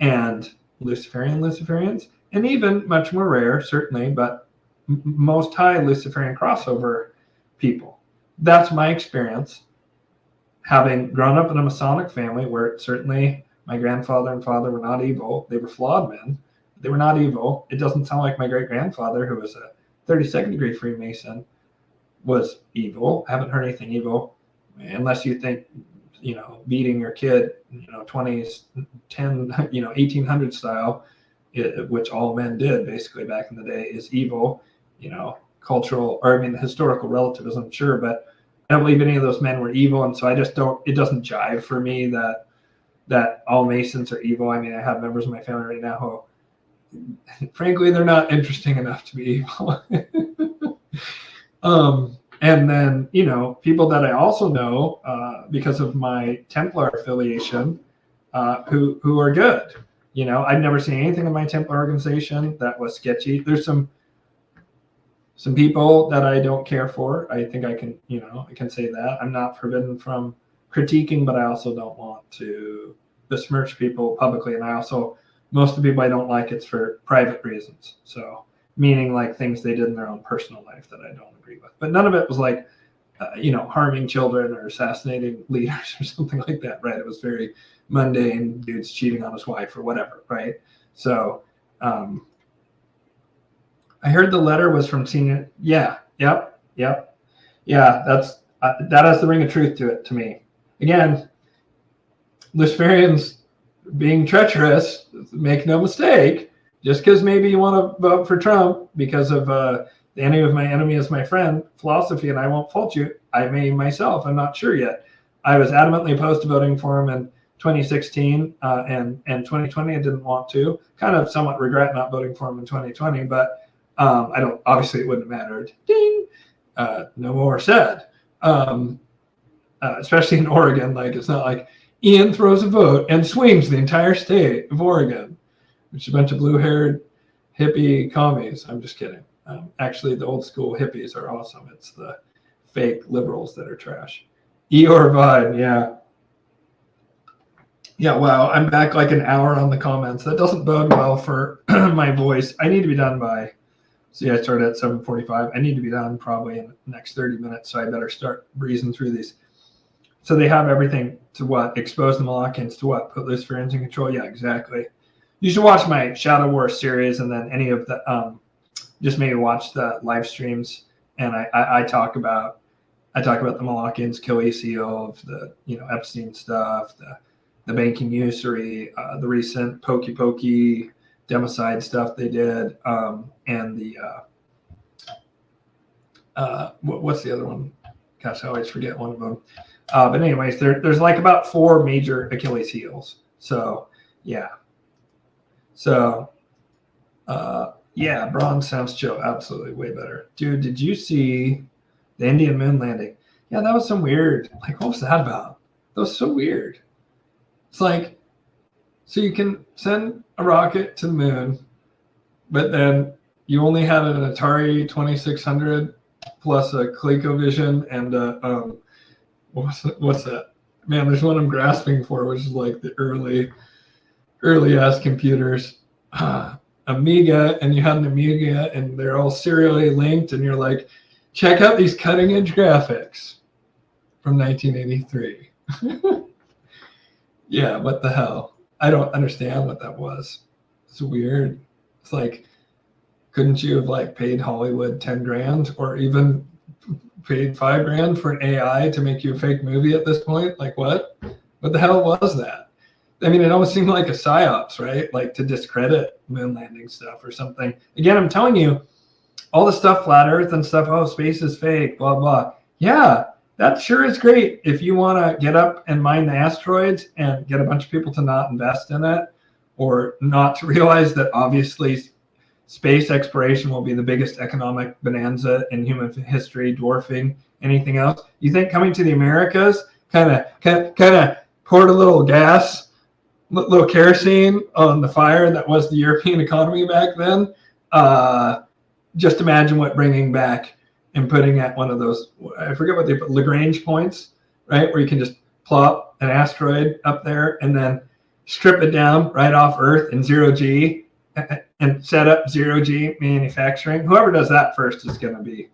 and Luciferians, and even much more rare, certainly, but most high Luciferian crossover people. That's my experience. having grown up in a Masonic family where certainly my grandfather and father were not evil. They were flawed men. They were not evil. It doesn't sound like my great-grandfather, who was a 32nd degree Freemason, was evil. I haven't heard anything evil, unless you think, beating your kid, 20s, 10, 1800 style, which all men did basically back in the day, is evil. Cultural, historical relativism, sure, but I don't believe any of those men were evil, and so I just don't. It doesn't jive for me that all Masons are evil. I have members of my family right now who, frankly, they're not interesting enough to be evil. And then, people that I also know because of my Templar affiliation, who are good. I've never seen anything in my Templar organization that was sketchy. There's some people that I don't care for. I think I can, I can say that. I'm not forbidden from critiquing, but I also don't want to besmirch people publicly. And most of the people I don't like, it's for private reasons. So meaning like things they did in their own personal life that I don't agree with. But none of it was like, harming children or assassinating leaders or something like that, right? It was very mundane, dudes cheating on his wife or whatever, right? So I heard the letter was from senior. Yeah, yep. Yeah, that's that has the ring of truth to it to me. Again, Luciferians being treacherous, make no mistake, just because maybe you want to vote for Trump because of the enemy of my enemy is my friend philosophy, and I won't fault you. I may myself, I'm not sure yet. I was adamantly opposed to voting for him in 2016 and 2020. I didn't want to. Kind of somewhat regret not voting for him in 2020, but I don't. Obviously, it wouldn't have mattered. Ding. No more said. Especially in Oregon, like it's not like Ian throws a vote and swings the entire state of Oregon, which is a bunch of blue-haired hippie commies. I'm just kidding. Actually, the old school hippies are awesome. It's the fake liberals that are trash. Eeyore Vine, yeah. Yeah, wow, I'm back like an hour on the comments. That doesn't bode well for my voice. I need to be done by, I started at 7:45. I need to be done probably in the next 30 minutes, so I better start breezing through these. So they have everything to what? Expose the Molochans to what? Put Luciferians in control? Yeah, exactly. You should watch my Shadow War series and then any of the, just maybe watch the live streams. And I talk about the Molochans, kill ACO, of the, Epstein stuff, the banking usury, the recent pokey democide stuff they did, and the what's the other one? Gosh, I always forget one of them. But anyways, there's like about 4 major Achilles heels. So yeah. So yeah, bronze sounds chill. Absolutely, way better. Dude, did you see the Indian moon landing? Yeah, that was some weird. Like, what was that about? That was so weird. It's like, so you can send a rocket to the moon, but then you only had an Atari 2600 plus a ColecoVision and a, what's that? Man, there's one I'm grasping for, which is like the early ass computers. Amiga, and you had an Amiga, and they're all serially linked, and you're like, check out these cutting edge graphics from 1983. Yeah, what the hell? I don't understand what that was. It's weird. It's like, couldn't you have like paid Hollywood 10 grand or even paid $5 grand for an AI to make you a fake movie at this point? Like what? What the hell was that? I mean, it almost seemed like a psyops, right? Like to discredit moon landing stuff or something. Again, I'm telling you, all the stuff, flat Earth and stuff, oh, space is fake, blah, blah. Yeah, that sure is great if you want to get up and mine the asteroids and get a bunch of people to not invest in it or not to realize that obviously space exploration will be the biggest economic bonanza in human history, dwarfing anything else. You think coming to the Americas kind of poured a little gas, little kerosene on the fire that was the European economy back then? Just imagine what bringing back and putting at one of those, I forget what they put, Lagrange points, right? Where you can just plop an asteroid up there and then strip it down right off Earth in 0G and set up 0G manufacturing. Whoever does that first is going to be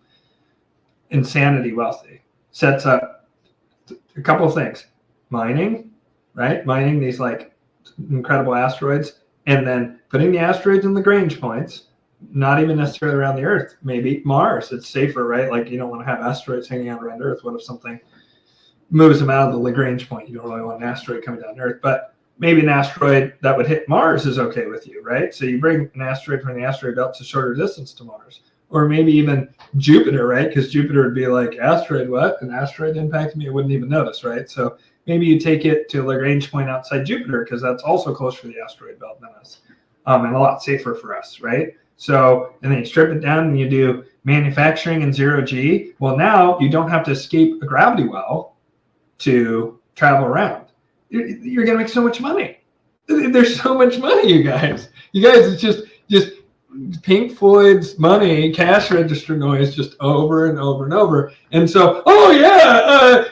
insanity wealthy. Sets up a couple of things. Mining, right? Mining these like incredible asteroids, and then putting the asteroids in Lagrange points, not even necessarily around the Earth, maybe Mars. It's safer, right? Like you don't want to have asteroids hanging out around Earth. What if something moves them out of the Lagrange point? You don't really want an asteroid coming down to Earth, but maybe an asteroid that would hit Mars is okay with you, right? So you bring an asteroid from the asteroid belt to shorter distance to Mars. Or maybe even Jupiter, right? Because Jupiter would be like, asteroid, what? An asteroid impacted me? I wouldn't even notice, right? So maybe you take it to a Lagrange point outside Jupiter because that's also closer to the asteroid belt than us, and a lot safer for us, right? So, and then you strip it down and you do manufacturing in zero G. Well, now you don't have to escape a gravity well to travel around. You're going to make so much money. There's so much money, you guys. You guys, it's just Pink Floyd's money, cash register noise, just over and over and over. And so, oh yeah,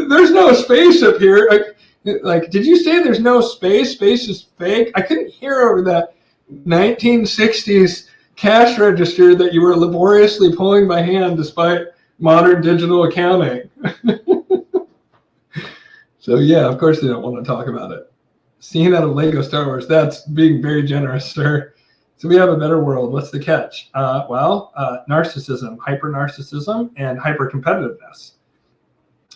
there's no space up here. Like, did you say there's no space? Space is fake. I couldn't hear over that 1960s cash register that you were laboriously pulling by hand despite modern digital accounting. So yeah, of course they don't want to talk about it. Scene out of Lego Star Wars. That's being very generous, sir. So we have a better world. What's the catch? Narcissism, hyper-narcissism, and hyper-competitiveness.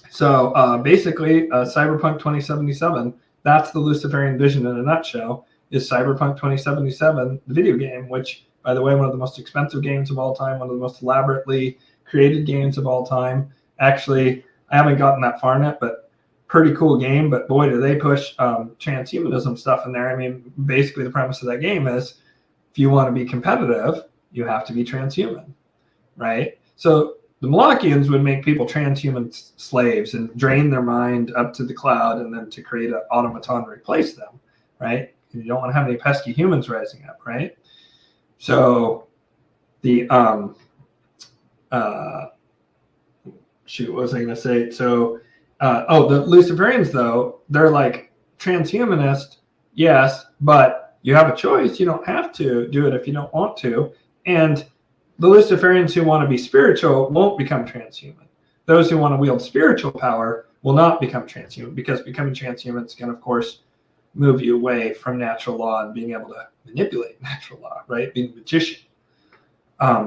So basically, Cyberpunk 2077, that's the Luciferian vision in a nutshell, is Cyberpunk 2077, the video game, which, by the way, one of the most expensive games of all time, one of the most elaborately created games of all time. Actually, I haven't gotten that far yet, but pretty cool game. But boy, do they push transhumanism stuff in there. I mean, basically the premise of that game is, if you want to be competitive, you have to be transhuman, right? So the Malachians would make people transhuman slaves and drain their mind up to the cloud and then to create an automaton to replace them, right? And you don't want to have any pesky humans rising up, right? So the, what was I going to say? So, the Luciferians, though, they're like transhumanist, yes, but you have a choice. You don't have to do it if you don't want to. And the Luciferians who want to be spiritual won't become transhuman. Those who want to wield spiritual power will not become transhuman, because becoming transhuman is going to, of course, move you away from natural law and being able to manipulate natural law, right? Being a magician.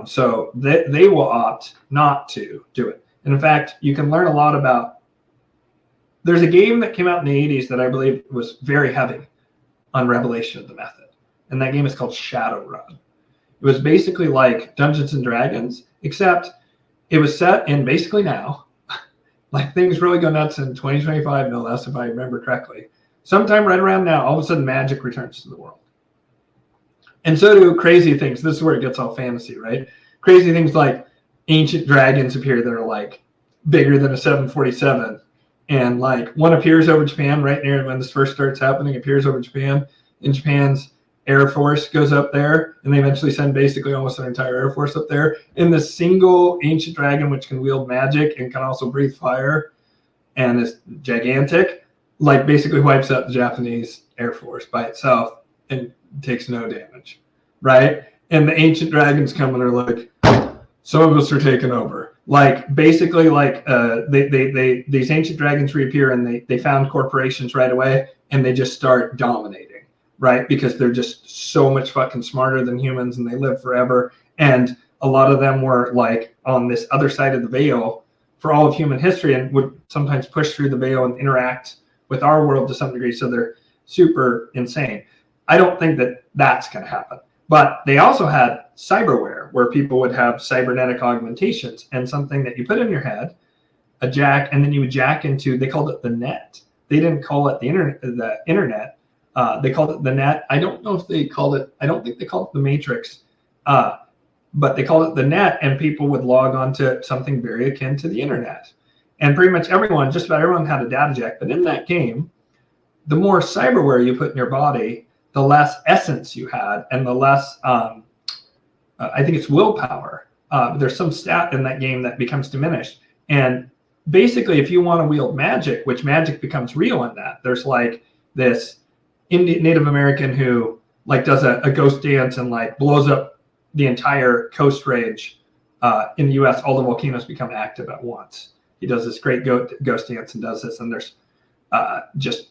So they will opt not to do it. And in fact, you can learn a lot about, there's a game that came out in the 80s that I believe was very heavy on revelation of the method. And that game is called Shadowrun. It was basically like Dungeons and Dragons, except it was set in basically now. Like things really go nuts in 2025, no less, if I remember correctly. Sometime right around now, all of a sudden magic returns to the world. And so do crazy things. This is where it gets all fantasy, right? Crazy things like ancient dragons appear that are like bigger than a 747. And like one appears over Japan right near when this first starts happening, appears over Japan, and Japan's Air Force goes up there, and they eventually send basically almost their entire Air Force up there. And this single ancient dragon, which can wield magic and can also breathe fire and is gigantic, like basically wipes out the Japanese Air Force by itself and takes no damage, right? And the ancient dragons come and are like, some of us are taken over. Like basically like these ancient dragons reappear and they found corporations right away and they just start dominating, right? Because they're just so much fucking smarter than humans and they live forever. And a lot of them were like on this other side of the veil for all of human history and would sometimes push through the veil and interact with our world to some degree. So they're super insane. I don't think that that's going to happen. But they also had cyberware, where people would have cybernetic augmentations and something that you put in your head, a jack, and then you would jack into, they called it the net. They didn't call it the internet. They called it the net. I don't know if they called it, I don't think they called it the matrix, but they called it the net, and people would log on to something very akin to the internet. And pretty much everyone, just about everyone had a data jack. But in that game, the more cyberware you put in your body, the less essence you had and the less, I think it's willpower. There's some stat in that game that becomes diminished. And basically, if you want to wield magic, which magic becomes real in that, there's like this Native American who like does a ghost dance and like blows up the entire coast range in the US. All the volcanoes become active at once. he does this great ghost dance and does this, and there's just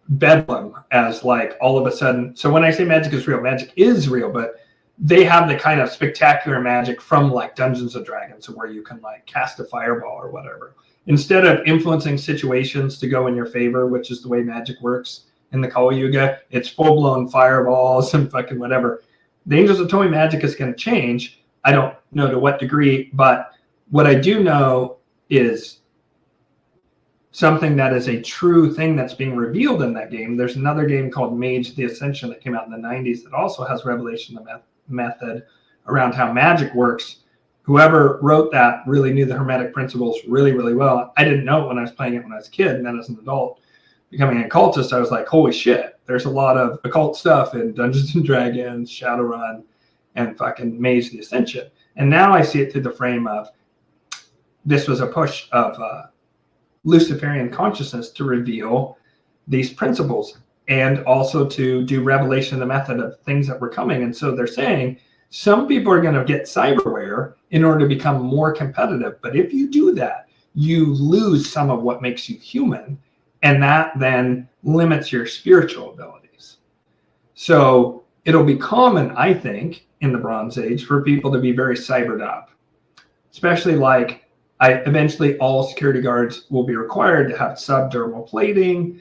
bedlam as like all of a sudden. So when I say magic is real, but they have the kind of spectacular magic from like Dungeons and Dragons, where you can like cast a fireball or whatever. Instead of influencing situations to go in your favor, which is the way magic works in the Kali Yuga, it's full-blown fireballs and fucking whatever. The Angels of Toei magic is going to change. I don't know to what degree, but what I do know is something that is a true thing that's being revealed in that game. There's another game called Mage the Ascension that came out in the 90s that also has revelation of method around how magic works. Whoever wrote that really knew the Hermetic principles really, really well. I didn't know it when I was playing it when I was a kid, and then as an adult, becoming an occultist, I was like, holy shit, there's a lot of occult stuff in Dungeons and Dragons, Shadowrun, and fucking Mage the Ascension. And now I see it through the frame of this was a push of Luciferian consciousness to reveal these principles and also to do revelation of the method of things that were coming. And so they're saying some people are going to get cyberware in order to become more competitive. But if you do that, you lose some of what makes you human. And that then limits your spiritual abilities. So it'll be common, I think, in the Bronze Age for people to be very cybered up, especially like eventually all security guards will be required to have subdermal plating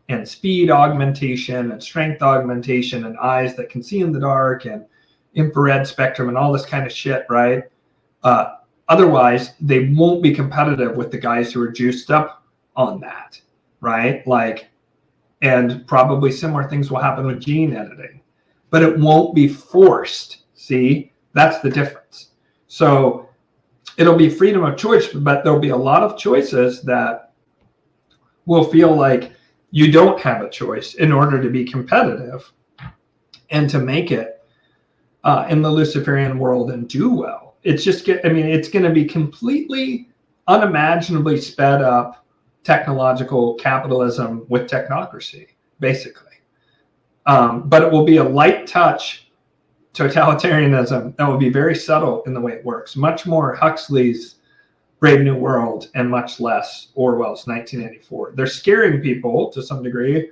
and speed augmentation and strength augmentation and eyes that can see in the dark and infrared spectrum and all this kind of shit, right? Otherwise, they won't be competitive with the guys who are juiced up on that, right? Like, and probably similar things will happen with gene editing, but it won't be forced. See, that's the difference. So it'll be freedom of choice, but there'll be a lot of choices that will feel like you don't have a choice in order to be competitive and to make it in the Luciferian world and do well. It's just, it's going to be completely unimaginably sped up technological capitalism with technocracy, basically. But it will be a light touch totalitarianism that will be very subtle in the way it works, much more Huxley's Brave New World and much less Orwell's 1984. They're scaring people to some degree.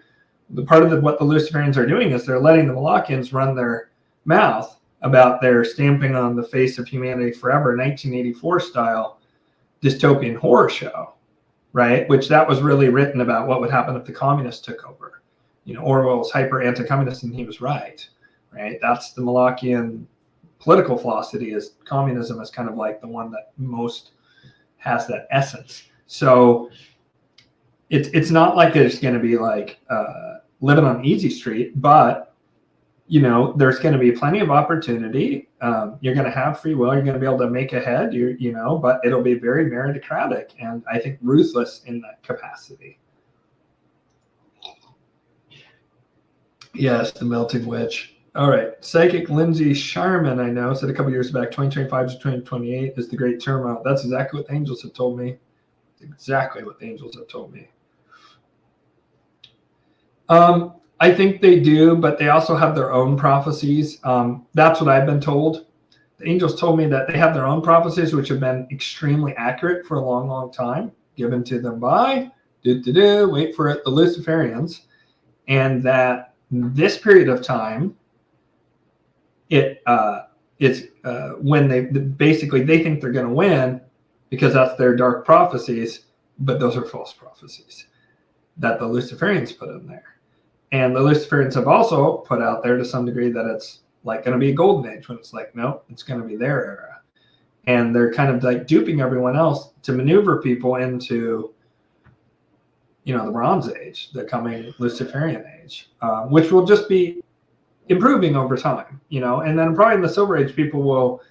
The part of what the Luciferians are doing is they're letting the Malachians run their mouth about their stamping on the face of humanity forever 1984 style dystopian horror show, right? Which that was really written about what would happen if the communists took over. You know, Orwell's hyper anti-communist, and he was right? That's the Malachian political philosophy, is communism is kind of like the one that most has that essence. So it's not like it's going to be like living on easy street, but you know, there's going to be plenty of opportunity. You're going to have free will. You're going to be able to make ahead. But it'll be very meritocratic and I think ruthless in that capacity. Yes, the melting witch. All right. Psychic Lindsay Sharman, I know, said a couple years back, 2025 to 2028 is the great turmoil. That's exactly what the angels have told me. Exactly what the angels have told me. I think they do, but they also have their own prophecies. That's what I've been told. The angels told me that they have their own prophecies, which have been extremely accurate for a long, long time, given to them by, wait for it, the Luciferians. And that this period of time, it's when they think they're going to win because that's their dark prophecies, but those are false prophecies that the Luciferians put in there. And the Luciferians have also put out there to some degree that it's like going to be a golden age, when it's like, no, it's going to be their era. And they're kind of like duping everyone else to maneuver people into, the Bronze Age, the coming Luciferian age, which will just be improving over time, and then probably in the Silver Age, people will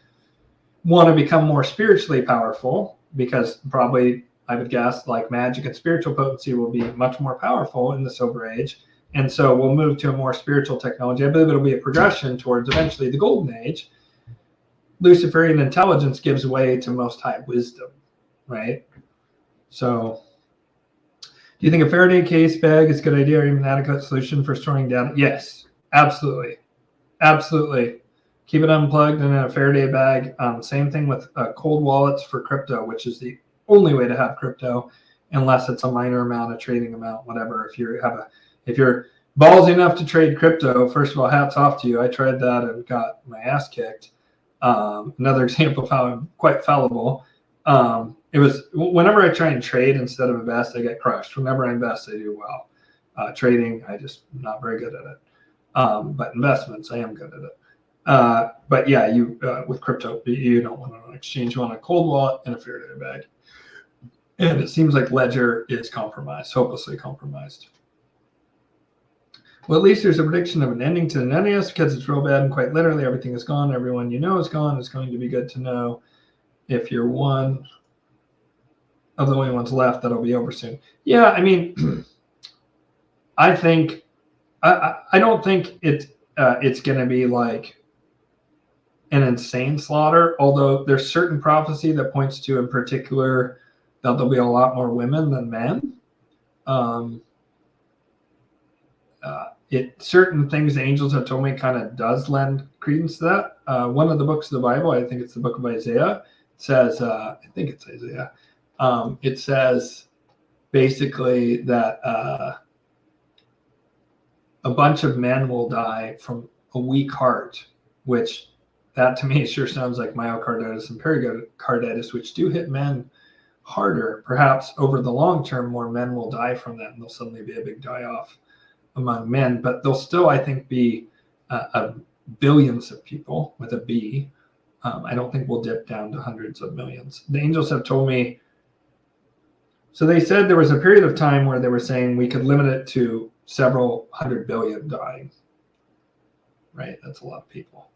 want to become more spiritually powerful because probably, I would guess, like magic and spiritual potency will be much more powerful in the Silver Age. And so we'll move to a more spiritual technology. I believe it'll be a progression towards eventually the Golden Age. Luciferian intelligence gives way to Most High wisdom, right? So do you think a Faraday case bag is a good idea or even an adequate solution for storing data? Yes, absolutely. Absolutely. Keep it unplugged and in a Faraday bag. Same thing with cold wallets for crypto, which is the only way to have crypto, unless it's a minor amount, a trading amount, whatever. If you're ballsy enough to trade crypto, first of all, hats off to you. I tried that and got my ass kicked. Another example of how I'm quite fallible. It was whenever I try and trade instead of invest, I get crushed. Whenever I invest, I do well. Trading, I just not very good at it. But investments, I am good at it. But yeah, you with crypto, you don't want an exchange. You want a cold wallet and a Faraday bag. And it seems like Ledger is compromised, hopelessly compromised. Well, at least there's a prediction of an ending to the NES because it's real bad and quite literally everything is gone. Everyone you know is gone. It's going to be good to know if you're one of the only ones left, that'll be over soon. Yeah, I mean, I think I don't think it's going to be like an insane slaughter, although there's certain prophecy that points to in particular that there'll be a lot more women than men. Certain things the angels have told me kind of does lend credence to that. One of the books of the Bible, I think it's the book of Isaiah, says, I think it's Isaiah, it says basically that a bunch of men will die from a weak heart, which that to me sure sounds like myocarditis and pericarditis, which do hit men harder. Perhaps over the long term, more men will die from that and there'll suddenly be a big die-off among men, but there'll still, I think, be billions of people with a B. I don't think we'll dip down to hundreds of millions. The angels have told me, so they said there was a period of time where they were saying we could limit it to several 100 billion dying, right? That's a lot of people.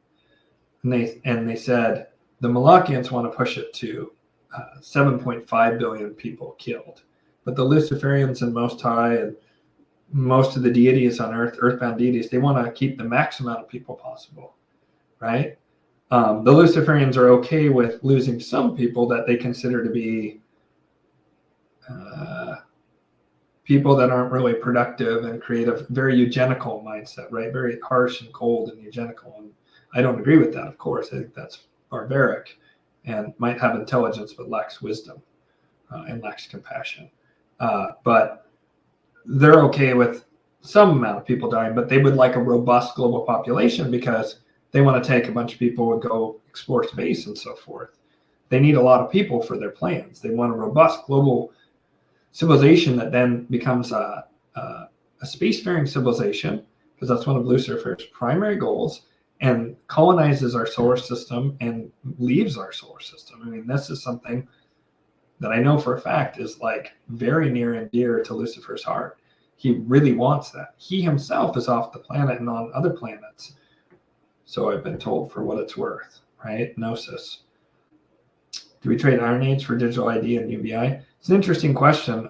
And they said the Malachians want to push it to 7.5 billion people killed. But the Luciferians and Most High and most of the deities on earth, earthbound deities, they want to keep the max amount of people possible, right? The Luciferians are okay with losing some people that they consider to be people that aren't really productive and creative, very eugenical mindset, right? Very harsh and cold and eugenical. And I don't agree with that, of course. I think that's barbaric and might have intelligence but lacks wisdom and lacks compassion. But they're okay with some amount of people dying, but they would like a robust global population because they want to take a bunch of people and go explore space and so forth. They need a lot of people for their plans. They want a robust global civilization that then becomes a spacefaring civilization, because that's one of Lucifer's primary goals, and colonizes our solar system and leaves our solar system. I mean, this is something that I know for a fact is like very near and dear to Lucifer's heart. He really wants that. He himself is off the planet and on other planets. So I've been told, for what it's worth, right? Gnosis. Do we trade Iron Age for digital ID and UBI? It's an interesting question.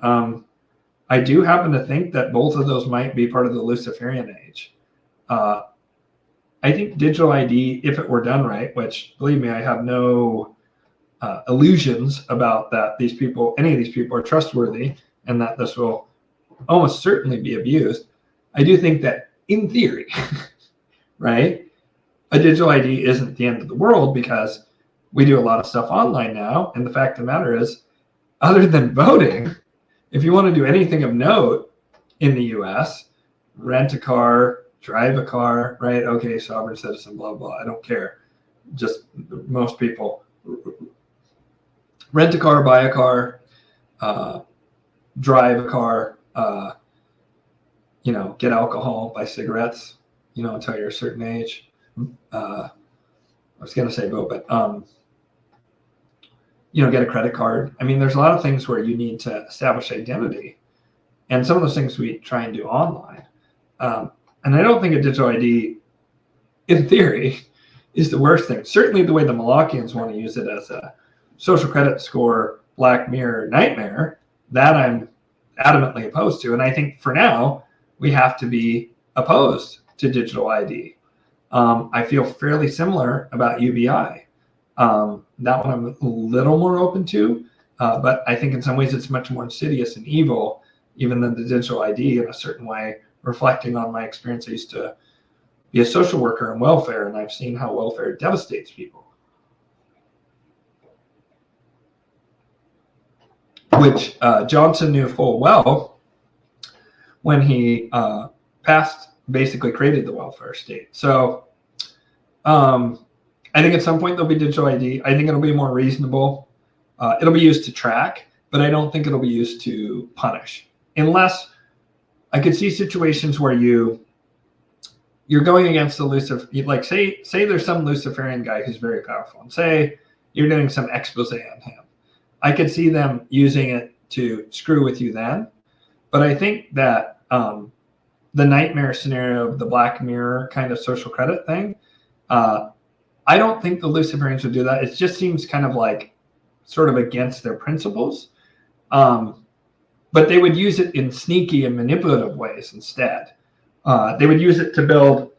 I do happen to think that both of those might be part of the Luciferian age. I think digital ID, if it were done right, which believe me, I have no illusions about that any of these people are trustworthy and that this will almost certainly be abused. I do think that in theory, right, a digital ID isn't the end of the world because we do a lot of stuff online now. And the fact of the matter is, other than voting, if you want to do anything of note in the US, rent a car, drive a car, right? Okay, sovereign citizen, blah, blah. I don't care. Just most people rent a car, buy a car, drive a car, get alcohol, buy cigarettes, until you're a certain age. I was going to say vote, but, get a credit card. I mean, there's a lot of things where you need to establish identity. And some of those things we try and do online. And I don't think a digital ID, in theory, is the worst thing. Certainly the way the Malachians want to use it as a social credit score, Black Mirror nightmare, that I'm adamantly opposed to. And I think for now, we have to be opposed to digital ID. I feel fairly similar about UBI. That one I'm a little more open to, but I think in some ways it's much more insidious and evil, even than the digital ID in a certain way, reflecting on my experience. I used to be a social worker in welfare, and I've seen how welfare devastates people. which Johnson knew full well when he basically created the welfare state. So I think at some point there'll be digital ID. I think it'll be more reasonable. It'll be used to track, but I don't think it'll be used to punish. Unless I could see situations where you're going against the like say there's some Luciferian guy who's very powerful, and say you're doing some expose on him. I could see them using it to screw with you then. But I think that the nightmare scenario of the Black Mirror kind of social credit thing, I don't think the Luciferians would do that. It just seems kind of like sort of against their principles. But they would use it in sneaky and manipulative ways instead. They would use it to build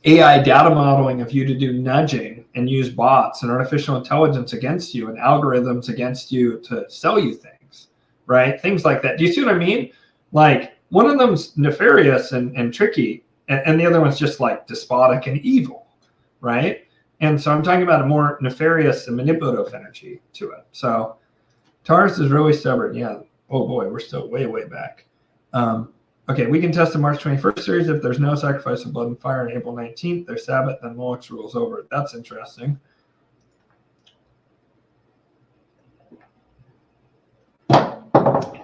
AI data modeling of you to do nudging and use bots and artificial intelligence against you and algorithms against you to sell you things, right? Things like that. Do you see what I mean? Like one of them's nefarious and tricky, and the other one's just like despotic and evil, right? And so I'm talking about a more nefarious and manipulative energy to it. So Taurus is really stubborn. Yeah. Oh boy, we're still way, way back. Okay, we can test the March 21st series. If there's no sacrifice of blood and fire on April 19th, there's Sabbath, then Moloch's rules over. That's interesting.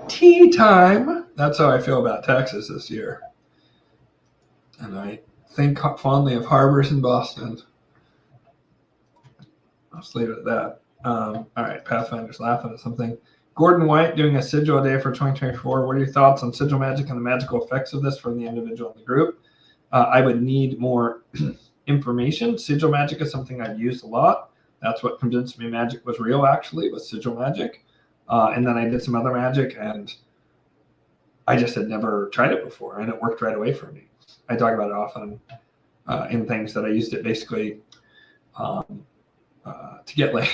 Tea time. That's how I feel about Texas this year. And I think fondly of harbors in Boston. I'll just leave it at that. All right, Pathfinder's laughing at something. Gordon White doing a sigil a day for 2024. What are your thoughts on sigil magic and the magical effects of this for the individual and the group? I would need more information. Sigil magic is something I've used a lot. That's what convinced me magic was real, actually, was sigil magic. And then I did some other magic, and I just had never tried it before, and it worked right away for me. I talk about it often in things that I used it basically to get laid.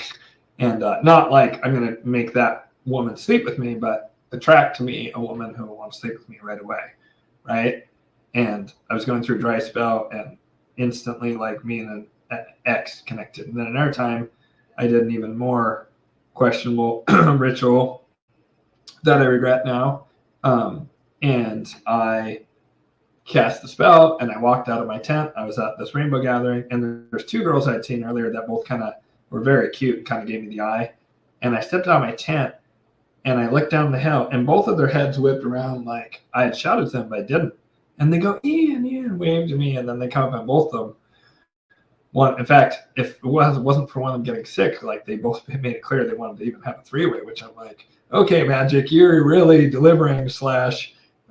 And not like I'm going to make that woman sleep with me, but attract to me a woman who will want to sleep with me right away, right? And I was going through a dry spell, and instantly, like, me and an ex connected. And then another time, I did an even more questionable ritual that I regret now. And I cast the spell, and I walked out of my tent. I was at this rainbow gathering, and there's two girls I'd seen earlier that both kind of were very cute and kind of gave me the eye. And I stepped out of my tent, and I looked down the hill, and both of their heads whipped around like I had shouted to them, but I didn't. And they go, Ian, waved to me, and then they come up on both of them. One, in fact, if it wasn't for one of them getting sick, like they both made it clear they wanted to even have a three-way, which I'm like, okay, magic, you're really delivering /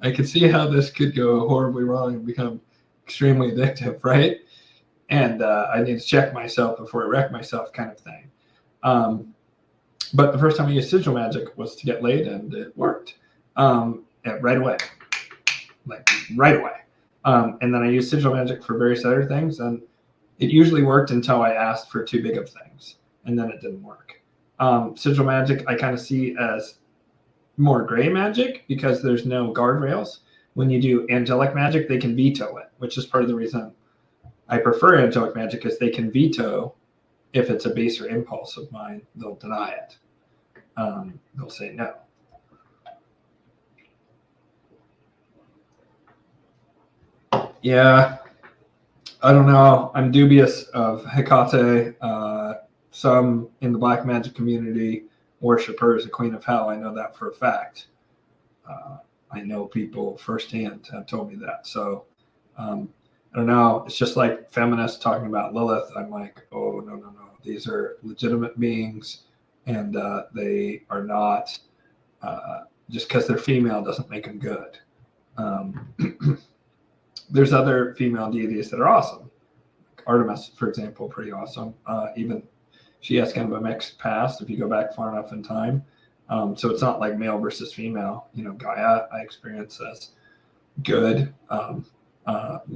I could see how this could go horribly wrong and become extremely addictive, right? And I need to check myself before I wreck myself, kind of thing. But the first time I used sigil magic was to get laid, and it worked right away, like right away. And then I used sigil magic for various other things, and it usually worked until I asked for too big of things, and then it didn't work. Sigil magic I kind of see as more gray magic because there's no guardrails. When you do angelic magic, they can veto it, which is part of the reason I prefer angelic magic, is they can veto. If it's a baser impulse of mine, they'll deny it. They'll say no. Yeah, I don't know. I'm dubious of Hecate. Some in the black magic community worship her as a queen of hell. I know that for a fact. I know people firsthand have told me that. So I don't know. It's just like feminists talking about Lilith. I'm like, oh, no. These are legitimate beings, and they are not, just because they're female doesn't make them good. There's other female deities that are awesome. Artemis, for example, pretty awesome. Even she has kind of a mixed past if you go back far enough in time. So it's not like male versus female. Gaia I experience as good.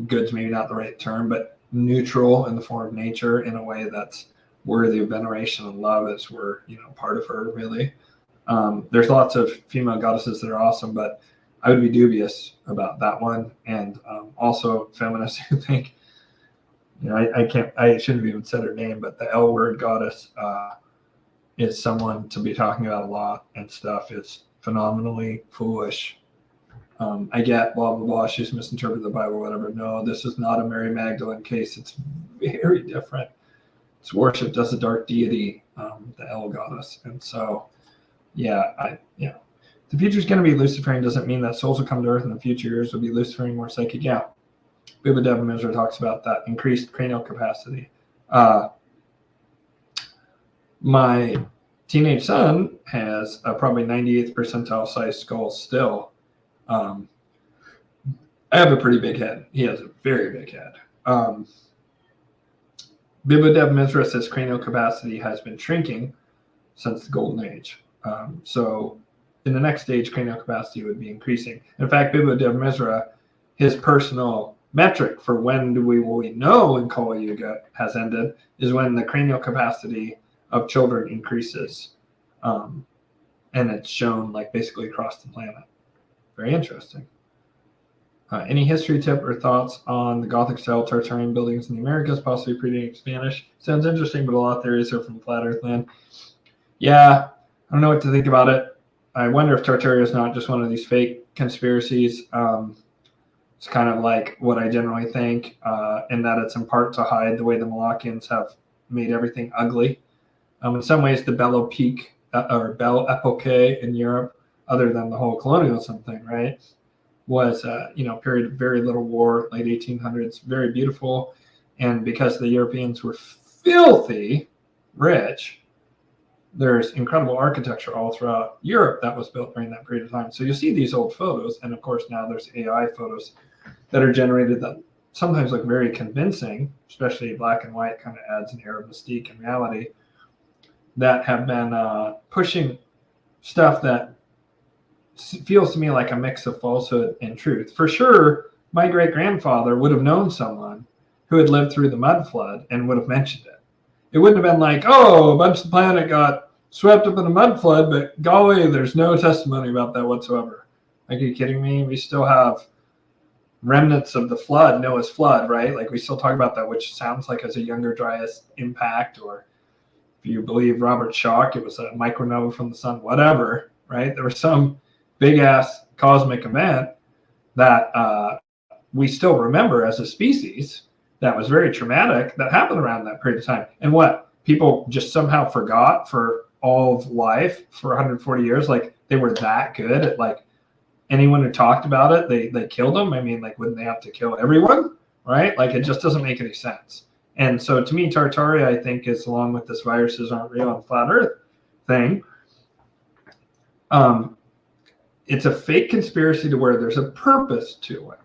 Good's maybe not the right term, but neutral in the form of nature in a way that's worthy of veneration and love, as we're part of her, really. There's lots of female goddesses that are awesome, but I would be dubious about that one. And also feminists who think, I shouldn't have even said her name, but the L word goddess, is someone to be talking about a lot and stuff. It's phenomenally foolish. I get blah, blah, blah, she's misinterpreted the Bible, whatever. No, this is not a Mary Magdalene case. It's very different. It's worshipped as a dark deity, the L goddess. And so, yeah, the future is going to be Luciferian doesn't mean that souls will come to Earth in the future years will be Luciferian, more psychic. Yeah. Biba Devin Mizra talks about that increased cranial capacity. My teenage son has a probably 98th percentile size skull still. I have a pretty big head. He has a very big head. Biba Devin Mizra says cranial capacity has been shrinking since the Golden Age. So in the next stage, cranial capacity would be increasing. In fact, Biba Devin Mizra, his personal metric for when will we know in Kali Yuga has ended is when the cranial capacity of children increases. And it's shown like basically across the planet. Very interesting. Any history tip or thoughts on the Gothic style Tartarian buildings in the Americas, possibly predating Spanish? Sounds interesting, but a lot of theories are from flat earth land. Yeah, I don't know what to think about it. I wonder if Tartaria is not just one of these fake conspiracies. It's kind of like what I generally think, in that it's in part to hide the way the Malakians have made everything ugly. In some ways, the Belle Epoque or Belle Epoque in Europe, other than the whole colonialism thing, right, was period of very little war, late 1800s, very beautiful, and because the Europeans were filthy rich, there's incredible architecture all throughout Europe that was built during that period of time. So you see these old photos, and of course now there's AI photos that are generated that sometimes look very convincing, especially black and white kind of adds an air of mystique and reality, that have been pushing stuff that feels to me like a mix of falsehood and truth. For sure, my great-grandfather would have known someone who had lived through the mud flood and would have mentioned it. It wouldn't have been like, oh, a bunch of the planet got swept up in a mud flood, but golly, there's no testimony about that whatsoever. Like, are you kidding me? We still have remnants of the flood, Noah's flood, right? Like, we still talk about that, which sounds like as a younger Dryas impact, or if you believe Robert Schoch, it was a micronova from the sun, whatever, right? There was some big-ass cosmic event that we still remember as a species that was very traumatic that happened around that period of time. And what? People just somehow forgot for all of life for 140 years, like they were that good at like anyone who talked about it, they killed them. I mean, like, wouldn't they have to kill everyone, right? Like, it just doesn't make any sense. And so to me, Tartaria, I think, is along with this viruses aren't real and flat earth thing, it's a fake conspiracy to where there's a purpose to it.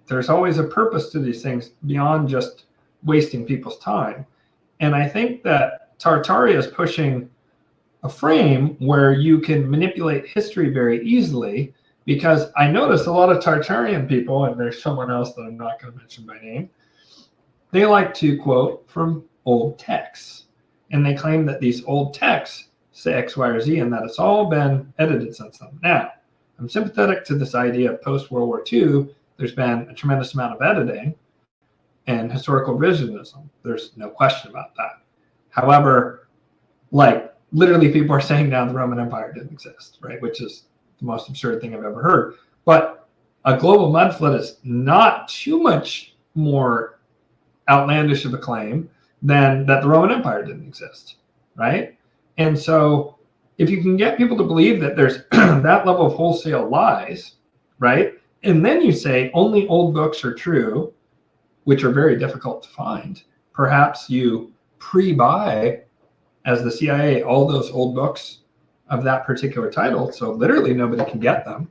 There's always a purpose to these things beyond just wasting people's time. And I think that Tartaria is pushing a frame where you can manipulate history very easily, because I notice a lot of Tartarian people, and there's someone else that I'm not going to mention by name, they like to quote from old texts. And they claim that these old texts say X, Y, or Z, and that it's all been edited since then. Now, I'm sympathetic to this idea of post-World War II. There's been a tremendous amount of editing and historical revisionism. There's no question about that. However, like, literally people are saying now the Roman Empire didn't exist, right? Which is the most absurd thing I've ever heard. But a global mud flood is not too much more outlandish of a claim than that the Roman Empire didn't exist, right? And so if you can get people to believe that there's that level of wholesale lies, right? And then you say only old books are true, which are very difficult to find. Perhaps you pre-buy, as the CIA, all those old books of that particular title, so literally nobody can get them.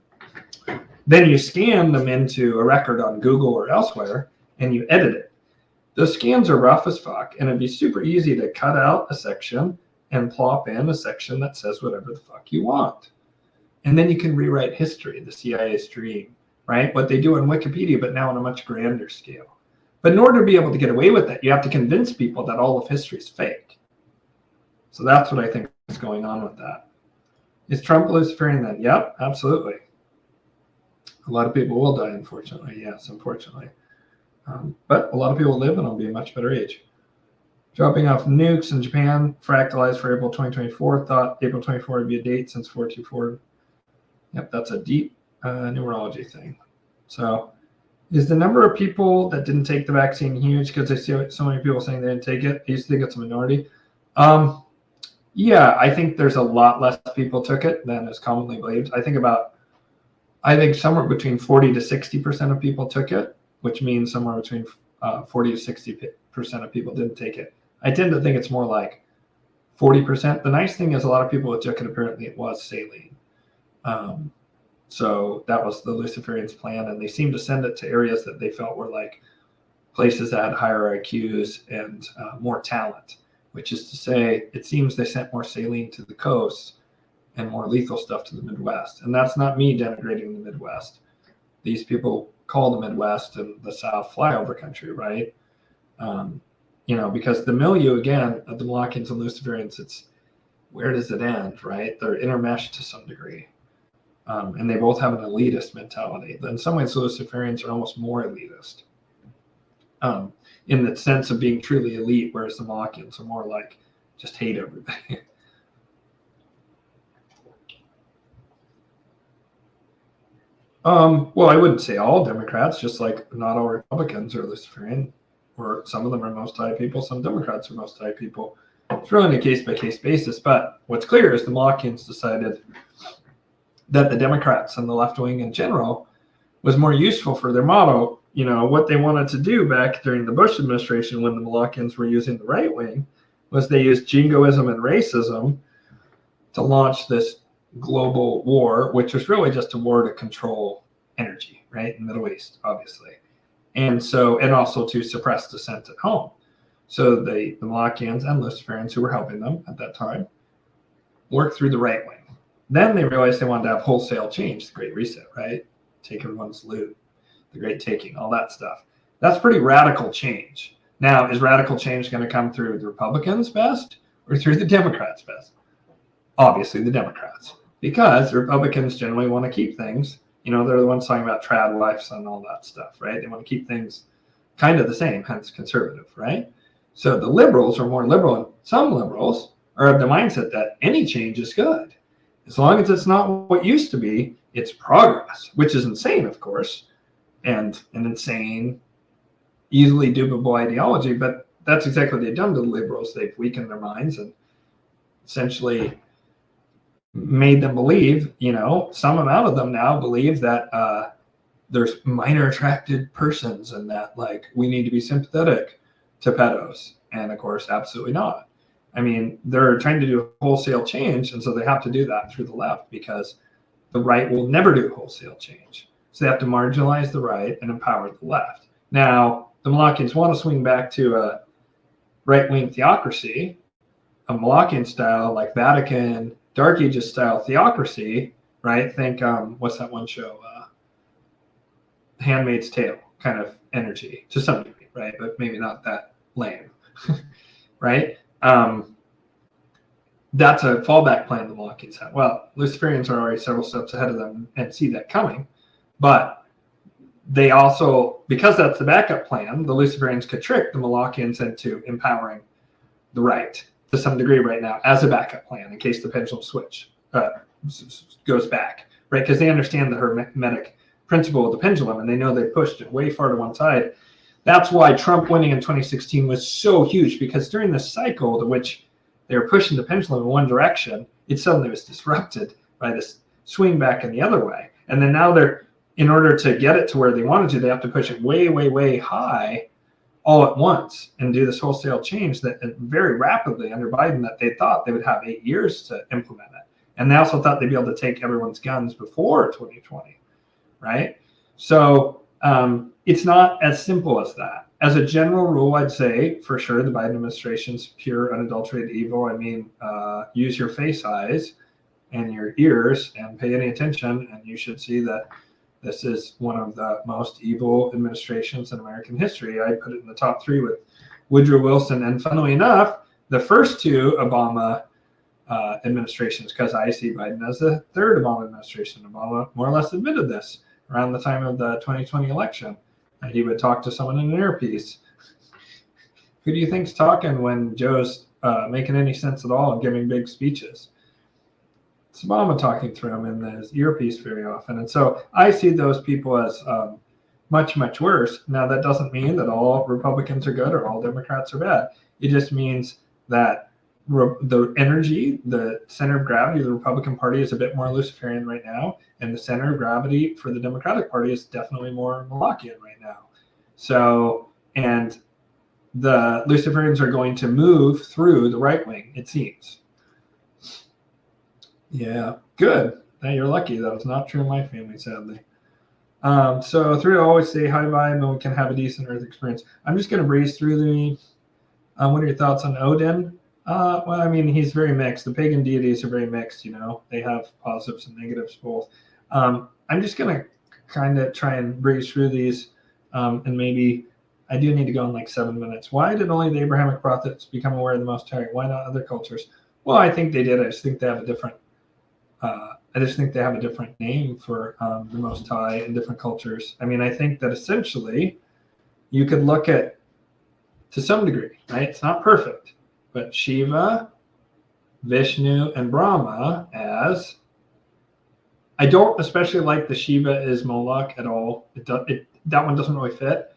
Then you scan them into a record on Google or elsewhere, and you edit it. Those scans are rough as fuck, and it'd be super easy to cut out a section and plop in a section that says whatever the fuck you want. And then you can rewrite history, the CIA's dream, right? What they do on Wikipedia, but now on a much grander scale. But in order to be able to get away with that, you have to convince people that all of history is fake. So that's what I think is going on with that. Is Trump Luciferian then? Yep, absolutely. A lot of people will die, unfortunately. Yes, unfortunately. But a lot of people live and will be a much better age. Dropping off nukes in Japan, fractalized for April 2024. Thought April 24 would be a date since 424. Yep, that's a deep numerology thing. So is the number of people that didn't take the vaccine huge because they see so many people saying they didn't take it? I used to think it's a minority. Yeah, I think there's a lot less people took it than is commonly believed. I think somewhere between 40 to 60% of people took it, which means somewhere between 40 to 60% of people didn't take it. I tend to think it's more like 40%. The nice thing is a lot of people who took it, apparently it was saline. So that was the Luciferians' plan, and they seemed to send it to areas that they felt were like places that had higher IQs and more talent, which is to say, it seems they sent more saline to the coast and more lethal stuff to the Midwest. And that's not me denigrating the Midwest. These people call the Midwest and the South flyover country, right? Because the milieu, again, of the Malachians and Luciferians, it's where does it end, right? They're intermeshed to some degree. And they both have an elitist mentality. In some ways, the Luciferians are almost more elitist in the sense of being truly elite, whereas the Malachians are more like just hate everybody. Well, I wouldn't say all Democrats, just like not all Republicans are Luciferian, or some of them are most high people, some Democrats are most high people. It's really on a case-by-case basis. But what's clear is the Malachians decided that the Democrats and the left wing in general was more useful for their motto. What they wanted to do back during the Bush administration when the Malachians were using the right wing was they used jingoism and racism to launch this global war, which was really just a war to control energy, right, in the Middle East, obviously. And also to suppress dissent at home. So the Malachians and Luciferians who were helping them at that time worked through the right wing. Then they realized they wanted to have wholesale change, the Great Reset, right? Take everyone's loot, the Great Taking, all that stuff. That's pretty radical change. Now, is radical change going to come through the Republicans best or through the Democrats best? Obviously, the Democrats, because the Republicans generally want to keep things. They're the ones talking about trad wives and all that stuff, right? They want to keep things kind of the same, hence conservative, right? So the liberals are more liberal, and some liberals are of the mindset that any change is good. As long as it's not what used to be, it's progress, which is insane, of course, and an insane, easily dupable ideology. But that's exactly what they've done to the liberals. They've weakened their minds and essentially made them believe, some amount of them now believe that there's minor attracted persons and that like we need to be sympathetic to pedos. And of course, absolutely not. I mean, they're trying to do wholesale change, and so they have to do that through the left because the right will never do wholesale change. So they have to marginalize the right and empower the left. Now, the Malachians want to swing back to a right-wing theocracy, a Malachian style, like Vatican, Dark Ages style theocracy, right? Think, what's that one show? Handmaid's Tale kind of energy to some degree, right? But maybe not that lame, right? That's a fallback plan the Malachians have. Well, Luciferians are already several steps ahead of them and see that coming. But they also, because that's the backup plan, the Luciferians could trick the Malachians into empowering the right to some degree right now as a backup plan in case the pendulum switch goes back, right? Because they understand the hermetic principle of the pendulum, and they know they pushed it way far to one side. That's why Trump winning in 2016 was so huge, because during this cycle to which they were pushing the pendulum in one direction, it suddenly was disrupted by this swing back in the other way. And then now in order to get it to where they wanted to, they have to push it way, way, way high all at once and do this wholesale change that very rapidly under Biden that they thought they would have 8 years to implement it. And they also thought they'd be able to take everyone's guns before 2020, right? So it's not as simple as that. As a general rule, I'd say for sure the Biden administration's pure, unadulterated evil. I mean, use your face eyes and your ears and pay any attention, and you should see that this is one of the most evil administrations in American history. I put it in the top 3 with Woodrow Wilson, and funnily enough, the first 2 Obama administrations, because I see Biden as the 3rd Obama administration. Obama more or less admitted this around the time of the 2020 election. And he would talk to someone in an earpiece Who do you think's talking when Joe's making any sense at all and giving big speeches? It's Obama talking through him in his earpiece very often. And so I see those people as much, much worse. Now, that doesn't mean that all Republicans are good or all Democrats are bad. It just means that the energy, the center of gravity of the Republican Party is a bit more Luciferian right now, and the center of gravity for the Democratic Party is definitely more Malachian right now. So, and the Luciferians are going to move through the right wing, it seems. Yeah, good. Now you're lucky. That was not true in my family, sadly. So 3 always say hi bye, and then we can have a decent Earth experience. I'm just going to breeze through the. What are your thoughts on Odin? Well, I mean, he's very mixed. The pagan deities are very mixed. You know, they have positives and negatives both. I'm just going to kind of try and breeze through these, and maybe I do need to go in like 7 minutes. Why did only the Abrahamic prophets become aware of the Most High? Why not other cultures? Well, I think they did. I just think they have a different. Name for the Most High in different cultures. I mean, I think that essentially you could look at, to some degree, right? It's not perfect, but Shiva, Vishnu, and Brahma as. I don't especially like the Shiva is Moloch at all. That one doesn't really fit.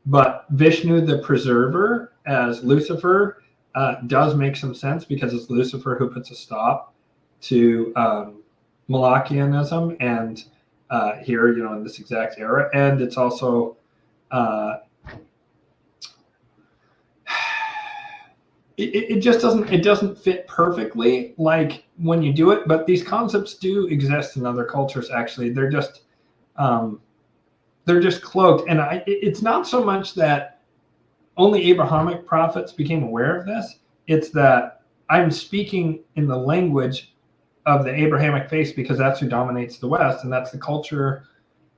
But Vishnu, the preserver, as Lucifer, does make some sense because it's Lucifer who puts a stop to Malachianism and here, you know, in this exact era. And it's also it just doesn't fit perfectly like when you do it, but these concepts do exist in other cultures. Actually, they're just cloaked. And it's not so much that only Abrahamic prophets became aware of this. It's that I'm speaking in the language of the Abrahamic faith because that's who dominates the West, and that's the culture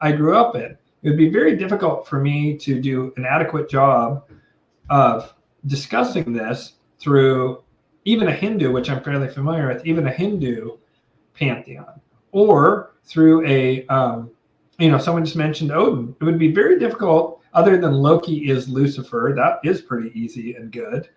I grew up in. It would be very difficult for me to do an adequate job of discussing this through even a Hindu, which I'm fairly familiar with, even a Hindu pantheon, or through a, someone just mentioned Odin. It would be very difficult, other than Loki is Lucifer. That is pretty easy and good.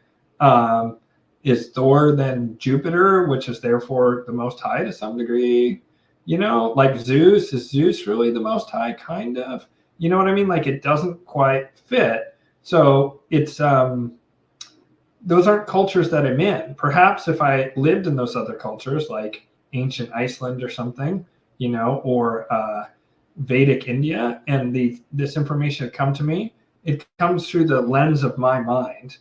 Is Thor then Jupiter, which is therefore the Most High to some degree? You know, like Zeus, is Zeus really the Most High? Kind of. You know what I mean? Like it doesn't quite fit. So it's those aren't cultures that I'm in. Perhaps if I lived in those other cultures, like ancient Iceland or something, you know, or Vedic India, and this information had come to me, it comes through the lens of my mind.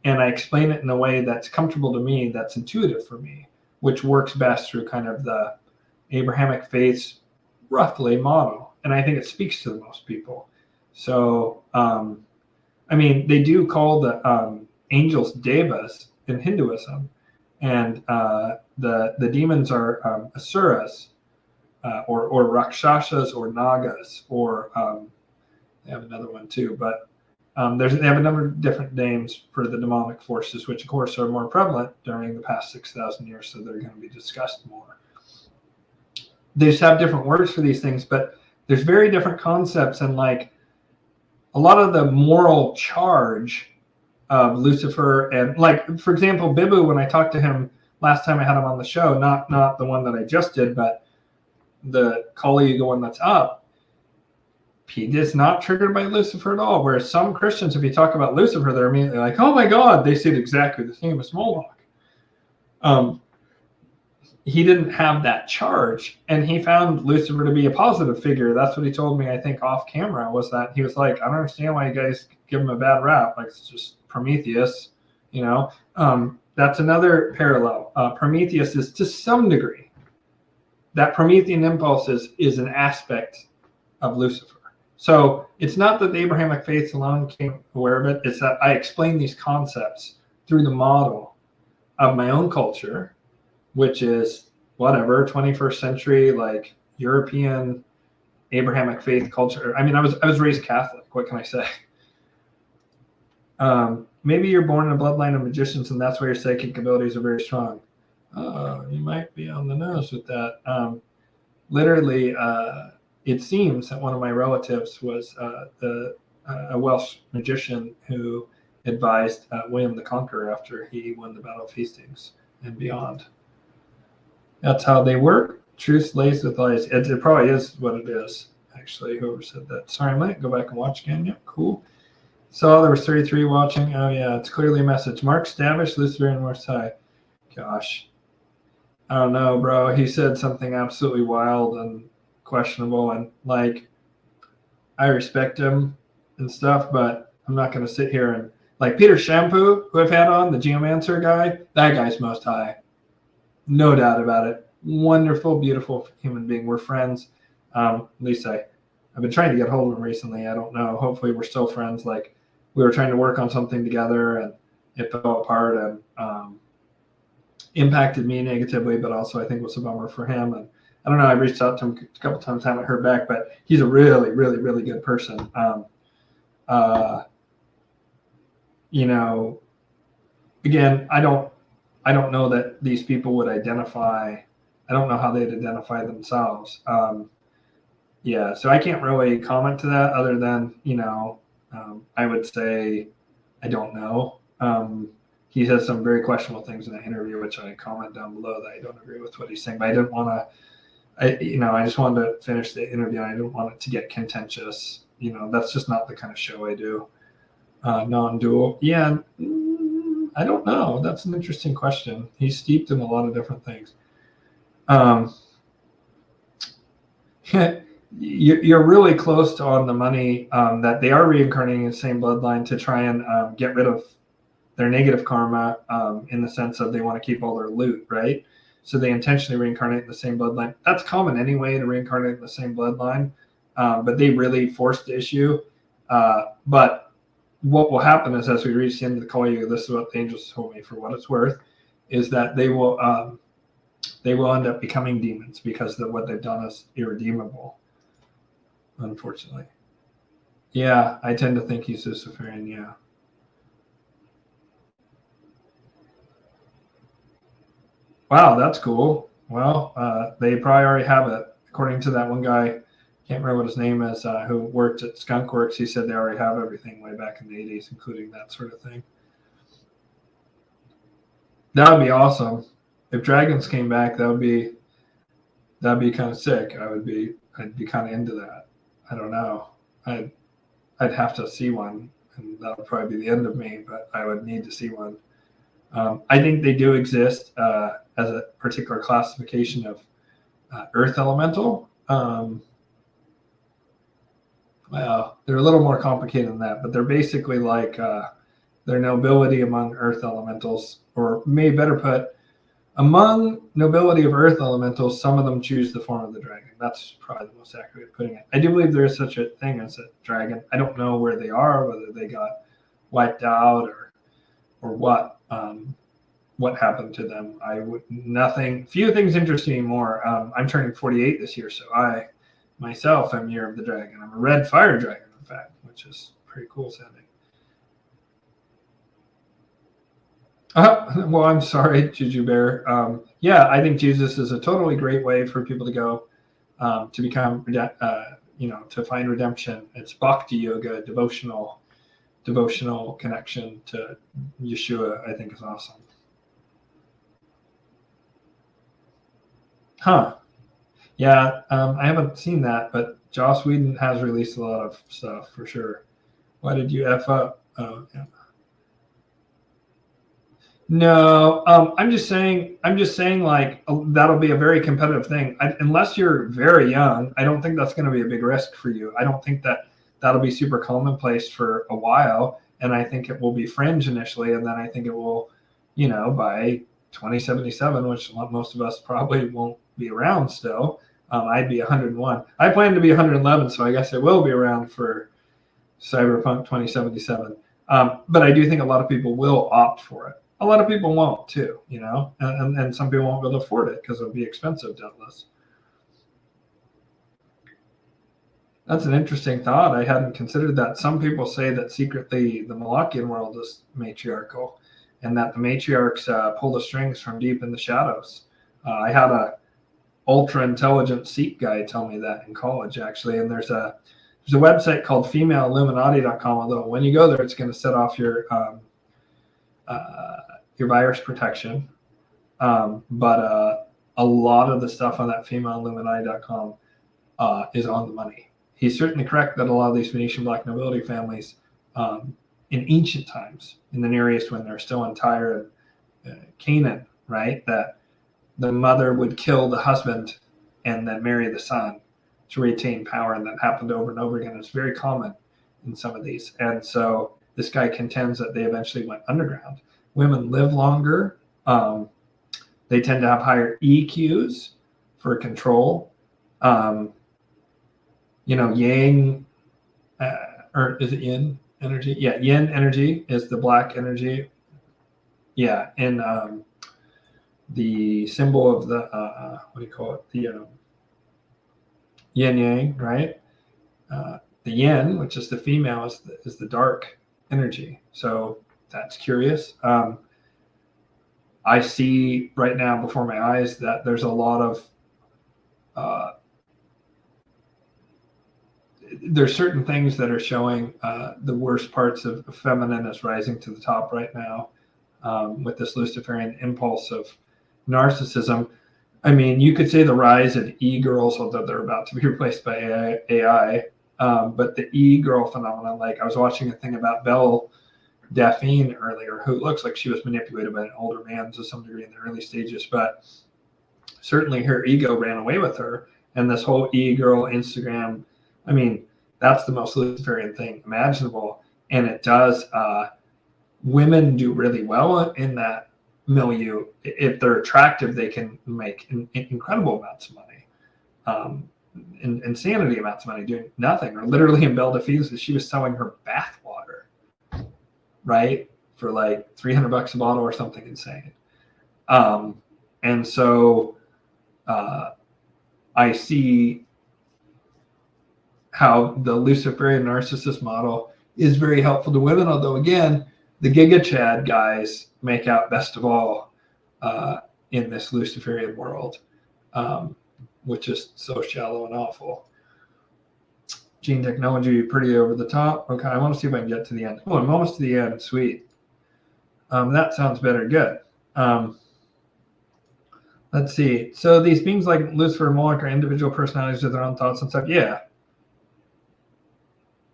And I explain it in a way that's comfortable to me, that's intuitive for me, which works best through kind of the Abrahamic faith's roughly model. And I think it speaks to the most people. So, I mean, they do call the angels devas in Hinduism, and the demons are asuras, or rakshasas, or nagas, or they have another one too, but they have a number of different names for the demonic forces, which of course are more prevalent during the past 6,000 years, so they're going to be discussed more. They just have different words for these things, but there's very different concepts, and like a lot of the moral charge of Lucifer, and like, for example, Bibu, when I talked to him last time I had him on the show, not the one that I just did, but the Kali Yuga one that's up, he is not triggered by Lucifer at all. Whereas some Christians, if you talk about Lucifer, they're immediately like, oh my God, they see it exactly the same as Moloch. He didn't have that charge, and he found Lucifer to be a positive figure. That's what he told me, I think, off camera, was that he was like, I don't understand why you guys give him a bad rap. Like, it's just Prometheus, you know. That's another parallel. Prometheus is, to some degree, that Promethean impulse is an aspect of Lucifer. So it's not that the Abrahamic faith alone came aware of it. It's that I explain these concepts through the model of my own culture, which is whatever 21st century, like European Abrahamic faith culture. I mean, I was raised Catholic. What can I say? Maybe you're born in a bloodline of magicians, and that's why your psychic abilities are very strong. Oh, you might be on the nose with that. Literally, it seems that one of my relatives was a Welsh magician who advised William the Conqueror after he won the Battle of Hastings and beyond. That's how they work. Truth lays with lies. It probably is what it is, actually, whoever said that. Sorry, I might go back and watch again. Yep, cool. So there was 33 watching. Oh, yeah, it's clearly a message. Mark Stavish, Lucifer and Most High. Gosh. I don't know, bro. He said something absolutely wild and questionable, and like, I respect him and stuff, but I'm not going to sit here and like Peter Shampoo, who I've had on, the Geomancer guy. That guy's Most High, no doubt about it. Wonderful, beautiful human being. We're friends. At least I've been trying to get hold of him recently. I don't know. Hopefully, we're still friends. Like we were trying to work on something together, and it fell apart and impacted me negatively, but also I think was a bummer for him. And I don't know. I reached out to him a couple times, haven't heard back, but he's a really, really, really good person. You know, again, I don't know that these people would identify. I don't know how they'd identify themselves. Yeah, so I can't really comment to that other than, you know, I would say I don't know. He says some very questionable things in that interview, which I comment down below that I don't agree with what he's saying, but I didn't want to. I just wanted to finish the interview. I didn't want it to get contentious. You know, that's just not the kind of show I do. Non-dual. Yeah, I don't know. That's an interesting question. He's steeped in a lot of different things. You're really close to on the money that they are reincarnating in the same bloodline to try and get rid of their negative karma in the sense of they want to keep all their loot, right? So they intentionally reincarnate in the same bloodline. That's common anyway to reincarnate in the same bloodline, but they really forced the issue. But what will happen is as we reach the end of the call, this is what the angels told me for what it's worth, is that they will end up becoming demons because what they've done is irredeemable, unfortunately. Yeah, I tend to think he's Luciferian, yeah. Wow, that's cool. Well, they probably already have it. According to that one guy, can't remember what his name is, who worked at Skunk Works, he said they already have everything way back in the 80s, including that sort of thing. That would be awesome. If dragons came back, that'd be kind of sick. I'd be kind of into that. I don't know. I'd have to see one, and that would probably be the end of me, but I would need to see one. I think they do exist as a particular classification of earth elemental. Well, they're a little more complicated than that, but they're basically like their nobility among earth elementals, or maybe better put, among nobility of earth elementals, some of them choose the form of the dragon. That's probably the most accurate way of putting it. I do believe there is such a thing as a dragon. I don't know where they are, whether they got wiped out or what happened to them. Few things interest me more. I'm turning 48 this year, so I myself am Year of the Dragon. I'm a red fire dragon, in fact, which is pretty cool sounding. Well, I'm sorry, Juju Bear. Yeah, I think Jesus is a totally great way for people to go to become, to find redemption. It's bhakti yoga, devotional connection to Yeshua, I think is awesome. Huh. Yeah, I haven't seen that, but Joss Whedon has released a lot of stuff for sure. Why did you F up? Oh, yeah. No, I'm just saying like that'll be a very competitive thing. Unless you're very young, I don't think that's going to be a big risk for you. I don't think that'll be super commonplace for a while. And I think it will be fringe initially. And then I think it will, by 2077, which most of us probably won't be around still. I'd be 101. I plan to be 111, so I guess I will be around for Cyberpunk 2077. But I do think a lot of people will opt for it. A lot of people won't too, and some people won't be able to afford it because it'll be expensive, doubtless. That's an interesting thought. I hadn't considered that. Some people say that secretly the Malachian world is matriarchal and that the matriarchs pull the strings from deep in the shadows. I had a ultra intelligent Sikh guy tell me that in college, actually, and there's a There's a website called femaleilluminati.com, although when you go there, it's going to set off your virus protection. But a lot of the stuff on that femaleilluminati.com is on the money. He's certainly correct that a lot of these Venetian black nobility families in ancient times, in the Near East, when they're still in Tyre and Canaan, right, that the mother would kill the husband and then marry the son to retain power, and that happened over and over again. It's very common in some of these. And so this guy contends that they eventually went underground. Women live longer. They tend to have higher EQs for control. Yang, or is it yin energy? Yeah, yin energy is the black energy. Yeah, and the symbol of the, what do you call it? The yin yang, right? The yin, which is the female, is the dark energy. So that's curious. I see right now before my eyes that there's a lot of there's certain things that are showing the worst parts of feminine is rising to the top right now with this Luciferian impulse of narcissism. I mean, you could say the rise of e-girls, although they're about to be replaced by AI. But the e-girl phenomenon, like I was watching a thing about Belle Delphine earlier, who looks like she was manipulated by an older man to some degree in the early stages, but certainly her ego ran away with her. And this whole e-girl Instagram, I mean, that's the most Luciferian thing imaginable. And it does, women do really well in that milieu. If they're attractive, they can make incredible amounts of money, insanity amounts of money doing nothing. Or literally in Belle Delphine, she was selling her bath water, right, for like $300 a bottle or something insane. And so I see how the Luciferian narcissist model is very helpful to women, although again, the Giga Chad guys make out best of all in this Luciferian world, which is so shallow and awful. Gene technology, pretty over the top. Okay, I want to see if I can get to the end. Oh, I'm almost to the end. Sweet. That sounds better. Good. Let's see. So these beings like Lucifer and Moloch are individual personalities with their own thoughts and stuff. Yeah.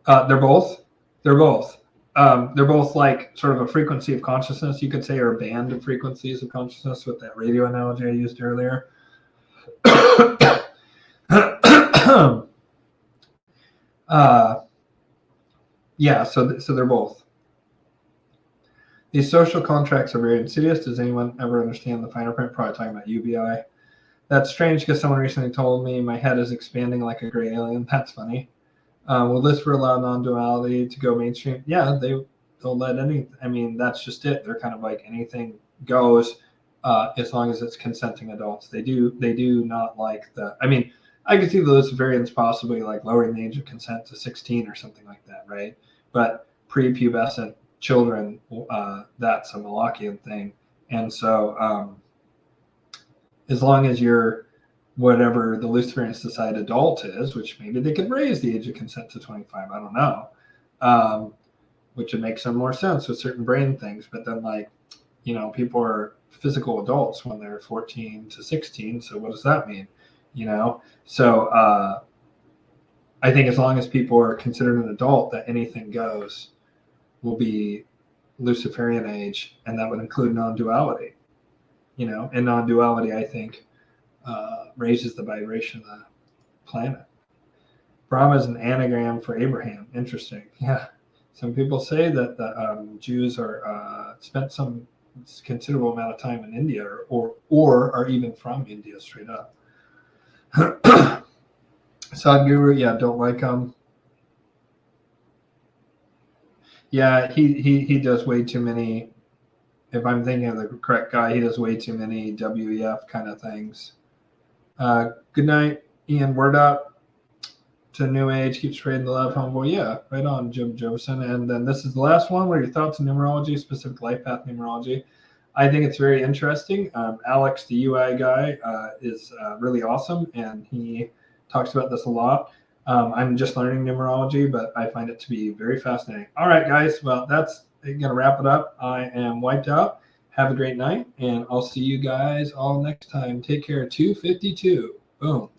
They're both. They're both like sort of a frequency of consciousness, you could say, or a band of frequencies of consciousness with that radio analogy I used earlier. Yeah, so they're both. These social contracts are very insidious. Does anyone ever understand the finer print? Probably talking about UBI. That's strange because someone recently told me my head is expanding like a gray alien. That's funny. Will Lucifer allow non-duality to go mainstream? Yeah, they'll let anything. I mean, that's just it. They're kind of like anything goes as long as it's consenting adults. They do not like the. I mean, I could see the Luciferians possibly like lowering the age of consent to 16 or something like that, right? But prepubescent children, that's a Malachian thing. And so as long as you're whatever the Luciferians decide adult is, which maybe they could raise the age of consent to 25, I don't know, which would make some more sense with certain brain things. But then, like, you know, people are physical adults when they're 14 to 16. So what does that mean? You know, so I think as long as people are considered an adult, that anything goes will be Luciferian age, and that would include non-duality. You know, and non-duality, I think, raises the vibration of the planet. Brahma is an anagram for Abraham. Interesting. Yeah. Some people say that the Jews are spent some considerable amount of time in India, or are even from India straight up. Sadhguru, yeah, don't like him. Yeah, he does way too many. If I'm thinking of the correct guy, he does way too many WEF kind of things. Good night, Ian. Word up to New Age. Keep spreading the love, homeboy. Yeah, right on, Jim Jefferson. And then this is the last one. What are your thoughts on numerology, specific life path numerology? I think it's very interesting. Alex, the UI guy, is really awesome, and he talks about this a lot. I'm just learning numerology, but I find it to be very fascinating. All right, guys. Well, that's going to wrap it up. I am wiped out. Have a great night, and I'll see you guys all next time. Take care. 252. Boom.